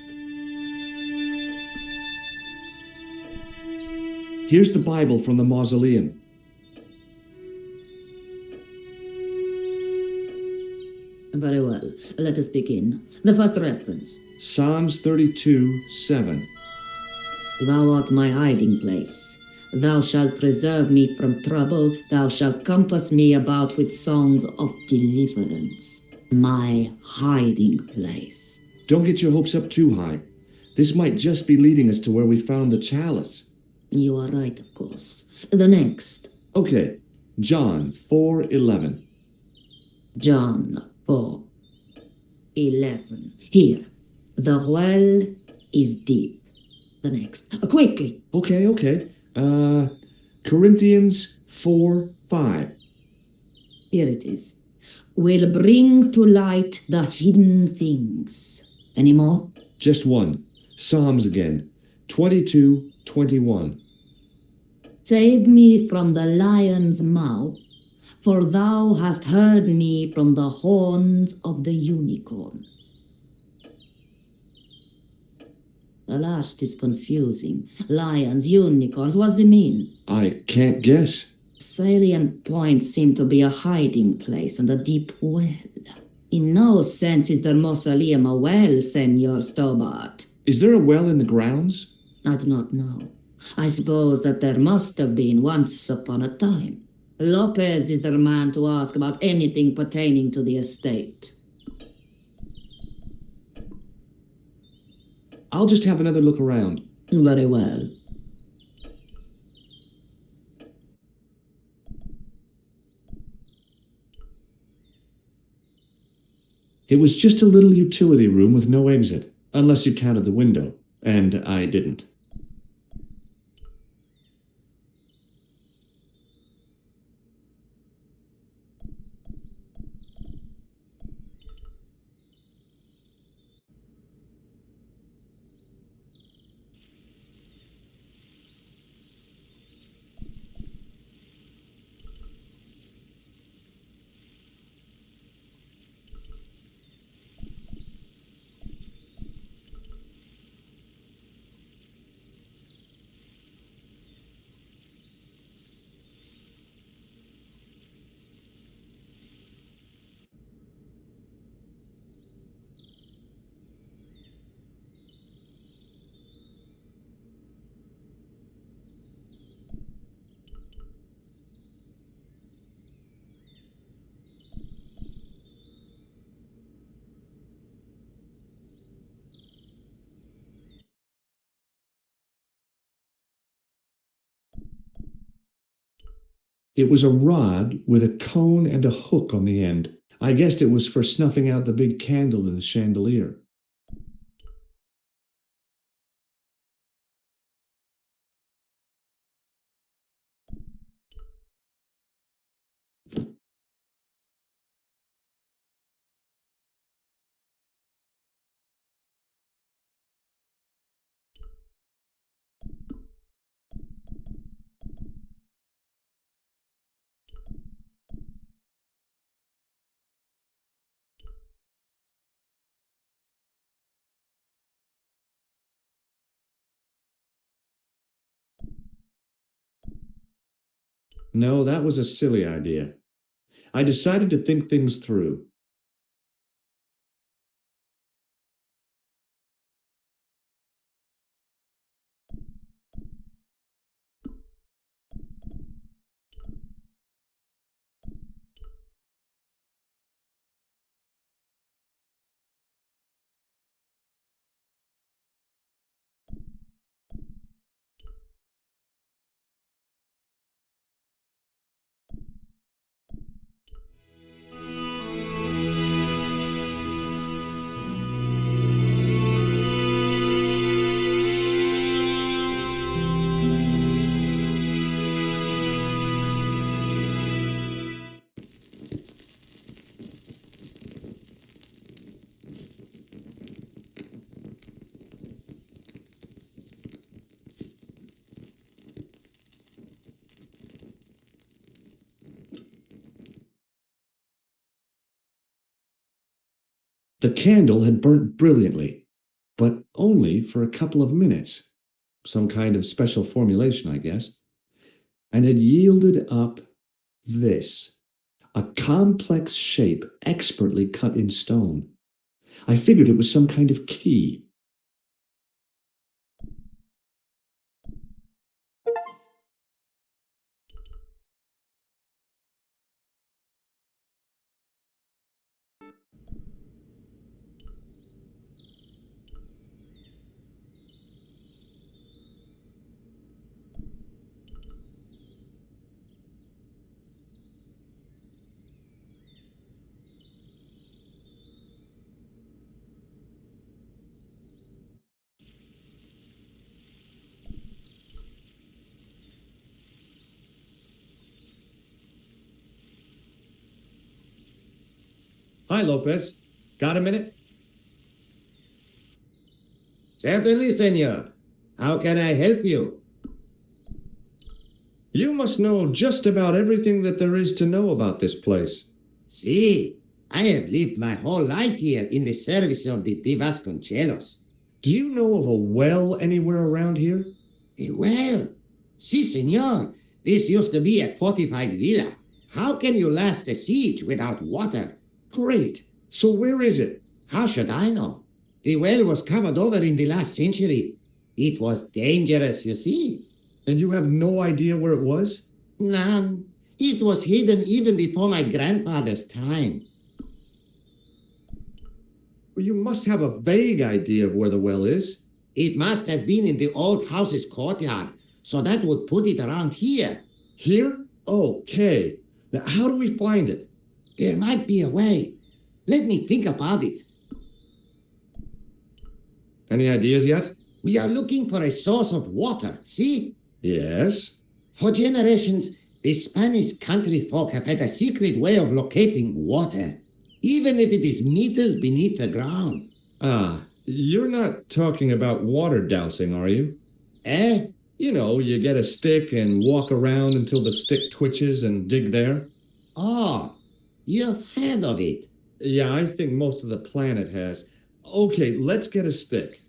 Here's the Bible from the mausoleum. Very well. Let us begin. The first reference. Psalms 32:7. Thou art my hiding place. Thou shalt preserve me from trouble. Thou shalt compass me about with songs of deliverance. My hiding place. Don't get your hopes up too high. This might just be leading us to where we found the chalice. You are right, of course. The next. Okay, John 4:11. John 4:11. Here. The well is deep. The next. Quickly. Okay. Corinthians 4:5. Here it is. Will bring to light the hidden things. Any more? Just one. Psalms again. 22:21. Save me from the lion's mouth, for thou hast heard me from the horns of the unicorns. The last is confusing. Lions, unicorns, what does it mean? I can't guess. Salient points seem to be a hiding place and a deep well. In no sense is the mausoleum a well, Senor Stobart. Is there a well in the grounds? I do not know. I suppose that there must have been once upon a time. Lopez is the man to ask about anything pertaining to the estate. I'll just have another look around. Very well. It was just a little utility room with no exit, unless you counted the window, and I didn't. It was a rod with a cone and a hook on the end. I guessed it was for snuffing out the big candle in the chandelier. No, that was a silly idea. I decided to think things through. The candle had burnt brilliantly, but only for a couple of minutes. Some kind of special formulation, I guess. And had yielded up this, a complex shape expertly cut in stone. I figured it was some kind of key. Hi, Lopez. Got a minute? Certainly, senor. How can I help you? You must know just about everything that there is to know about this place. See, I have lived my whole life here in the service of the Vasconcelos. Do you know of a well anywhere around here? Well, si, senor. This used to be a fortified villa. How can you last a siege without water? Great. So where is it? How should I know? The well was covered over in the last century. It was dangerous, you see. And you have no idea where it was? None. It was hidden even before my grandfather's time. Well, you must have a vague idea of where the well is. It must have been in the old house's courtyard, so that would put it around here. Here? Okay. Now, how do we find it? There might be a way. Let me think about it. Any ideas yet? We are looking for a source of water, see? Yes. For generations, the Spanish country folk have had a secret way of locating water, even if it is meters beneath the ground. Ah, you're not talking about water dousing, are you? Eh? You know, you get a stick and walk around until the stick twitches and dig there. Oh, you've heard of it. Yeah, I think most of the planet has. Okay, let's get a stick.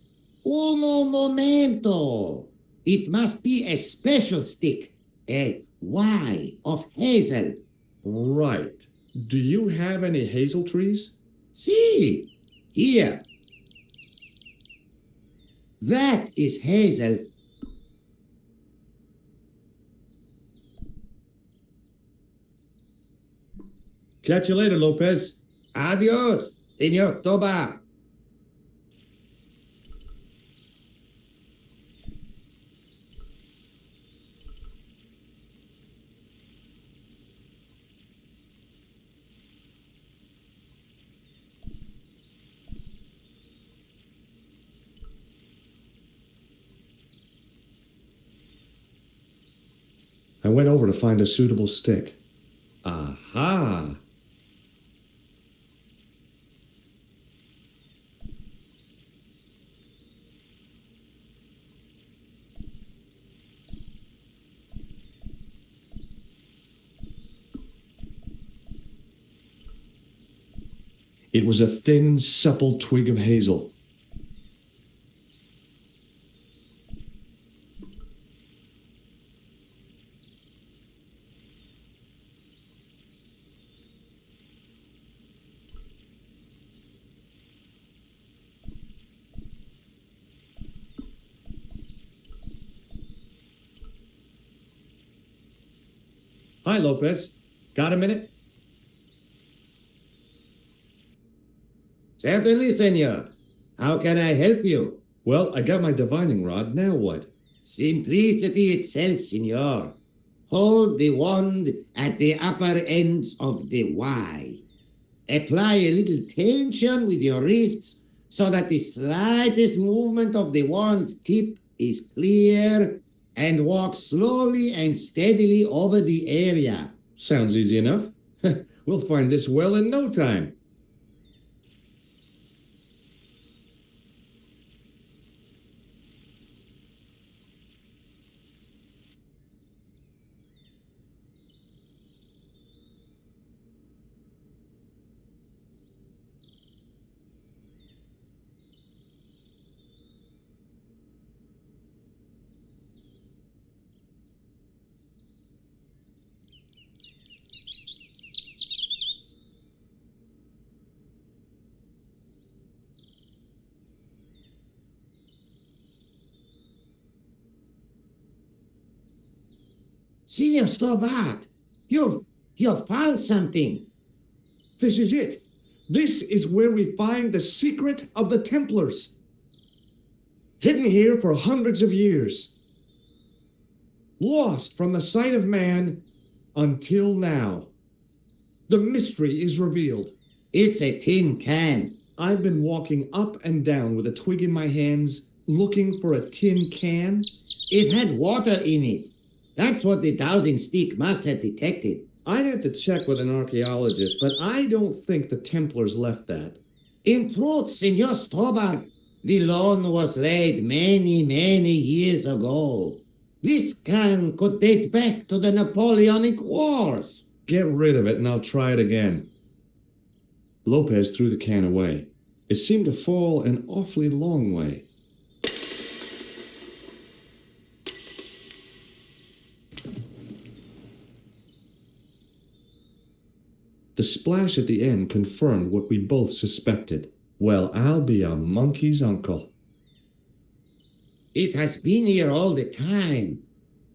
Uno momento. It must be a special stick, a Y of hazel. Right. Do you have any hazel trees? See, here. That is hazel. Catch you later, Lopez. Adios, Senor Toba. I went over to find a suitable stick. Aha! It was a thin, supple twig of hazel. Hi, Lopez. Got a minute? Certainly, senor. How can I help you? Well, I got my divining rod. Now what? Simplicity itself, senor. Hold the wand at the upper ends of the Y. Apply a little tension with your wrists so that the slightest movement of the wand's tip is clear, and walk slowly and steadily over the area. Sounds easy enough. We'll find this well in no time. Senor Stobart, you've found something. This is it. This is where we find the secret of the Templars. Hidden here for hundreds of years. Lost from the sight of man until now. The mystery is revealed. It's a tin can. I've been walking up and down with a twig in my hands, looking for a tin can. It had water in it. That's what the dowsing stick must have detected. I'd have to check with an archaeologist, but I don't think the Templars left that. In truth, Senor Stobart, the loan was laid many, many years ago. This can could date back to the Napoleonic Wars. Get rid of it and I'll try it again. Lopez threw the can away. It seemed to fall an awfully long way. The splash at the end confirmed what we both suspected. Well, I'll be a monkey's uncle. It has been here all the time.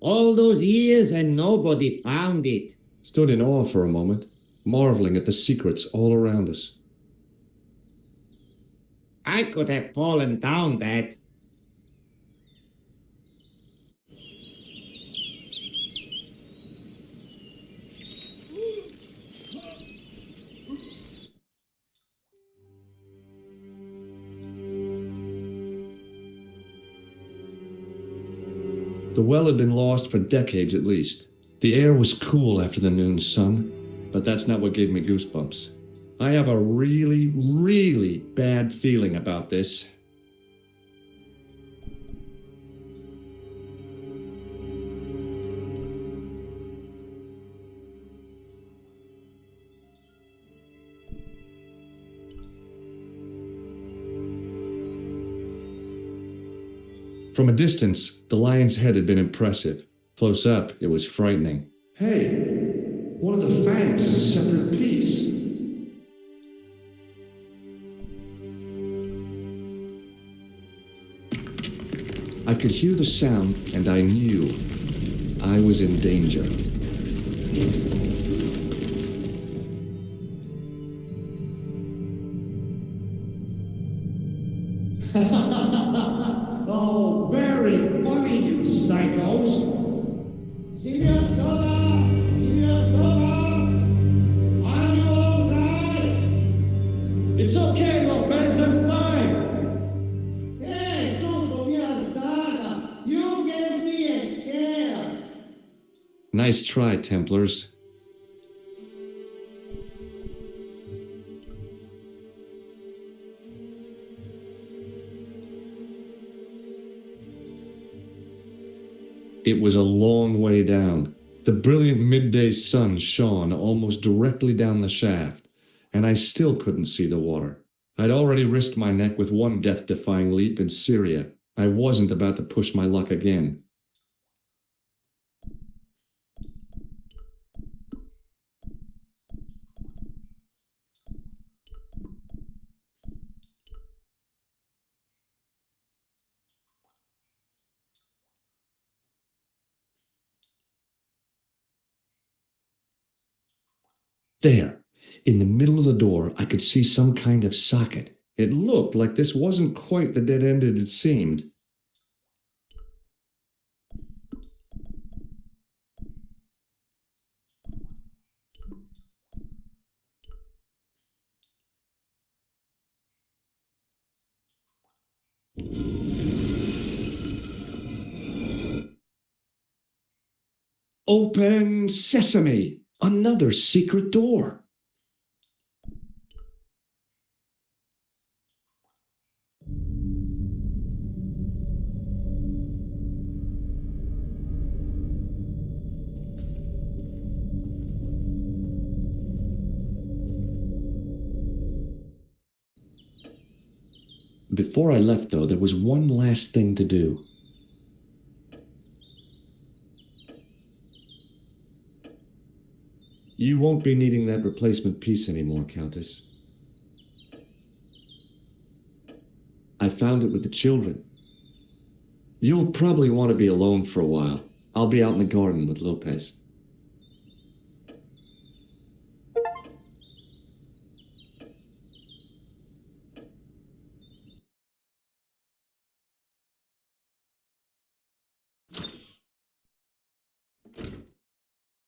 All those years and nobody found it. Stood in awe for a moment, marveling at the secrets all around us. I could have fallen down that. The well had been lost for decades at least. The air was cool after the noon sun, but that's not what gave me goosebumps. I have a really, really bad feeling about this. From a distance, the lion's head had been impressive. Close up, it was frightening. Hey, one of the fangs is a separate piece. I could hear the sound, and I knew I was in danger. Oh, very funny, you psychos. Senor Stobart! Senor Stobart! Are you all right? It's okay, Lopez, I'm fine. Hey, tutto via strada. You gave me a scare. Nice try, Templars. It was a long way down. The brilliant midday sun shone almost directly down the shaft, and I still couldn't see the water. I'd already risked my neck with one death-defying leap in Syria. I wasn't about to push my luck again. There, in the middle of the door, I could see some kind of socket. It looked like this wasn't quite the dead end it had seemed. Open sesame! Another secret door. Before I left, though, there was one last thing to do. You won't be needing that replacement piece anymore, Countess. I found it with the children. You'll probably want to be alone for a while. I'll be out in the garden with Lopez.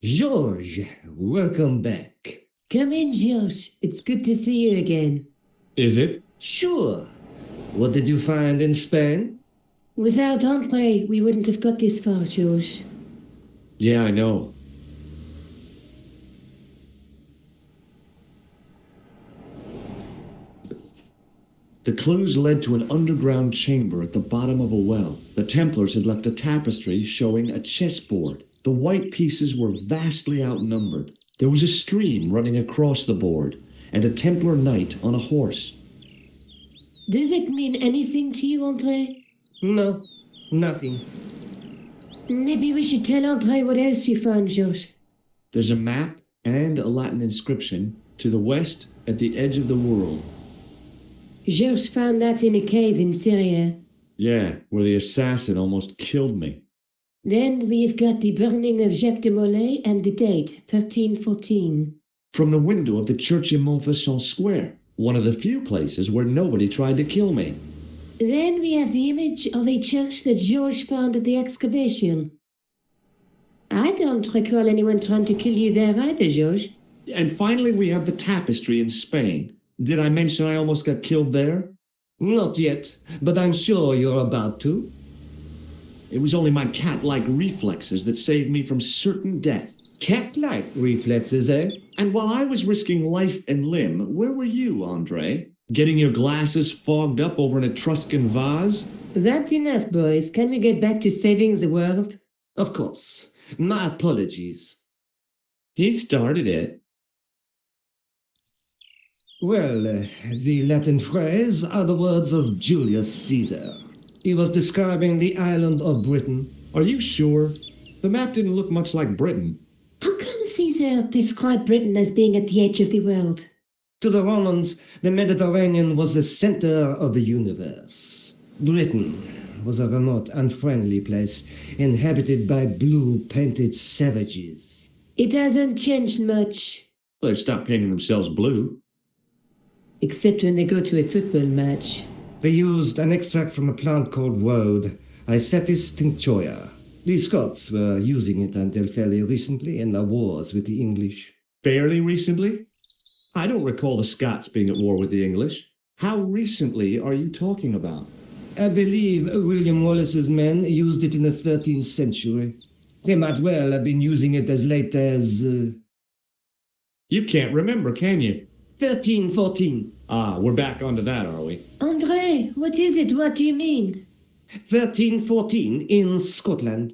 George, welcome back. Come in, George. It's good to see you again. Is it? Sure. What did you find in Spain? Without Andre, we wouldn't have got this far, George. Yeah, I know. The clues led to an underground chamber at the bottom of a well. The Templars had left a tapestry showing a chessboard. The white pieces were vastly outnumbered. There was a stream running across the board, and a Templar knight on a horse. Does it mean anything to you, Andre? No, nothing. Maybe we should tell Andre what else you found, George. There's a map and a Latin inscription to the west at the edge of the world. George found that in a cave in Syria. Yeah, where the assassin almost killed me. Then we've got the burning of Jacques de Molay and the date, 1314. From the window of the church in Montfaucon Square, one of the few places where nobody tried to kill me. Then we have the image of a church that George found at the excavation. I don't recall anyone trying to kill you there either, George. And finally, we have the tapestry in Spain. Did I mention I almost got killed there? Not yet, but I'm sure you're about to. It was only my cat-like reflexes that saved me from certain death. Cat-like reflexes, eh? And while I was risking life and limb, where were you, Andre? Getting your glasses fogged up over an Etruscan vase? That's enough, boys. Can we get back to saving the world? Of course. My apologies. He started it. Well, the Latin phrase are the words of Julius Caesar. He was describing the island of Britain. Are you sure? The map didn't look much like Britain. How come Caesar described Britain as being at the edge of the world? To the Romans, the Mediterranean was the center of the universe. Britain was a remote, unfriendly place, inhabited by blue-painted savages. It hasn't changed much. They've stopped painting themselves blue. Except when they go to a football match. They used an extract from a plant called woad, Icetis tinctoria. The Scots were using it until fairly recently in the wars with the English. Fairly recently? I don't recall the Scots being at war with the English. How recently are you talking about? I believe William Wallace's men used it in the 13th century. They might well have been using it as late as... You can't remember, can you? 1314. Ah, we're back onto that, are we? Andre, what is it? What do you mean? 1314 in Scotland.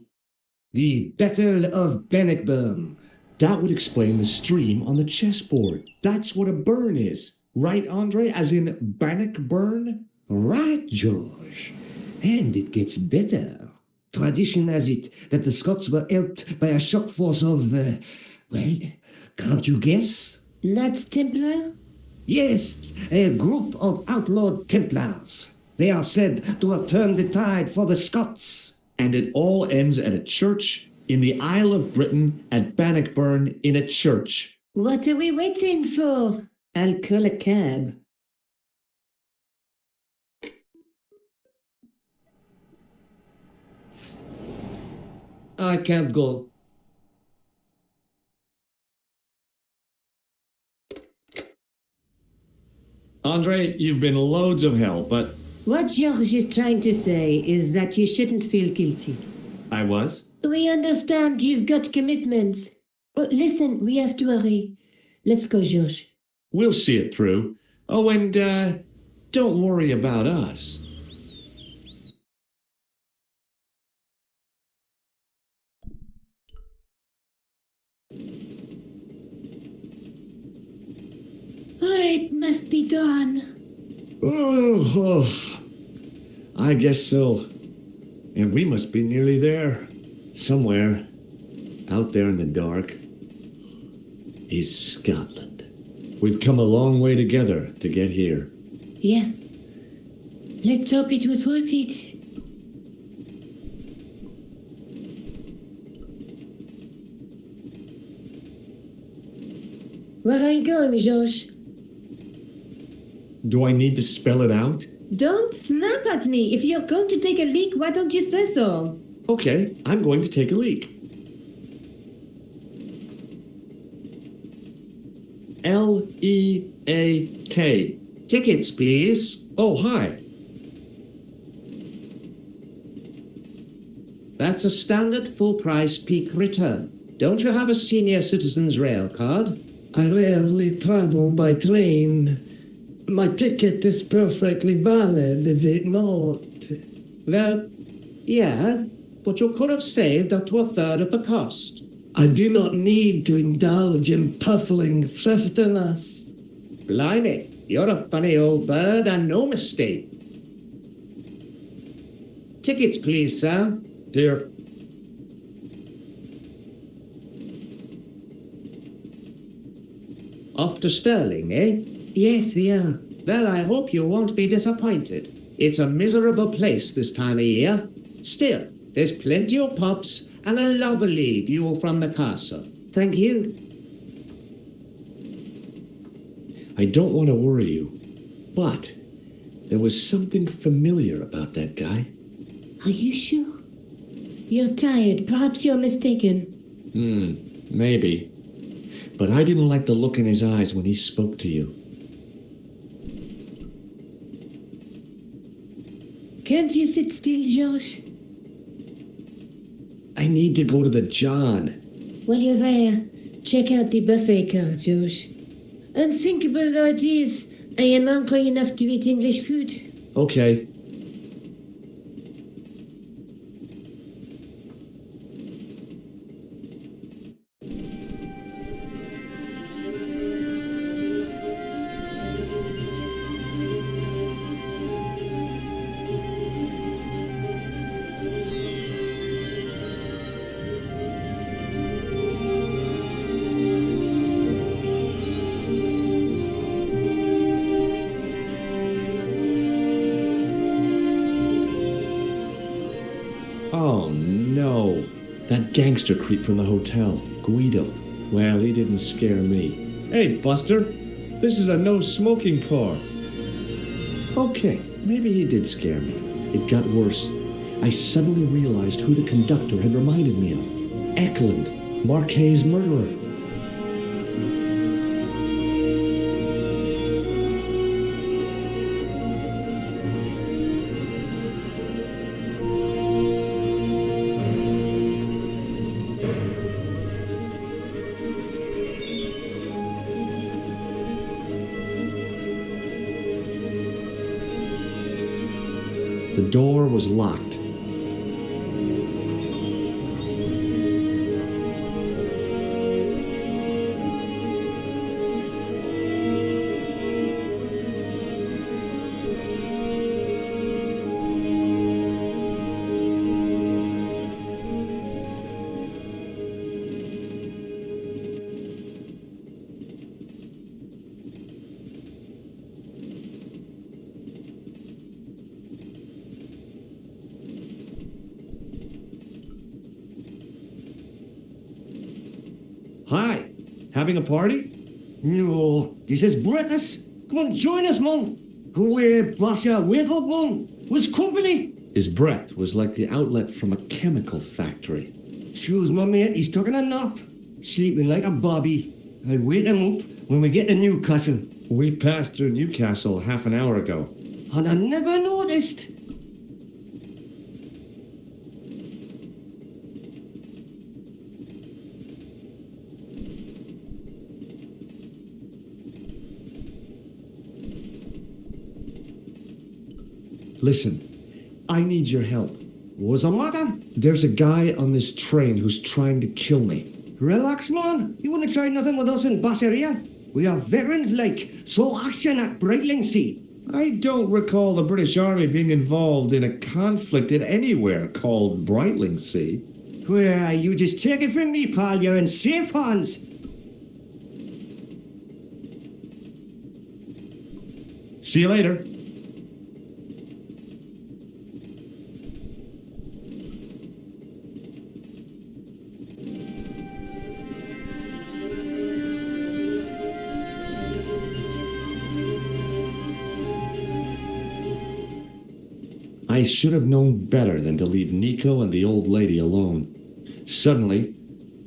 The Battle of Bannockburn. That would explain the stream on the chessboard. That's what a burn is. Right, Andre? As in Bannockburn? Right, George. And it gets better. Tradition has it that the Scots were helped by a shock force of, well, can't you guess? Knights Templar? Yes, a group of outlawed Templars. They are said to have turned the tide for the Scots. And it all ends at a church in the Isle of Britain at Bannockburn in a church. What are we waiting for? I'll call a cab. I can't go. Andre, you've been loads of help, but What George is trying to say is that you shouldn't feel guilty. I was. We understand you've got commitments. But listen, we have to hurry. Let's go, George. We'll see it through. Oh, and, don't worry about us. It must be done. Oh, I guess so. And we must be nearly there. Somewhere, out there in the dark, is Scotland. We've come a long way together to get here. Yeah. Let's hope it was worth it. Where are you going, Josh? Do I need to spell it out? Don't snap at me. If you're going to take a leak, why don't you say so? Okay, I'm going to take a leak. L-E-A-K. Tickets, please. Oh, hi. That's a standard full-price peak return. Don't you have a senior citizen's rail card? I rarely travel by train. My ticket is perfectly valid, is it not? Well, yeah, but you could have saved up to a third of the cost. I do not need to indulge in puffling thriftiness. Blimey, you're a funny old bird and no mistake. Tickets, please, sir. Here. Off to Stirling, eh? Yes, we are. Well, I hope you won't be disappointed. It's a miserable place this time of year. Still, there's plenty of pubs and a lovely view from the castle. Thank you. I don't want to worry you, but there was something familiar about that guy. Are you sure? You're tired. Perhaps you're mistaken. Maybe. But I didn't like the look in his eyes when he spoke to you. Can't you sit still, Josh? I need to go to the John. While you're there, check out the buffet car, Josh. And think about how it is. I am hungry enough to eat English food. Okay. Oh no. That gangster creep from the hotel, Guido. Well, he didn't scare me. Hey, Buster. This is a no-smoking car. Okay, maybe he did scare me. It got worse. I suddenly realized who the conductor had reminded me of. Eklund, Marquet's murderer. The door was locked. Hi, having a party? No, this is breakfast. Come on, join us, man. Go away, Basha. Wake up, man. What's company? His breath was like the outlet from a chemical factory. Excuse my mate, he's taking a nap. Sleeping like a bobby. I'll wake him up when we get to Newcastle. We passed through Newcastle half an hour ago. And I never noticed. Listen, I need your help. What's the matter? There's a guy on this train who's trying to kill me. Relax, man. You wouldn't try nothing with us in Basseria. We are veterans like, so action at Brightlingsea. I don't recall the British Army being involved in a conflict in anywhere called Brightlingsea. Well, you just take it from me, pal. You're in safe hands. See you later. I should have known better than to leave Nico and the old lady alone. Suddenly,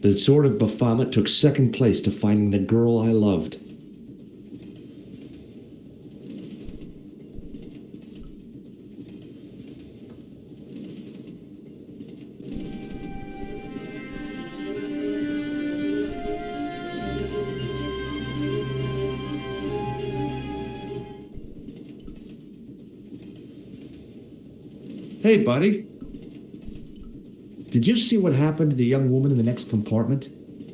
the sword of Baphomet took second place to finding the girl I loved. Hey, buddy. Did you see what happened to the young woman in the next compartment?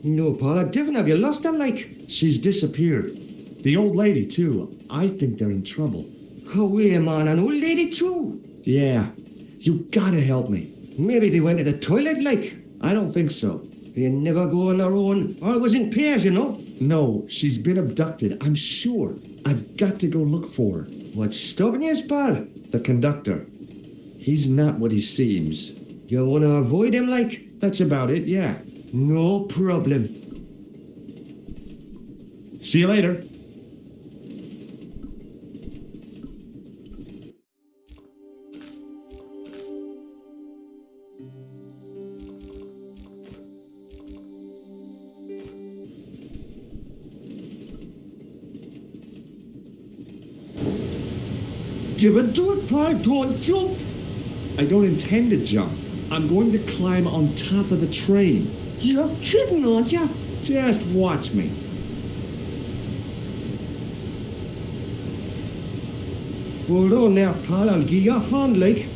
No, Paula, Devon, have you lost her, like? She's disappeared. The old lady, too. I think they're in trouble. Oh, wait, man, an old lady, too. Yeah. You gotta help me. Maybe they went to the toilet, like. I don't think so. They never go on their own. Always in pairs, you know. No, she's been abducted, I'm sure. I've got to go look for her. What's stopping you, pal? The conductor. He's not what he seems. You want to avoid him, like? That's about it, yeah. No problem. See you later. Devon, do it, pal. Don't jump. I don't intend to jump. I'm going to climb on top of the train. You're kidding, aren't you? Just watch me. Hold on now, pal. I'll give you a hand, like.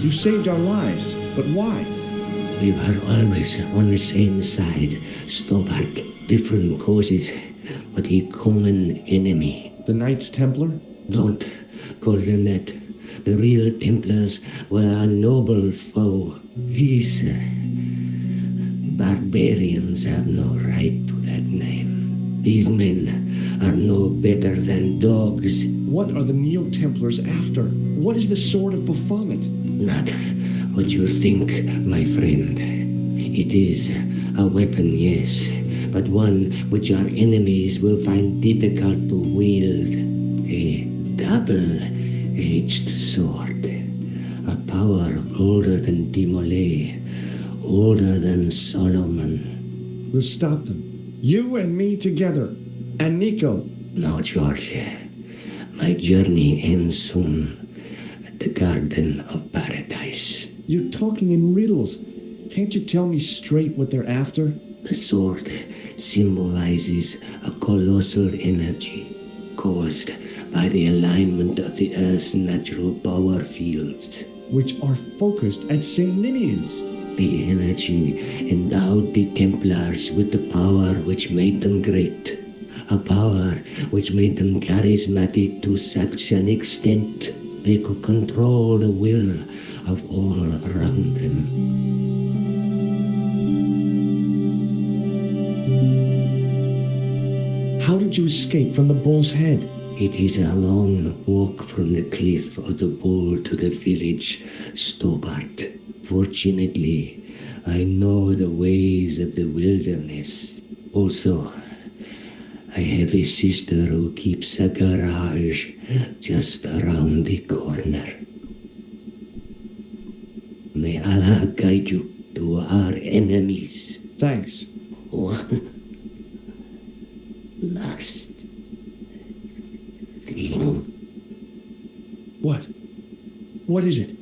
You saved our lives, but why? We were always on the same side. Stobart, different causes, but a common enemy. The Knights Templar? Don't call them that. The real Templars were a noble foe. These barbarians have no right to that name. These men are no better than dogs. What are the Neo-Templars after? What is the Sword of Baphomet? Not what you think, my friend. It is a weapon, yes, but one which our enemies will find difficult to wield. A double-edged sword. A power older than Timolé, older than Solomon. We'll stop them. You and me together. And Nico. No, George. My journey ends soon. The Garden of Paradise. You're talking in riddles. Can't you tell me straight what they're after? The sword symbolizes a colossal energy caused by the alignment of the Earth's natural power fields. Which are focused at St. Ninian's. The energy endowed the Templars with the power which made them great. A power which made them charismatic to such an extent they could control the will of all around them. How did you escape from the bull's head? It is a long walk from the cliff of the bull to the village, Stobart. Fortunately, I know the ways of the wilderness. Also, I have a sister who keeps a garage just around the corner. May Allah guide you to our enemies. Thanks. One last thing. What? What is it?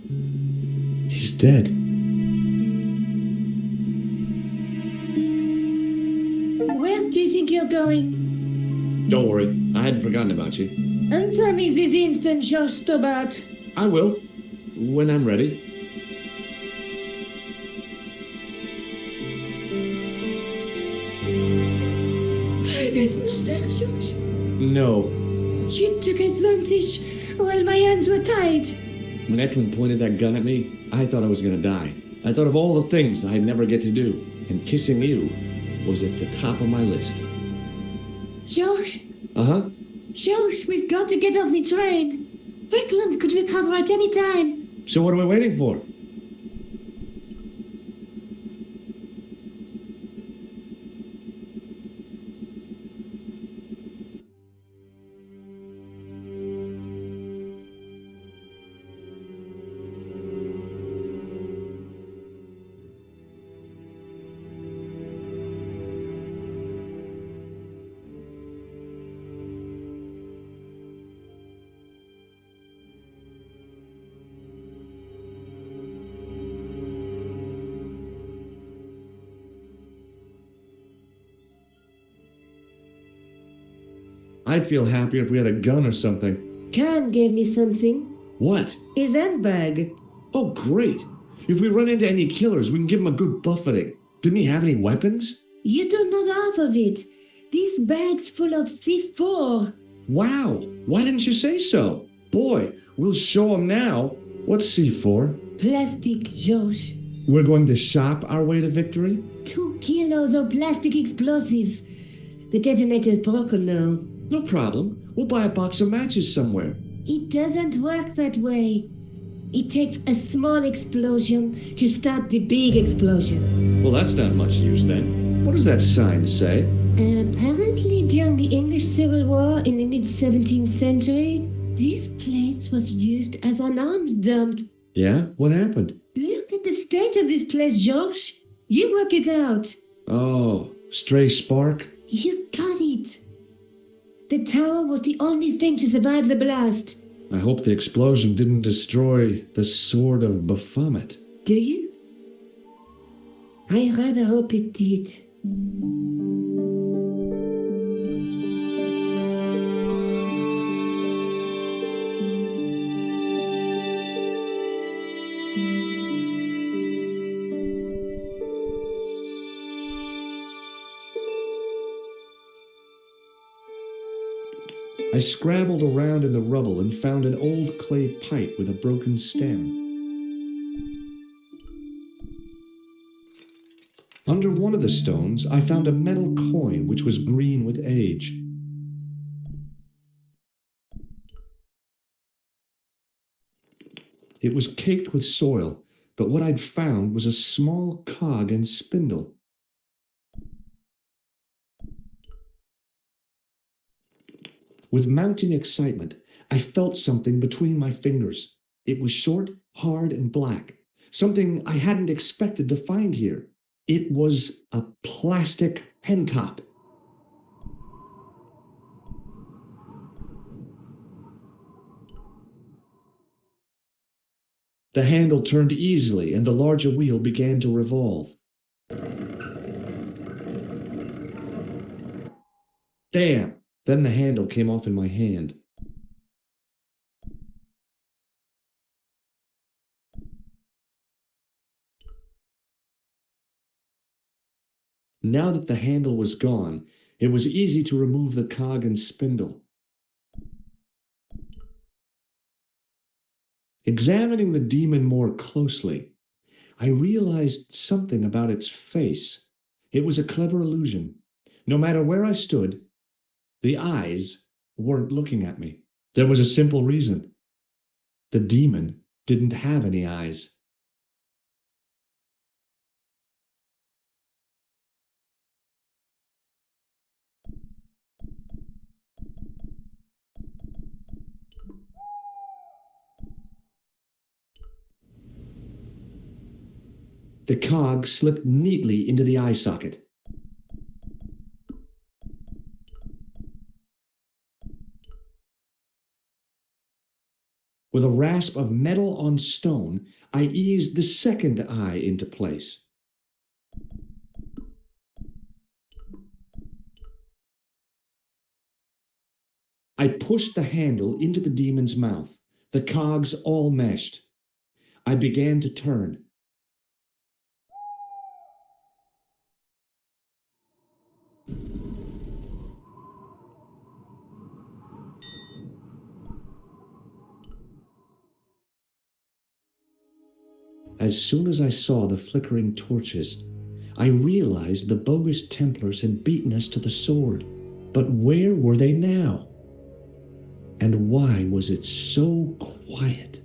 He's dead. Where do you think you're going? Don't worry. I hadn't forgotten about you. And tell me this instant, George Stobart. I will, when I'm ready. No. You took advantage while my hands were tied. When Eklund pointed that gun at me, I thought I was gonna die. I thought of all the things I'd never get to do, and kissing you was at the top of my list. George, Uh-huh. George, we've got to get off the train. Rickland could recover at any time. So what are we waiting for? I'd feel happier if we had a gun or something. Khan gave me something. What? His handbag. Oh, great. If we run into any killers, we can give them a good buffeting. Didn't he have any weapons? You don't know half of it. This bag's full of C4. Wow. Why didn't you say so? Boy, we'll show them now. What's C4? Plastic, George. We're going to shop our way to victory? 2 kilos of plastic explosive. The detonator's broken now. No problem. We'll buy a box of matches somewhere. It doesn't work that way. It takes a small explosion to start the big explosion. Well, that's not much use then. What does that sign say? Apparently, during the English Civil War in the mid-17th century, this place was used as an arms dump. Yeah? What happened? Look at the state of this place, George. You work it out. Oh, stray spark? You got it. The tower was the only thing to survive the blast. I hope the explosion didn't destroy the Sword of Baphomet. Do you? I rather hope it did. I scrabbled around in the rubble and found an old clay pipe with a broken stem. Under one of the stones, I found a metal coin which was green with age. It was caked with soil, but what I'd found was a small cog and spindle. With mounting excitement, I felt something between my fingers. It was short, hard, and black. Something I hadn't expected to find here. It was a plastic pen top. The handle turned easily, and the larger wheel began to revolve. Damn! Then the handle came off in my hand. Now that the handle was gone, it was easy to remove the cog and spindle. Examining the demon more closely, I realized something about its face. It was a clever illusion. No matter where I stood, the eyes weren't looking at me. There was a simple reason. The demon didn't have any eyes. The cog slipped neatly into the eye socket. With a rasp of metal on stone, I eased the second eye into place. I pushed the handle into the demon's mouth, the cogs all meshed. I began to turn. As soon as I saw the flickering torches, I realized the bogus Templars had beaten us to the sword. But where were they now? And why was it so quiet?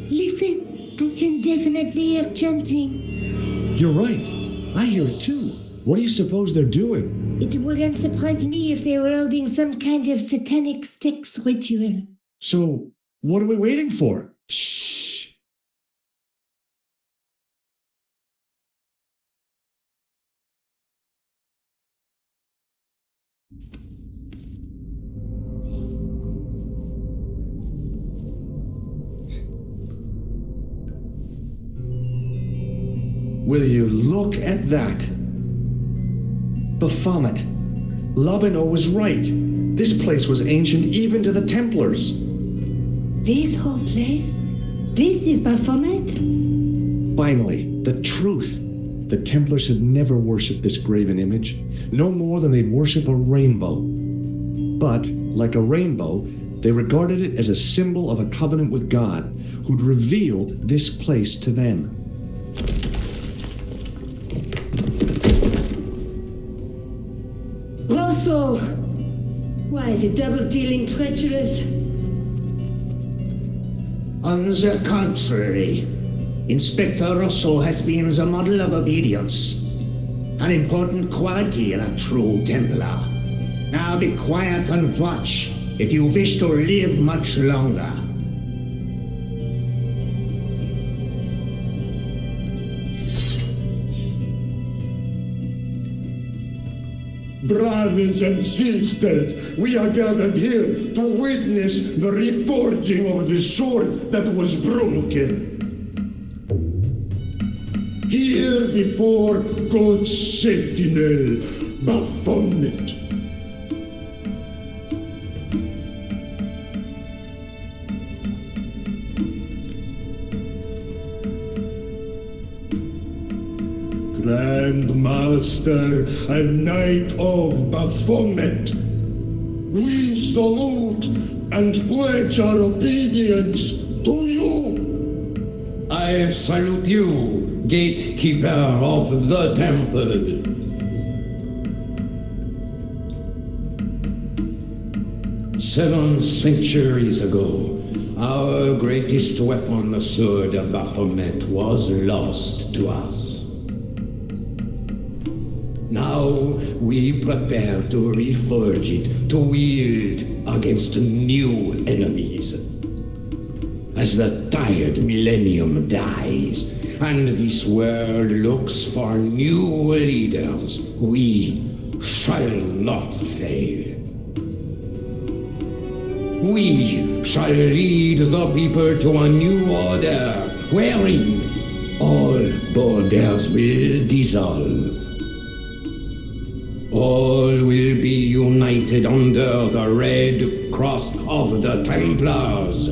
Listen, I can definitely hear chanting. You're right. I hear it too. What do you suppose they're doing? It wouldn't surprise me if they were holding some kind of satanic sex ritual. So, what are we waiting for? Shh. Will you look at that? Baphomet. Lobino was right. This place was ancient even to the Templars. This whole place? This is Baphomet? Finally, the truth. The Templars had never worshipped this graven image, no more than they'd worship a rainbow. But, like a rainbow, they regarded it as a symbol of a covenant with God, who'd revealed this place to them. Rosso! Why is it double-dealing treacherous? On the contrary, Inspector Rosso has been the model of obedience, an important quality in a true Templar. Now be quiet and watch if you wish to live much longer. Brothers and sisters, we are gathered here to witness the reforging of the sword that was broken. Here before God's sentinel, Baphomet. Grand Master and Knight of Baphomet, we salute and pledge our obedience to you. I salute you, gatekeeper of the temple. Seven centuries ago, our greatest weapon, the sword of Baphomet, was lost to us. Now we prepare to reforge it, to wield against new enemies. As the tired millennium dies, and this world looks for new leaders, we shall not fail. We shall lead the people to a new order, wherein all borders will dissolve. All will be united under the red cross of the Templars.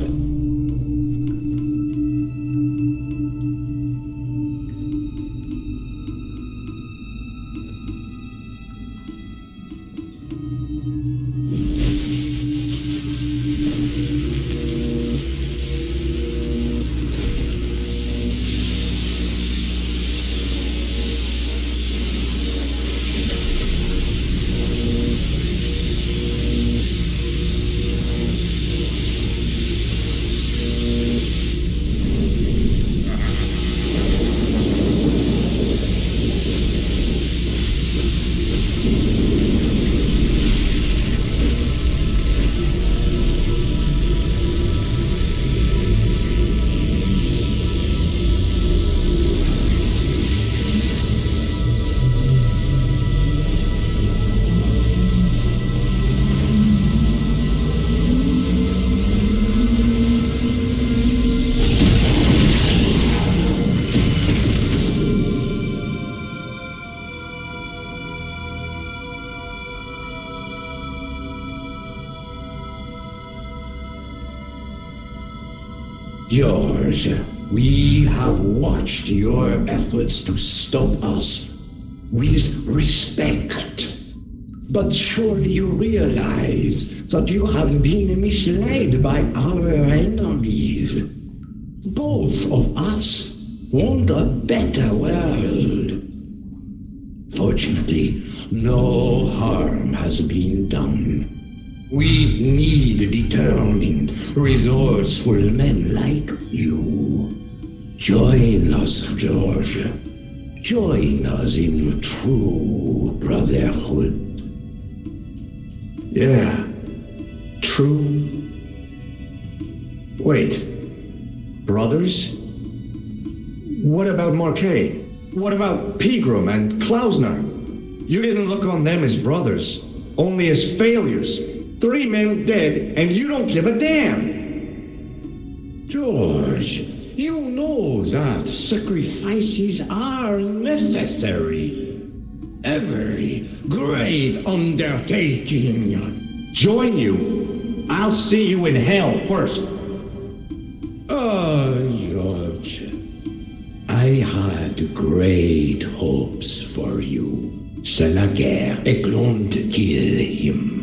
George, we have watched your efforts to stop us with respect. But surely you realize that you have been misled by our enemies. Both of us want a better world. Fortunately, no harm has been done. We need determined, resourceful men like you. Join us, George. Join us in true brotherhood. Yeah. True. Wait. Brothers? What about Marquet? What about Pegram and Klausner? You didn't look on them as brothers, only as failures. 3 men dead, and you don't give a damn. George, you know that sacrifices are necessary. Every great undertaking. Join you. I'll see you in hell first. Oh, George, I had great hopes for you. C'est la guerre et l'on to kill him.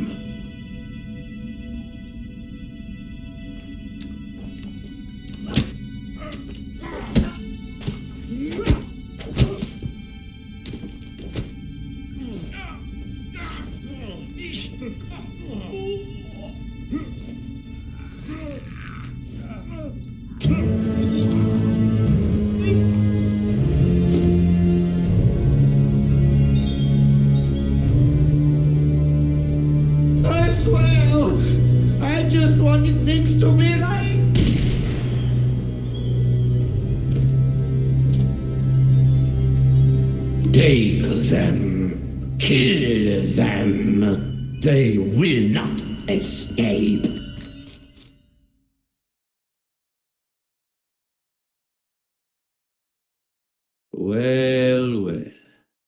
Take them, kill them. They will not escape. Well, well.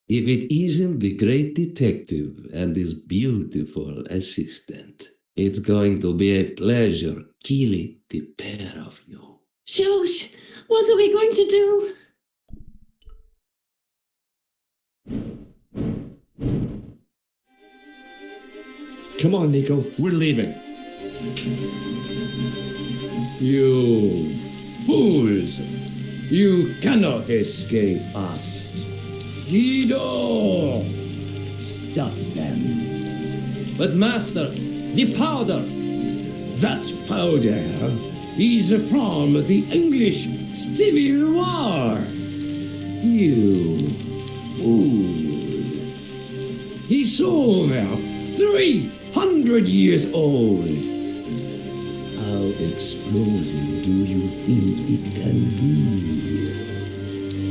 If it isn't the great detective and his beautiful assistant, it's going to be a pleasure killing the pair of you. George, what are we going to do? Come on, Nico. We're leaving. You fools! You cannot escape us. Guido! Stop them. But master, the powder! That powder is from the English Civil War. You fool. He's over 300 years old. How explosive do you think it can be?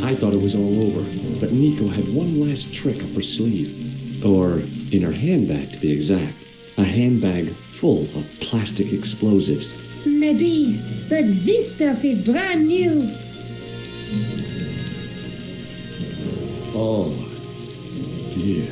I thought it was all over, but Nico had one last trick up her sleeve. Or in her handbag, to be exact. A handbag full of plastic explosives. Maybe, but this stuff is brand new. Oh, dear.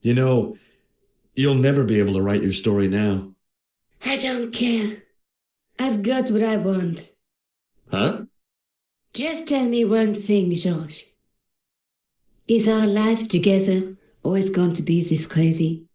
You know, you'll never be able to write your story now. I don't care. I've got what I want. Huh? Just tell me one thing, George. Is our life together always going to be this crazy?